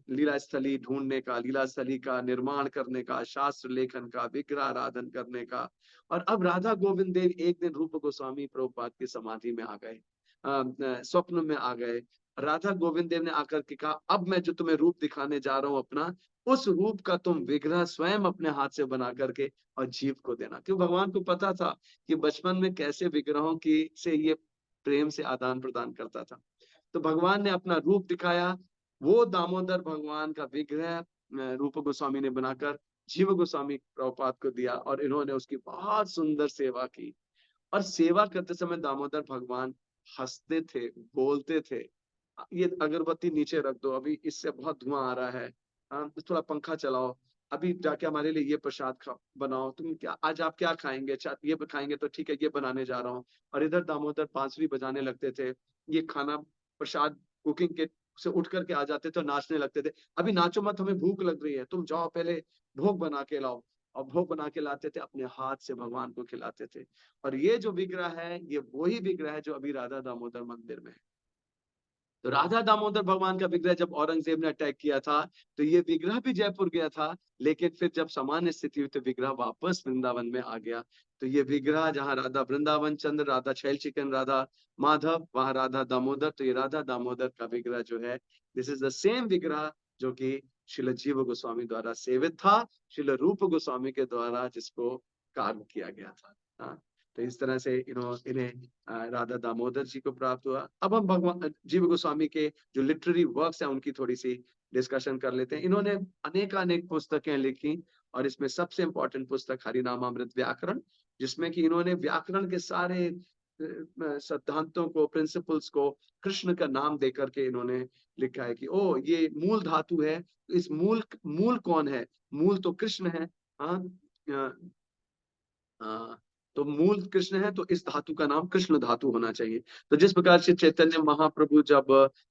लीला स्थली ढूंढने का, लीला स्थली का निर्माण करने का, शास्त्र लेखन का, विग्रह आराधन करने का। और अब राधा गोविंद देव एक दिन रूप गोस्वामी प्रभुपाद की समाधि में आ गए, स्वप्न में आ गए। राधा गोविंद देव ने आकर के कहा अब मैं जो तुम्हें रूप दिखाने जा रहा हूँ अपना, उस रूप का तुम विग्रह स्वयं अपने हाथ से बना करके और जीव को देना। क्यों, भगवान को पता था कि बचपन में कैसे विग्रहों की से ये प्रेम से आदान प्रदान करता था। तो भगवान ने अपना रूप दिखाया, वो दामोदर भगवान का विग्रह रूप गोस्वामी ने बनाकर जीव गोस्वामी प्रभुपाद को दिया, और इन्होंने उसकी बहुत सुंदर सेवा की। और सेवा करते समय दामोदर भगवान हंसते थे, बोलते थे, ये अगरबत्ती नीचे रख दो, अभी इससे बहुत धुआं आ रहा है, तो थोड़ा पंखा चलाओ, अभी जाके हमारे लिए ये प्रसाद बनाओ, तुम क्या आज आप क्या खाएंगे, अच्छा ये खाएंगे तो ठीक है, ये बनाने जा रहा हूँ। और इधर दामोदर बांसुरी बजाने लगते थे, ये खाना प्रसाद कुकिंग के से उठ करके आ जाते थे और नाचने लगते थे। अभी नाचो मत, हमें भूख लग रही है, तुम जाओ पहले भोग बना के लाओ। और भोग बना के लाते थे, अपने हाथ से भगवान को खिलाते थे। और ये जो विग्रह है, ये वही विग्रह है जो अभी राधा दामोदर मंदिर में है। तो राधा दामोदर भगवान का विग्रह जब औरंगजेब ने अटैक किया था, तो ये विग्रह भी जयपुर गया था, लेकिन फिर जब सामान्य स्थिति हुई तो विग्रह वापस वृंदावन में आ गया। तो ये विग्रह जहाँ राधा वृंदावन चंद्र, राधा छैल चिकन, राधा माधव, वहां राधा दामोदर, तो ये राधा दामोदर का विग्रह जो है, दिस इज द सेम विग्रह जो कि श्रील जीव गोस्वामी द्वारा सेवित था, श्रील रूप गोस्वामी के द्वारा जिसको कार्य किया गया था। हाँ, तो इस तरह से इन्हें राधा दामोदर जी को प्राप्त हुआ। अब हम भगवान जीव गोस्वामी के जो लिटरेरी वर्क्स हैं उनकी थोड़ी सी डिस्कशन कर लेते हैं। इन्होंने अनेक पुस्तकें लिखी, और इसमें सबसे इंपॉर्टेंट पुस्तक हरिनामामृत व्याकरण, जिसमें कि इन्होंने व्याकरण के सारे सिद्धांतों को, प्रिंसिपल्स को कृष्ण का नाम देकर के इन्होंने लिखा है कि ओ ये मूल धातु है, इस मूल मूल कौन है, मूल तो कृष्ण है। हाँ, हाँ, तो मूल कृष्ण है, तो इस धातु का नाम कृष्ण धातु होना चाहिए। तो जिस प्रकार से चैतन्य महाप्रभु जब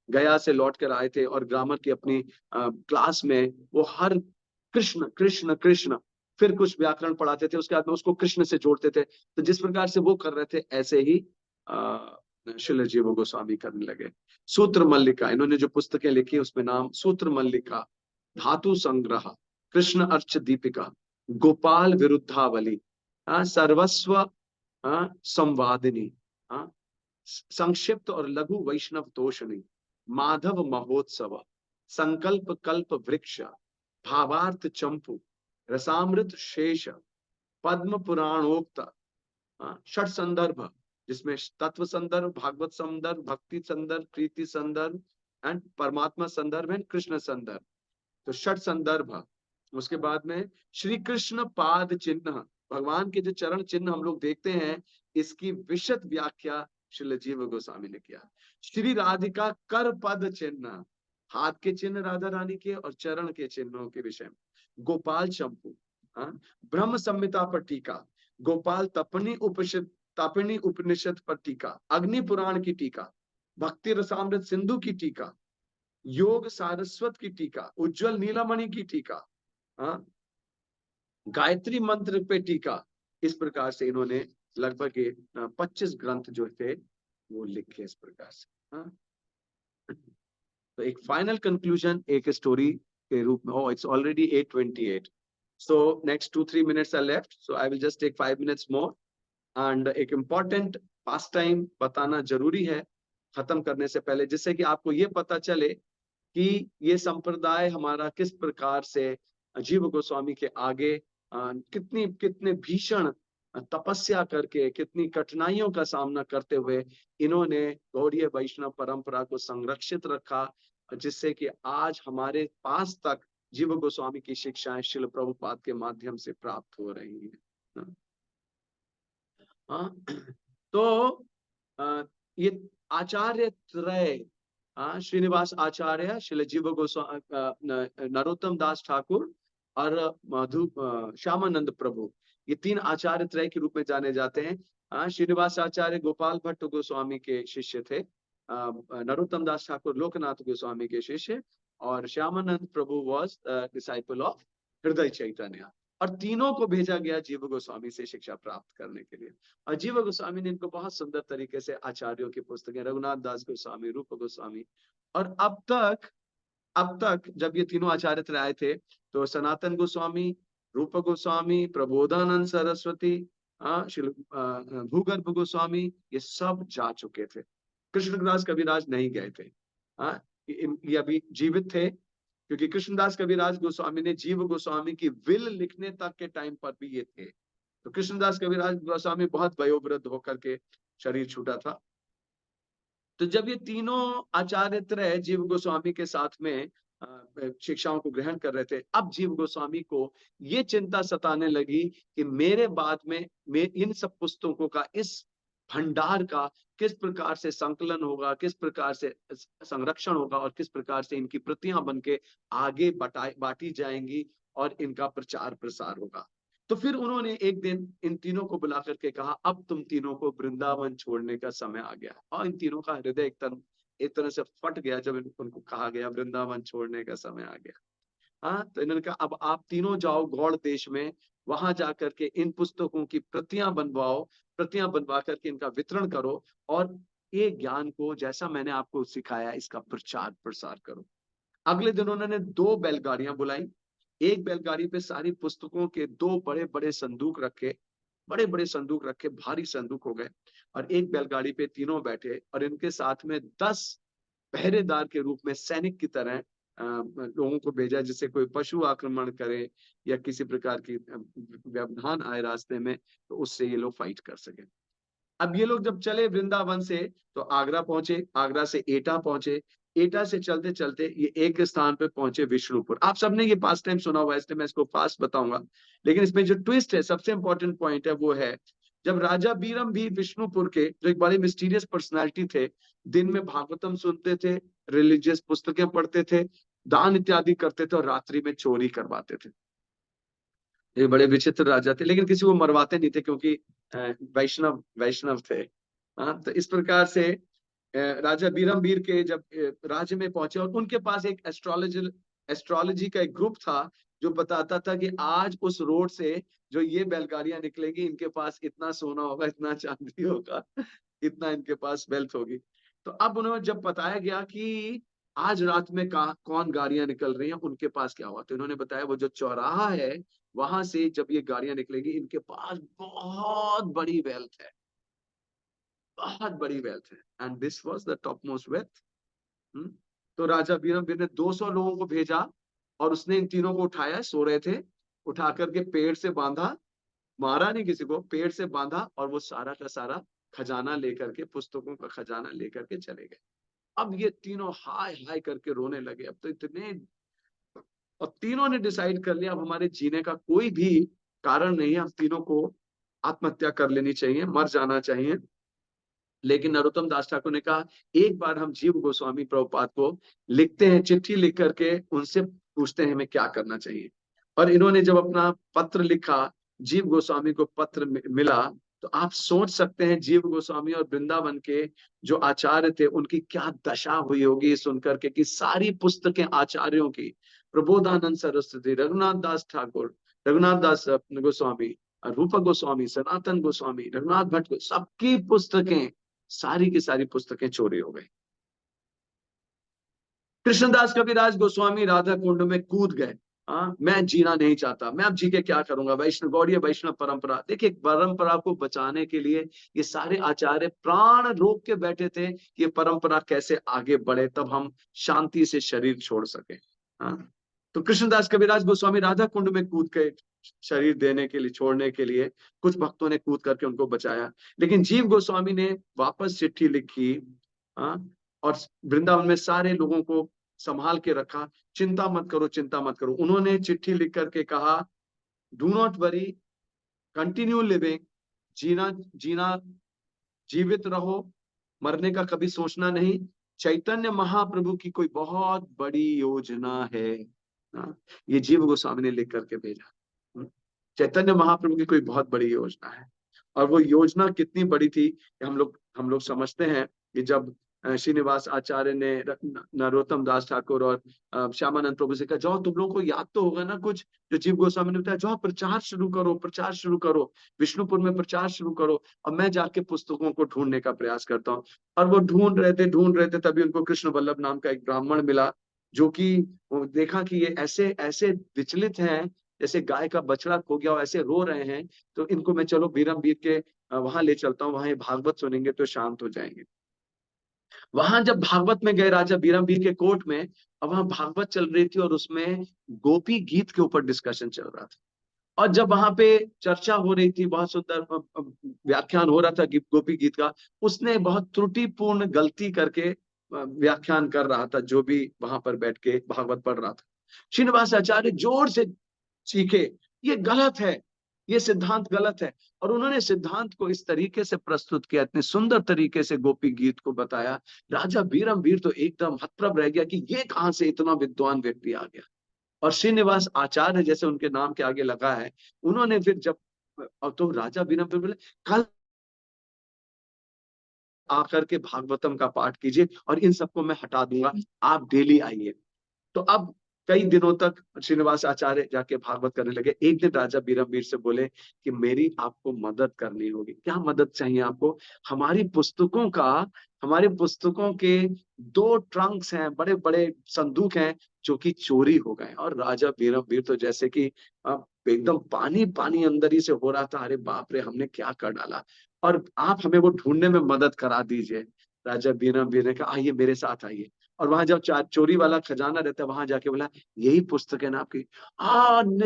गया से लौट कर आए थे और ग्रामर की अपनी क्लास में वो हर कृष्ण कृष्ण कृष्ण, फिर कुछ व्याकरण पढ़ाते थे, उसके बाद में उसको कृष्ण से जोड़ते थे। तो जिस प्रकार से वो कर रहे थे, ऐसे ही श्रील जीव गोस्वामी करने लगे। सूत्र मल्लिका, इन्होंने जो पुस्तकें लिखी उसमें नाम सूत्र मल्लिका, धातु संग्रह, कृष्ण अर्च दीपिका, गोपाल विरुद्धावली, सर्वस्व संवादिनी, संक्षिप्त और लघु वैष्णव तोषणी, माधव महोत्सव, संकल्प कल्प वृक्ष, भावार्थ चंपू, रसामृत शेष, पद्म पुराणोक्त, षट संदर्भ, जिसमें तत्व संदर्भ, भागवत संदर्भ, भक्ति संदर्भ, प्रीति संदर्भ एंड परमात्मा संदर्भ एंड कृष्ण संदर्भ। तो षट संदर्भ। उसके बाद में श्री कृष्ण पाद चिन्ह, भगवान के जो चरण चिन्ह हम लोग देखते हैं, इसकी विशद व्याख्या श्रील जीव गोस्वामी ने किया। श्री राधिका कर पद चिन्ह, हाथ के चिन्ह राधा रानी के और चरण के चिन्हों के विषय में। गोपाल चंपू, ब्रह्म संहिता पर टीका, गोपाल तपनी उपनिषद पर टीका, अग्नि पुराण की टीका, भक्ति रसामृत सिंधु की टीका, योग सारस्वत की टीका, उज्जवल नीलामणि की टीका, गायत्री मंत्र पे टीका। इस प्रकार से इन्होंने लगभग 25 ग्रंथ जो थे वो लिखे इस प्रकार से। तो एक फाइनल कंक्लूजन एक स्टोरी के रूप में, oh it's already 8:28, so next 2-3 minutes are left, so I will just take 5 minutes more, and एक इम्पोर्टेंट पास टाइम बताना जरूरी है खत्म करने से पहले, जिससे कि आपको ये पता चले कि ये संप्रदाय हमारा किस प्रकार से जीव गोस्वामी के आगे कितनी कितने भीषण तपस्या करके, कितनी कठिनाइयों का सामना करते हुए इन्होंने गौड़ीय वैष्णव परंपरा को संरक्षित रखा, जिससे कि आज हमारे पास तक जीव गोस्वामी की शिक्षाएं शिल प्रभुपाद के माध्यम से प्राप्त हो रही हैं। तो ये आचार्य त्रय, श्रीनिवास आचार्य, श्रील जीव गोस्वामी, नरोत्तम दास ठाकुर और श्यामानंद प्रभु, ये 3 आचार्य त्रय के रूप में जाने जाते हैं। श्रीनिवास आचार्य गोपाल भट्ट गोस्वामी के शिष्य थे, नरोत्तम दास ठाकुर लोकनाथ गोस्वामी के शिष्य, और श्यामानंद प्रभु वॉज डिसाइपल ऑफ हृदय चैतन्य। और तीनों को भेजा गया जीव गोस्वामी से शिक्षा प्राप्त करने के लिए। और जीव गोस्वामी ने इनको बहुत सुंदर तरीके से आचार्यों की पुस्तकें, रघुनाथ दास गोस्वामी, रूप गोस्वामी, और अब तक जब ये तीनों आचार्य आए थे, तो सनातन गोस्वामी, रूप गोस्वामी, प्रबोधानंद सरस्वती, भूगर्भ गोस्वामी, ये सब जा चुके थे। कृष्णदास कविराज नहीं गए थे। ये अभी जीवित थे, क्योंकि कृष्णदास कविराज गोस्वामी ने जीव गोस्वामी की विल लिखने तक के टाइम पर भी ये थे। तो कृष्णदास कविराज गोस्वामी बहुत वयोवृद्ध होकर के शरीर छूटा था। तो जब ये तीनों आचार्य त्रय जीव गोस्वामी के साथ में शिक्षाओं को ग्रहण कर रहे थे। अब जीव गोस्वामी को ये चिंता सताने लगी कि मेरे बाद में इन सब पुस्तकों का, इस भंडार का किस प्रकार से संकलन होगा, किस प्रकार से संरक्षण होगा और किस प्रकार से इनकी प्रतियां बनके आगे बांटी जाएंगी और इनका प्रचार प्रसार होगा। तो फिर उन्होंने एक दिन इन तीनों को बुला करके कहा, अब तुम तीनों को वृंदावन छोड़ने का समय आ गया। और इन तीनों का हृदय एक तरह से फट गया जब उनको कहा गया वृंदावन छोड़ने का समय आ गया। हाँ, तो इन्होंने कहा अब आप तीनों जाओ गौड़ देश में, वहां जाकर के इन पुस्तकों की प्रतियां बनवाओ, प्रतियां बनवा करके इनका वितरण करो और ये ज्ञान को जैसा मैंने आपको सिखाया इसका प्रचार प्रसार करो। अगले दिन उन्होंने 2 बैलगाड़ियां बुलाई। एक बैलगाड़ी पे सारी पुस्तकों के 2 बड़े बड़े संदूक रखे, बड़े बड़े संदूक रखे, भारी संदूक हो गए। और एक बैलगाड़ी पे तीनों बैठे और इनके साथ में 10 पहरेदार के रूप में सैनिक की तरह लोगों को भेजा, जिससे कोई पशु आक्रमण करे या किसी प्रकार की व्यवधान आए रास्ते में तो उससे ये लोग फाइट कर सके। अब ये लोग जब चले वृंदावन से तो आगरा पहुंचे, आगरा से एटा पहुंचे, एटा से चलते चलते ये एक स्थान पे पहुंचे विष्णुपुर। आप सबने ये पास्ट टाइम सुना हुआ है इसलिए मैं इसको फास्ट बताऊंगा, लेकिन इसमें जो ट्विस्ट है, सबसे इंपॉर्टेंट पॉइंट है, वो है जब राजा बीरम भी विष्णुपुर के, जो एक बड़े मिस्टीरियस पर्सनैलिटी थे, दिन में भागवतम सुनते थे, रिलीजियस पुस्तकें पढ़ते थे, दान इत्यादि करते थे और रात्रि में चोरी करवाते थे। ये बड़े विचित्र राजा थे, लेकिन किसी को मरवाते नहीं थे क्योंकि वैष्णव वैष्णव थे। हाँ, तो इस प्रकार से राजा बीरमबीर के जब राज्य में पहुंचे और उनके पास एक एस्ट्रोलॉजी का एक ग्रुप था जो बताता था कि आज उस रोड से जो ये बैलगाड़ियां निकलेंगी इनके पास इतना सोना होगा, इतना चांदी होगा, इतना इनके पास वेल्थ होगी। तो अब उन्हें जब बताया गया कि आज रात में कौन गाड़ियां निकल रही हैं, उनके पास क्या हुआ, तो इन्होंने बताया वो जो चौराहा है वहां से जब ये गाड़ियां निकलेंगी इनके पास बहुत बड़ी वेल्थ है, बहुत बड़ी वेल्थ है। And this was the top most wealth. तो राजा बीरमबीर ने 200 लोगों को भेजा और उसने इन तीनों को उठाया, सो रहे थे, उठा करके पेड़ से बांधा, मारा नहीं किसी को, पेड़ से बांधा और वो सारा का सारा खजाना लेकर के, पुस्तकों का खजाना लेकर के चले गए। अब ये तीनों हाय हाय करके रोने लगे। अब तो इतने, और तीनों ने डिसाइड कर लिया अब हमारे जीने का कोई भी कारण नहीं है, हम तीनों को आत्महत्या कर लेनी चाहिए, मर जाना चाहिए। लेकिन नरोत्तम दास ठाकुर ने कहा एक बार हम जीव गोस्वामी प्रभुपाद को लिखते हैं, चिट्ठी लिख करके उनसे पूछते हैं हमें क्या करना चाहिए। और इन्होंने जब अपना पत्र लिखा, जीव गोस्वामी को पत्र मिला, तो आप सोच सकते हैं जीव गोस्वामी और वृंदावन के जो आचार्य थे उनकी क्या दशा हुई होगी सुनकर के कि सारी पुस्तकें आचार्यों की, प्रबोधानंद सरस्वती, रघुनाथ दास ठाकुर, रघुनाथ दास गोस्वामी, रूप गोस्वामी, सनातन गोस्वामी, रघुनाथ भट्ट, सबकी पुस्तकें, सारी की सारी पुस्तकें चोरी हो गई। कृष्णदास कविराज गोस्वामी राधा कुंड में कूद गए। मैं जीना नहीं चाहता, मैं अब जी के क्या करूंगा, वैष्णव गौड़ीय वैष्णव परंपरा। देखिए परंपरा को बचाने के लिए ये सारे आचार्य प्राण रोक के बैठे थे कि ये परंपरा कैसे आगे बढ़े, तब हम शांति से शरीर छोड़ सके। तो कृष्णदास कविराज गोस्वामी राधा कुंड में कूद गए शरीर देने के लिए, छोड़ने के लिए। कुछ भक्तों ने कूद करके उनको बचाया, लेकिन जीव गोस्वामी ने वापस चिट्ठी लिखी और वृंदावन में सारे लोगों को संभाल के रखा, चिंता मत करो, चिंता मत करो। उन्होंने चिट्ठी लिख करके कहा do not worry, continue living, जीना जीना, जीवित रहो, मरने का कभी सोचना नहीं। चैतन्य महाप्रभु की कोई बहुत बड़ी योजना है। ये जीव गोस्वामी ने लिख करके भेजा, चैतन्य महाप्रभु की कोई बहुत बड़ी योजना है। और वो योजना कितनी बड़ी थी हम लोग समझते हैं कि जब श्रीनिवास आचार्य ने नरोत्तम दास ठाकुर और श्यामानंद प्रभु से कहा जाओ, तुम लोगों को याद तो होगा ना कुछ जो जीव गोस्वामी ने बताया, जाओ प्रचार शुरू करो, प्रचार शुरू करो, विष्णुपुर में प्रचार शुरू करो और मैं जाके पुस्तकों को ढूंढने का प्रयास करता हूँ। और वो ढूंढ रहे थे तभी उनको कृष्ण वल्लभ नाम का एक ब्राह्मण मिला, जो कि देखा कि ये ऐसे ऐसे विचलित हैं जैसे गाय का बछड़ा खो गया हो, ऐसे रो रहे हैं, तो इनको मैं चलो बीरमबीर के वहां ले चलता हूँ, वहां भागवत सुनेंगे तो शांत हो जाएंगे। वहां जब भागवत में गए राजा बीरमबीर के कोर्ट में, अब वहां भागवत चल रही थी और उसमें गोपी गीत के ऊपर डिस्कशन चल रहा था। और जब वहां पे चर्चा हो रही थी, बहुत सुंदर व्याख्यान हो रहा था गोपी गीत का, उसने बहुत त्रुटिपूर्ण गलती करके व्याख्यान कर रहा था, जो भी वहां पर बैठ के भागवत पढ़ रहा था। श्रीनिवास आचार्य जोर से चीखे, ये गलत है, ये सिद्धांत गलत है। और उन्होंने सिद्धांत को इस तरीके से प्रस्तुत किया, इतने सुंदर तरीके से गोपी गीत को बताया, राजा बीरमवीर तो एकदम हतप्रभ रह गया कि ये कहां से इतना विद्वान व्यक्ति आ गया। और श्रीनिवास आचार्य जैसे उनके नाम के आगे लगा है, उन्होंने फिर जब, तो राजा बीरमवीर बोले कल आकर के भागवतम का पाठ कीजिए और इन सबको मैं हटा दूंगा, आप डेली आइए। तो अब कई दिनों तक श्रीनिवास आचार्य जाके भागवत करने लगे। एक दिन राजा बीरमवीर से बोले कि मेरी आपको मदद करनी होगी। क्या मदद चाहिए आपको? हमारी पुस्तकों का, हमारे पुस्तकों के दो ट्रंक्स हैं, बड़े बड़े संदूक हैं, जो कि चोरी हो गए। और राजा बीरमवीर तो जैसे कि एकदम पानी पानी अंदर ही से हो रहा था, अरे बाप रे, हमने क्या कर डाला, और आप हमें वो ढूंढने में मदद करा दीजिए। राजा बीरमवीर ने कहा आइए मेरे साथ आइए। और वहां जब चोरी वाला खजाना रहता है, वहां जाके बोला यही पुस्तक है ना आपकी?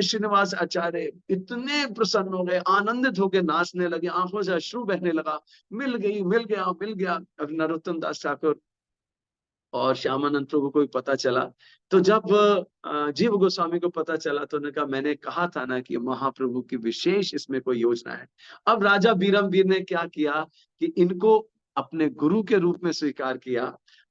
श्रीनिवास आचार्य इतने प्रसन्न हो गए, आनंदित होकर नाचने लगे, आंखों से अश्रु बहने लगा, मिल गई, मिल गया, मिल गया। अब नरोत्तम दास ठाकुर और श्यामानंद प्रभु को भी पता चला। तो जब जीव गोस्वामी को पता चला तो उन्होंने कहा मैंने कहा था ना कि महाप्रभु की विशेष इसमें कोई योजना है। अब राजा बीरमवीर ने क्या किया कि इनको अपने गुरु के रूप में स्वीकार किया।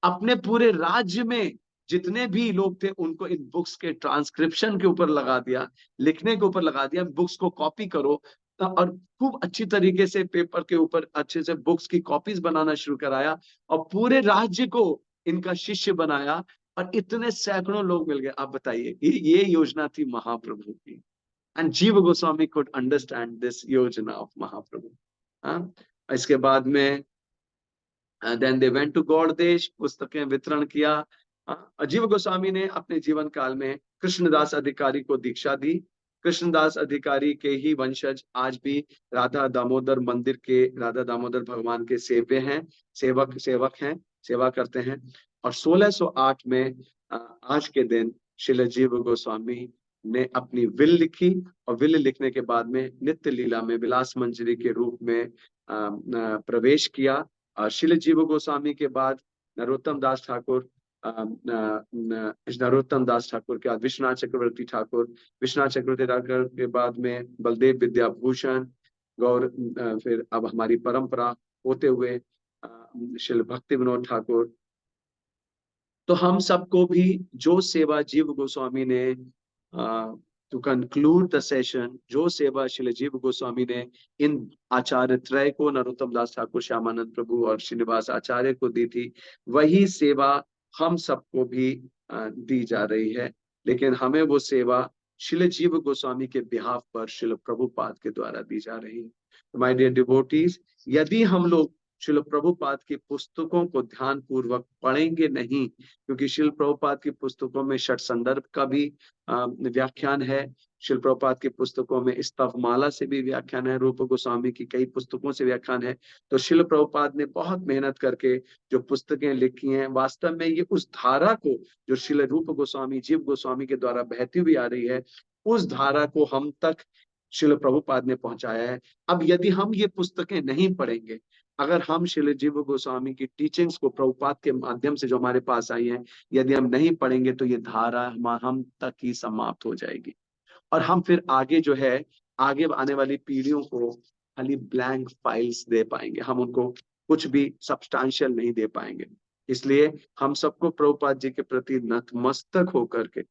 अपने पूरे राज्य में जितने भी लोग थे उनको इन बुक्स के ट्रांसक्रिप्शन के ऊपर लगा दिया, लिखने के ऊपर लगा दिया, बुक्स को कॉपी करो। और खूब अच्छी तरीके से पेपर के ऊपर अच्छे से बुक्स की कॉपीज बनाना शुरू कराया, और पूरे राज्य को इनका शिष्य बनाया। और इतने सैकड़ों लोग मिल गए। आप बताइए, ये योजना थी महाप्रभु की। And Jiva Goswami could understand this yojana of Mahaprabhu. हाँ, इसके बाद में then they went to Gauda Desh, पुस्तकें वितरण किया। अजीव गोस्वामी ने अपने जीवन काल में कृष्णदास अधिकारी को दीक्षा दी। कृष्णदास अधिकारी के ही वंशज आज भी राधा दामोदर मंदिर के, राधा दामोदर भगवान के सेव्य हैं, सेवक सेवक हैं, सेवा करते हैं। और 1608 में आज के दिन श्रील जीव गोस्वामी ने अपनी विल लिखी, और विल लिखने के बाद में नित्य लीला में विलास मंजरी के रूप में प्रवेश किया। श्रील जीव गोस्वामी के बाद नरोत्तम दास ठाकुर, नरोत्तम दास ठाकुर के बाद विश्वनाथ चक्रवर्ती ठाकुर, विश्वनाथ चक्रवर्ती ठाकुर के बाद में बलदेव विद्याभूषण गौर, फिर अब हमारी परंपरा होते हुए श्रील भक्ति विनोद ठाकुर। तो हम सबको भी जो सेवा जीव गोस्वामी ने, टू कंक्लूड द सेशन, जो सेवा श्री जीव गोस्वामी ने इन आचार्य त्रय को, नरोत्तम दास ठाकुर, श्यामानंद प्रभु और श्रीनिवास आचार्य को दी थी, वही सेवा हम सबको भी दी जा रही है। लेकिन हमें वो सेवा श्री जीव गोस्वामी के बिहाफ पर श्रील प्रभुपाद के द्वारा दी जा रही है। माय डियर डिवोटीज, यदि हम लोग श्रील प्रभुपाद की पुस्तकों को ध्यान पूर्वक पढ़ेंगे नहीं, क्योंकि श्रील प्रभुपाद की पुस्तकों में षट संदर्भ का भी व्याख्यान है, श्रील प्रभुपाद की पुस्तकों में स्तवमाला से भी व्याख्यान है, रूप गोस्वामी की कई पुस्तकों से व्याख्यान है। तो श्रील प्रभुपाद ने बहुत मेहनत करके जो पुस्तकें लिखी हैं, वास्तव में ये उस धारा को जो श्रील रूप गोस्वामी, जीव गोस्वामी के द्वारा बहती हुई आ रही है, उस धारा को हम तक श्रील प्रभुपाद ने पहुंचाया है। अब यदि हम ये पुस्तकें नहीं पढ़ेंगे, अगर हम श्रील जीव गोस्वामी की टीचिंग्स को प्रभुपाद के माध्यम से जो हमारे पास आई हैं, यदि हम नहीं पढ़ेंगे, तो ये धारा हम तक ही समाप्त हो जाएगी। और हम फिर आगे जो है, आगे आने वाली पीढ़ियों को खाली ब्लैंक फाइल्स दे पाएंगे, हम उनको कुछ भी सब्सटैंशियल नहीं दे पाएंगे। इसलिए हम सबको प्रभुपाद जी के प्रति नतमस्तक होकर के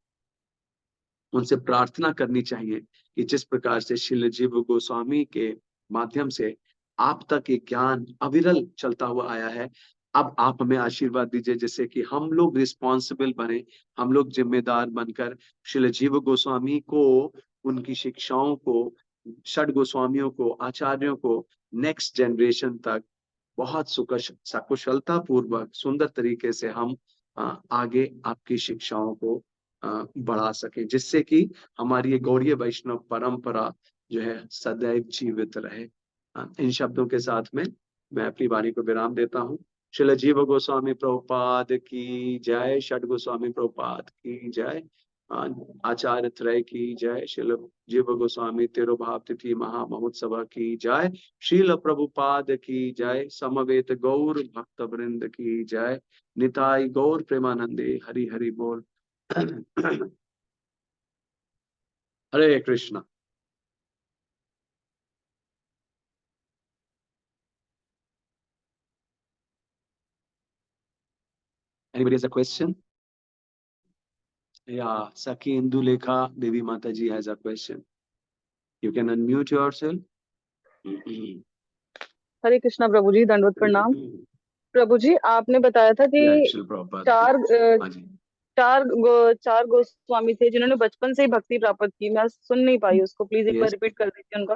उनसे प्रार्थना करनी चाहिए कि जिस प्रकार से श्रील जीव गोस्वामी के माध्यम से आप तक ये ज्ञान अविरल चलता हुआ आया है, अब आप हमें आशीर्वाद दीजिए जिससे कि हम लोग रिस्पॉन्सिबल बने, हम लोग जिम्मेदार बनकर श्रील जीव गोस्वामी को, उनकी शिक्षाओं को, षड गोस्वामियों को, आचार्यों को नेक्स्ट जनरेशन तक बहुत सकुशलता पूर्वक सुंदर तरीके से हम आगे आपकी शिक्षाओं को बढ़ा सके, जिससे कि हमारी ये गौड़ीय वैष्णव परंपरा जो है सदैव जीवित रहे। इन शब्दों के साथ में मैं अपनी वाणी को विराम देता हूँ। श्रील जीव गोस्वामी प्रभुपाद की जय, षड गोस्वामी प्रभुपाद की जय। आचार्य त्रय की जय। श्रील जीव गोस्वामी तिरुभाव तिथि महामहोत्सव की जय। श्रील प्रभुपाद की जय। समवेत गौर भक्त वृंद की जय। निताई गौर प्रेमानंदे हरि हरि बोल। हरे Krishna. Anybody has a question? Yeah, Saki Indulekha Devi Mataji has a question. You can unmute yourself. हरे कृष्णा प्रभु जी, दंडवत प्रणाम। प्रभु जी, आपने बताया था कि चार चार गोस्वामी थे जिन्होंने बचपन से ही भक्ति प्राप्त की। मैं सुन नहीं पाई उसको, प्लीज एक बार रिपीट कर दीजिए उनका।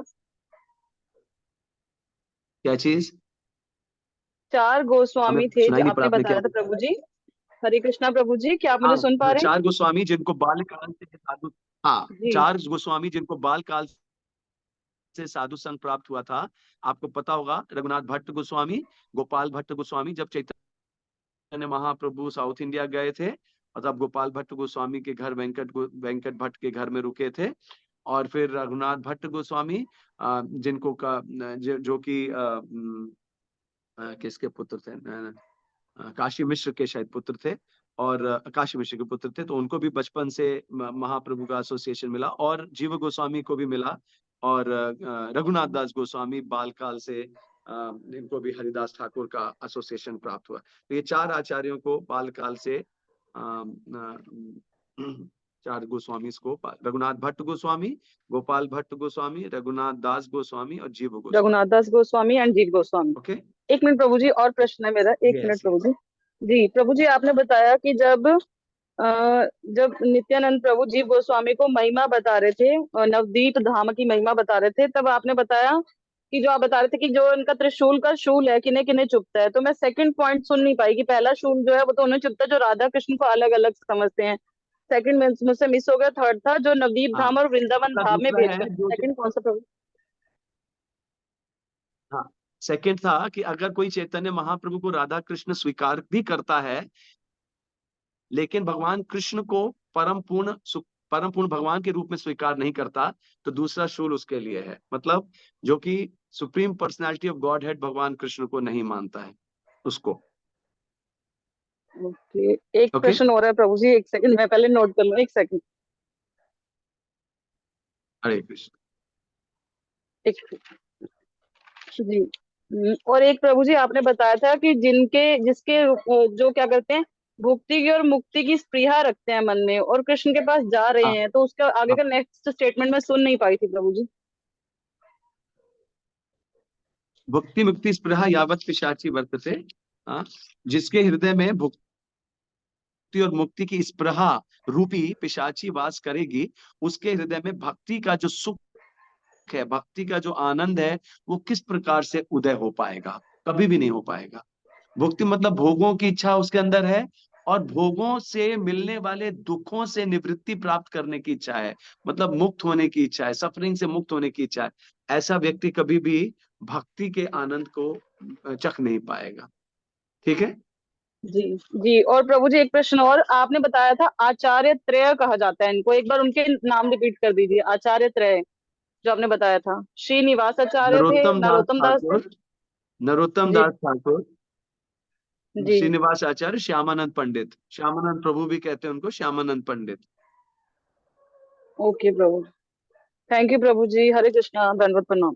क्या चीज? चार गोस्वामी थे जो आपने बताया था प्रभु जी। हरे कृष्णा प्रभु जी, क्या आप मुझे सुन पा रहे हैं? चार गोस्वामी जिनको बालकाल से साधु, हाँ, चार गोस्वामी जिनको बालकाल से साधु संग प्राप्त हुआ था। आपको पता होगा, रघुनाथ भट्ट गोस्वामी, गोपाल भट्ट गोस्वामी। जब चैतन्य महाप्रभु साउथ इंडिया गए थे और तब गोपाल भट्ट गोस्वामी के घर वेंकट भट्ट के घर में रुके थे। और फिर रघुनाथ भट्ट गोस्वामी जिनको का जो कि किसके पुत्र थे, काशी मिश्र के शायद पुत्र थे, और काशी मिश्र के पुत्र थे। तो उनको भी बचपन से महाप्रभु का एसोसिएशन मिला, और जीव गोस्वामी को भी मिला, और रघुनाथ दास गोस्वामी बालकाल से इनको भी हरिदास ठाकुर का एसोसिएशन प्राप्त हुआ। तो ये चार आचार्यों को बालकाल से चार गोस्वामी को, रघुनाथ भट्ट गोस्वामी, गोपाल भट्ट गोस्वामी, रघुनाथ दास गोस्वामी और जीव गोस्वामी। रघुनाथ दास गोस्वामी एंड जीव गोस्वामी। ओके, एक मिनट प्रभु जी, और प्रश्न है मेरा। एक मिनट प्रभु जी। जी प्रभु जी, आपने बताया कि जब नित्यानंद प्रभु जीव गोस्वामी को महिमा बता रहे थे, नवदीप धाम की महिमा बता रहे थे, तब आपने बताया कि जो आप बता रहे थे कि जो इनका त्रिशूल का शूल है किन्हें किन्हें चुभता है। तो मैं सेकंड पॉइंट सुन नहीं पाई कि पहला शूल जो है वो तो उन्हें चुभता है जो राधा कृष्ण को अलग अलग समझते हैं। सेकंड मुझसे मिस हो गया। थर्ड था जो नवदीप धाम और वृंदावन धाम में भेद कर। सेकंड कौन सा प्रभु? हाँ, सेकंड था कि अगर कोई चैतन्य महाप्रभु को राधा कृष्ण स्वीकार भी करता है, लेकिन भगवान कृष्ण को परम पूर्ण भगवान के रूप में स्वीकार नहीं करता, तो दूसरा शूल उसके लिए है। मतलब जो कि supreme personality of God head भगवान कृष्ण को नहीं मानता है, उसको। ओके, एक प्रश्न हो रहा है प्रभु जी, एक सेकंड मैं पहले नोट कर लूं, एक सेकंड। हरे कृष्ण। एक जी। और एक प्रभु जी, आपने बताया था कि जिसके जो क्या करते हैं, भुक्ति की और मुक्ति की स्पृहा रखते हैं मन में और कृष्ण के पास जा रहे हैं, तो उसका आगे का नेक्स्ट स्टेटमेंट मैं सुन नहीं पाई थी प्रभु जी। भुक्ति मुक्ति स्पृहा यावत पिशाची वर्तते, जिसके हृदय में भुक्ति और मुक्ति की स्पृहा रूपी पिशाची वास करेगी, उसके हृदय में भक्ति का जो सुख है, भक्ति का जो आनंद है, वो किस प्रकार से उदय हो पाएगा? कभी भी नहीं हो पाएगा। भुक्ति मतलब भोगों की इच्छा उसके अंदर है, और भोगों से मिलने वाले दुखों से निवृत्ति प्राप्त करने की इच्छा है, मतलब मुक्त होने की इच्छा है, सफरिंग से मुक्त होने की इच्छा है। ऐसा व्यक्ति कभी भी भक्ति के आनंद को चख नहीं पाएगा। ठीक है जी जी। और प्रभु जी एक प्रश्न और, आपने बताया था आचार्य त्रय कहा जाता है इनको, एक बार उनके नाम रिपीट कर दीजिए। आचार्य त्रय जो आपने बताया था, श्रीनिवास आचार्य थे, नरोत्तम दास थे, नरोत्तम दास ठाकुर, जी। श्रीनिवास आचार्य, श्यामानंद पंडित। श्यामानंद प्रभु भी कहते हैं उनको, श्यामानंद पंडित। ओके प्रभु, थैंक यू प्रभु जी। हरे कृष्णा, दंडवत प्रणाम।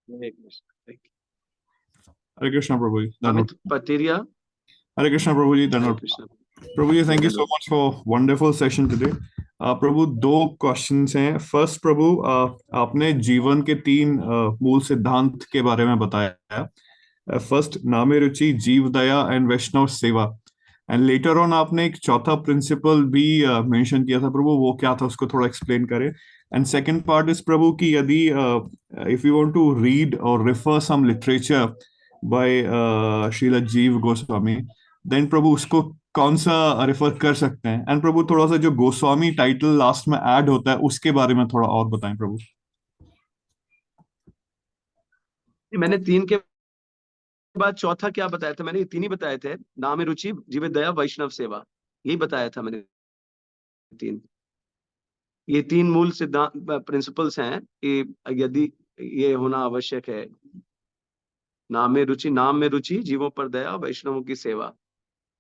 हरे कृष्णा प्रभु जी, अमित पटेरिया। हरे कृष्णा प्रभु जी, धन्यवाद Prabhu ji. Thank you so much for wonderful session today. Prabhu, दो क्वेश्चंस हैं। फर्स्ट प्रभु, आपने जीवन के तीन मूल सिद्धांत के बारे में बताया। फर्स्ट नामे रुचि, जीव दया एंड वैष्णव सेवा, एंड लेटर ऑन आपने एक चौथा प्रिंसिपल भी मेंशन किया था प्रभु, वो क्या था उसको थोड़ा एक्सप्लेन करें। And second part is Prabhu कि यदि if you want to read और refer some literature by Srila Jiva Goswami, then प्रभु उसको कौन सा रेफर कर सकते हैं। एंड प्रभु थोड़ा सा जो गोस्वामी टाइटल लास्ट में ऐड होता है उसके बारे में थोड़ा और बताएं प्रभु। मैंने तीन के बाद चौथा क्या बताया था? मैंने तीन ही बताए थे, नाम रुचि, जीव दया, वैष्णव सेवा। यही बताया था मैंने। ये तीन मूल सिद्धांत प्रिंसिपल्स हैं कि यदि ये होना आवश्यक है, नाम में रुचि, जीवों पर दया, वैष्णवों की सेवा,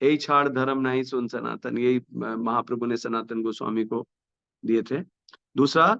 यही छाड़ धर्म नहीं सुन सनातन, यही महाप्रभु ने सनातन गोस्वामी को दिए थे। दूसरा,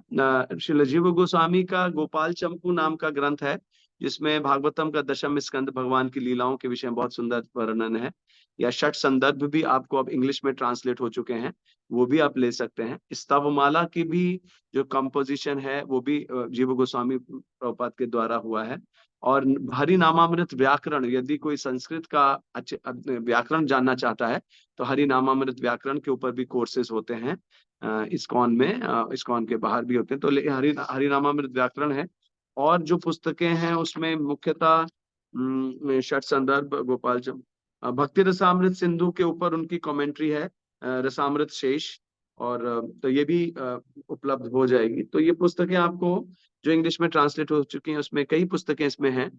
श्री जीव गोस्वामी का गोपाल चंपू नाम का ग्रंथ है, जिसमें भागवतम का दशम स्कंद भगवान की लीलाओं के विषय में बहुत सुंदर वर्णन है। या षट संदर्भ भी आपको अब इंग्लिश में ट्रांसलेट हो चुके हैं, वो भी आप ले सकते हैं। स्तवमाला की भी जो कंपोजिशन है वो भी जीव गोस्वामी प्रभुपाद के द्वारा हुआ है। और हरि नामामृत व्याकरण, यदि कोई संस्कृत का अच्छे व्याकरण जानना चाहता है तो हरि नामामृत व्याकरण के ऊपर भी कोर्सेज होते हैं इस्कॉन में, इस्कॉन के बाहर भी होते हैं। तो हरि नामामृत व्याकरण है। और जो पुस्तकें हैं उसमें मुख्यतः षट संदर्भ, गोपाल चंद, भक्ति रसामृत सिंधु के ऊपर उनकी कमेंट्री है, रसामृत शेष। और तो ये भी उपलब्ध हो जाएगी। तो ये पुस्तकें आपको जो इंग्लिश में ट्रांसलेट हो चुकी हैं, उसमें कई पुस्तकें इसमें हैं,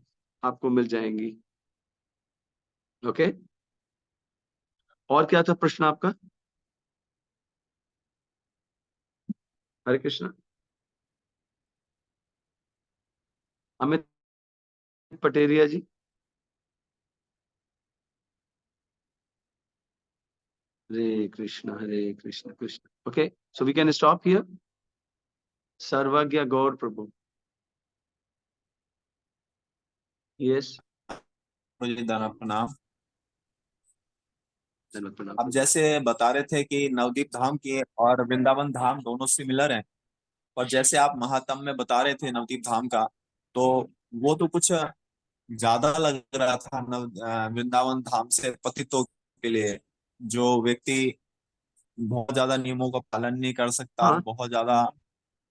आपको मिल जाएंगी। ओके, और क्या था प्रश्न आपका? Hare Krishna. Amit Pateria ji. Hare Krishna Krishna. Okay, so we can stop here. Sarvagya Gaur Prabhu. Yes, मुझे दाना प्रणाम। प्रणाम। अब जैसे बता रहे थे कि नवदीप धाम की और वृंदावन धाम दोनों सिमिलर हैं, और जैसे आप महात्म में बता रहे थे नवदीप धाम का, तो वो तो कुछ ज्यादा लग रहा था वृंदावन धाम से पतितों के लिए, जो व्यक्ति बहुत ज्यादा नियमों का पालन नहीं कर सकता, हाँ, बहुत ज्यादा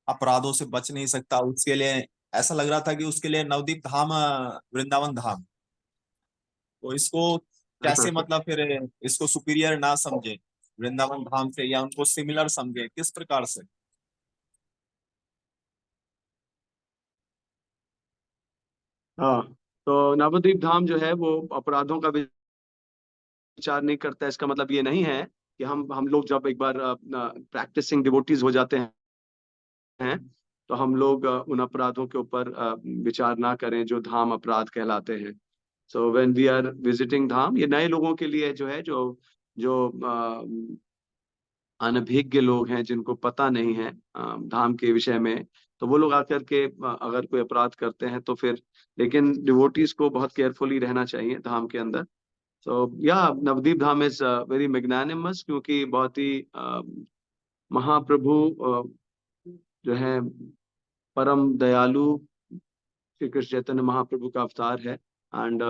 अपराधों से बच नहीं सकता, उसके लिए ऐसा लग रहा था कि उसके लिए नवदीप धाम वृंदावन धाम। तो इसको कैसे, मतलब फिर इसको सुपीरियर ना समझे वृंदावन धाम से, या उनको सिमिलर समझे, किस प्रकार से? हाँ। तो नवद्वीप धाम जो है वो अपराधों का विचार नहीं करता। इसका मतलब ये नहीं है कि हम लोग जब एक बार प्रैक्टिसिंग डिवोटीज हो जाते हैं तो हम लोग उन अपराधों के ऊपर विचार ना करें जो धाम अपराध कहलाते हैं। So when we are visiting dham, ये नए लोगों के लिए जो है, जो जो अनभिज्ञ लोग हैं, जिनको पता नहीं है धाम के विषय में, तो वो लोग आकर के अगर कोई अपराध करते हैं तो फिर, लेकिन डिवोटीज को बहुत केयरफुली रहना चाहिए धाम के अंदर। तो या नवदीप धाम इज वेरी मैग्नानिमस, क्योंकि बहुत ही महाप्रभु जो है परम दयालु श्री कृष्ण चैतन्य महाप्रभु का अवतार है। एंड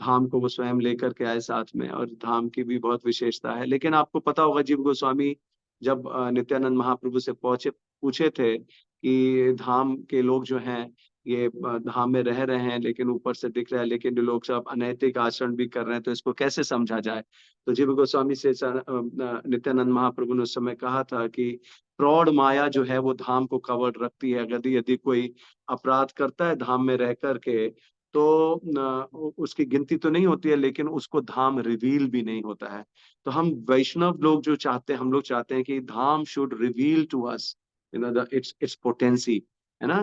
धाम को वो स्वयं लेकर के आए साथ में, और धाम की भी बहुत विशेषता है। लेकिन आपको पता होगा, जीव गोस्वामी जब नित्यानंद महाप्रभु से पूछे थे कि धाम के लोग जो हैं ये धाम में रह रहे हैं लेकिन ऊपर से दिख रहा है, लेकिन ये लोग सब अनैतिक आचरण भी कर रहे हैं, तो इसको कैसे समझा जाए? तो जीव गोस्वामी से नित्यानंद महाप्रभु ने उस समय कहा था कि प्रौढ़ माया जो है वो धाम को कवर्ड रखती है। यदि यदि कोई अपराध करता है धाम में रह करके, तो उसकी गिनती तो नहीं होती है, लेकिन उसको धाम रिवील भी नहीं होता है। तो हम वैष्णव लोग जो चाहते हैं, हम लोग चाहते हैं कि dham should reveal to us its potency, है ना?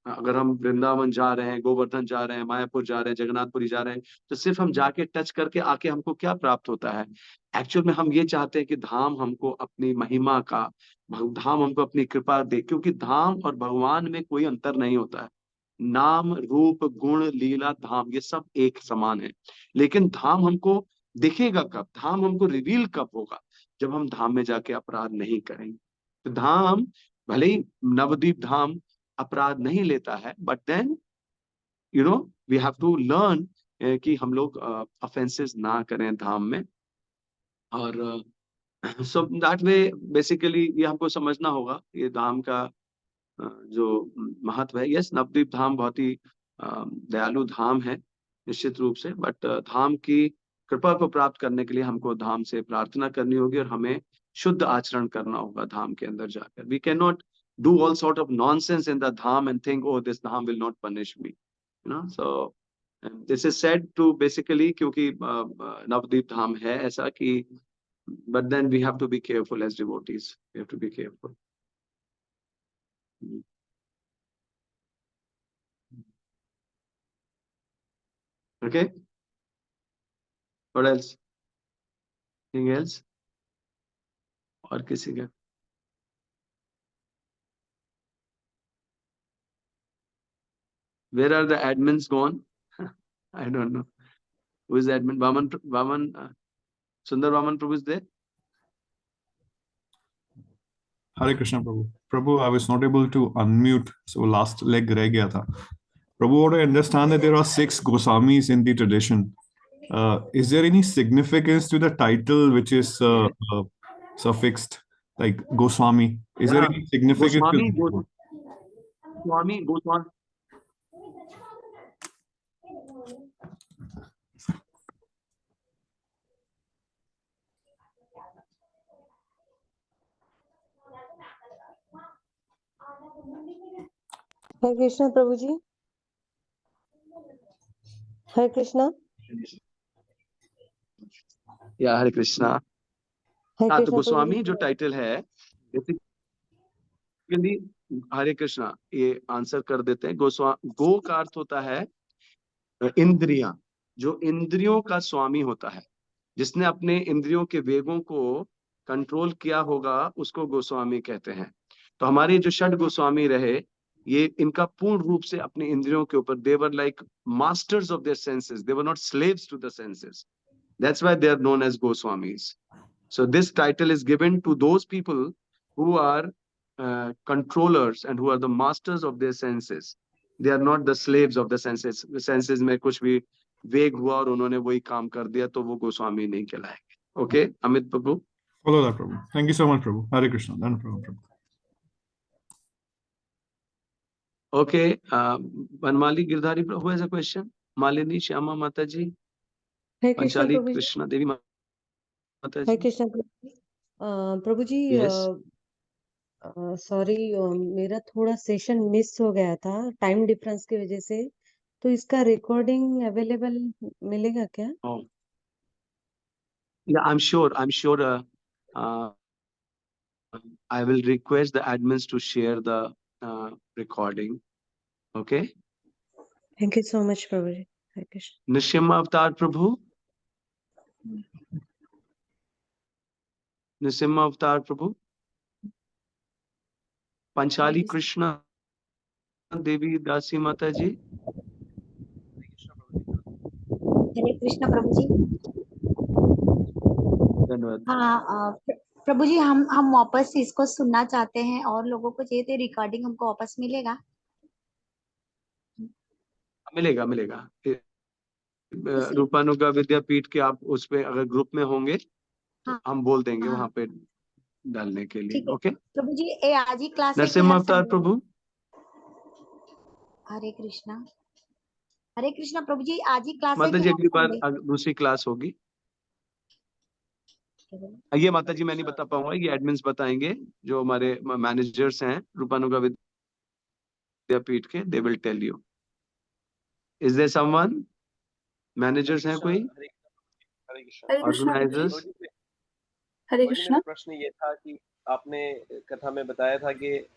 अगर हम वृंदावन जा रहे हैं, गोवर्धन जा रहे हैं, मायापुर जा रहे हैं, जगन्नाथपुरी जा रहे हैं, तो सिर्फ हम जाके टच करके आके हमको क्या प्राप्त होता है? एक्चुअल में हम ये चाहते हैं कि धाम हमको अपनी महिमा का, धाम हमको अपनी कृपा दे, क्योंकि धाम और भगवान में कोई अंतर नहीं होता है। नाम रूप गुण लीला धाम ये सब एक समान है। लेकिन धाम हमको दिखेगा कब, धाम हमको रिवील कब होगा? जब हम धाम में जाके अपराध नहीं करेंगे। तो धाम, भले ही नवद्वीप धाम अपराध नहीं लेता है, but then we have to learn कि हम लोग ऑफेंसेस ना करें धाम में। और सो दैट वे बेसिकली ये हमको समझना होगा, ये धाम का जो महत्व है। यस, नवद्वीप धाम बहुत ही दयालु धाम है निश्चित रूप से, बट धाम की कृपा को प्राप्त करने के लिए हमको धाम से प्रार्थना करनी होगी, और हमें शुद्ध आचरण करना होगा धाम के अंदर जाकर। We can not do all sort of nonsense in the dham and think oh this dham will not punish me, so this is said to basically, क्योंकि नवद्वीप धाम है ऐसा कि but then we have to be careful as devotees. We have to be careful. Okay. What else? Anything else? और किसी का? Where are the admins gone? I don't know. Who is the admin? Vaman, Sundar Vaman Prabhu is there? Hare Krishna Prabhu. Prabhu, I was not able to unmute, so last leg reh gaya tha. Prabhu, what I understand that there are 6 Goswamis in the tradition. Is there any significance to the title which is suffixed like Goswami? Is there any significance? Goswami. हरे कृष्णा प्रभु जी. हरे कृष्णा. या हरे कृष्णा. हरे हाँ, तो कृष्णा प्रभु गोस्वामी जी. जो title है basically हरे कृष्णा ये answer कर देते हैं. गो का अर्थ होता है इंद्रियां. जो इंद्रियों का स्वामी होता है, जिसने अपने इंद्रियों के वेगों को कंट्रोल किया होगा, उसको गोस्वामी कहते हैं. तो हमारे जो षड गोस्वामी रहे, ये इनका पूर्ण रूप से अपने इंद्रियों के ऊपर, they were like masters of their senses. They were not slaves to the senses. That's why they are known as Goswamis. So this title is given to those people who are controllers and who are the masters of their senses. They are not the slaves of the senses. The senses में कुछ भी वेग हुआ और उन्होंने वही काम कर दिया, तो वो गोस्वामी नहीं कहलाएंगे. Okay, Amit Prabhu. Follow that, Prabhu. Thank you so much, Prabhu. Hare Krishna. Done, Prabhu. Okay, Vanmali Girdhari Prabhu, who has a question? Malini Shyama Mataji. Hare Krishna Panchali Prabhu ji. Krishna Devi Hare Mataji. Krishna Prabhu ji. Prabhu ji, Yes. Sorry, मेरा थोड़ा session miss हो गया था time difference की वजह से. तो इसका रिकॉर्डिंग अवेलेबल मिलेगा क्या? Oh. Yeah, I'm sure. I will request the admins to share the recording. Okay. Thank you so much Prabhu ji. Hare Krishna. Nrsimha Avatar Prabhu. Nrsimha Avatar Prabhu. Panchali ji. Krishna Devi Dasi Mataji. Hare Krishna Prabhu ji. धन्यवाद. हाँ, प्रभु जी, हम वापस इसको सुनना चाहते हैं और लोगों को चाहिए तो रिकॉर्डिंग हमको वापस मिलेगा. मिलेगा. रूपानुगा विद्यापीठ के आप उस पे अगर ग्रुप में होंगे तो हाँ, हम बोल देंगे हाँ. वहां पे डालने के लिए. ठीक है ओके. प्रभु जी, ये आज ही क्लास है कि नरसिम्हा हर अवतार संडे? प्रभु. हरे कृष्णा प्रभु जी, आज ही क्लास है माता कि जी हर अगली बार संडे? दूसरी क्लास होगी. ये माता जी मैं नहीं बता पाऊंगा, ये एडमिन्स बताएंगे, जो हमारे मैनेजर्स हैं रूपानुगा विद्यापीठ के. They will tell you. Is there someone? Managers हैं कोई? ऑर्गेनाइजर्स? हरे कृष्णा. प्रश्न ये था कि आपने कथा में बताया था कि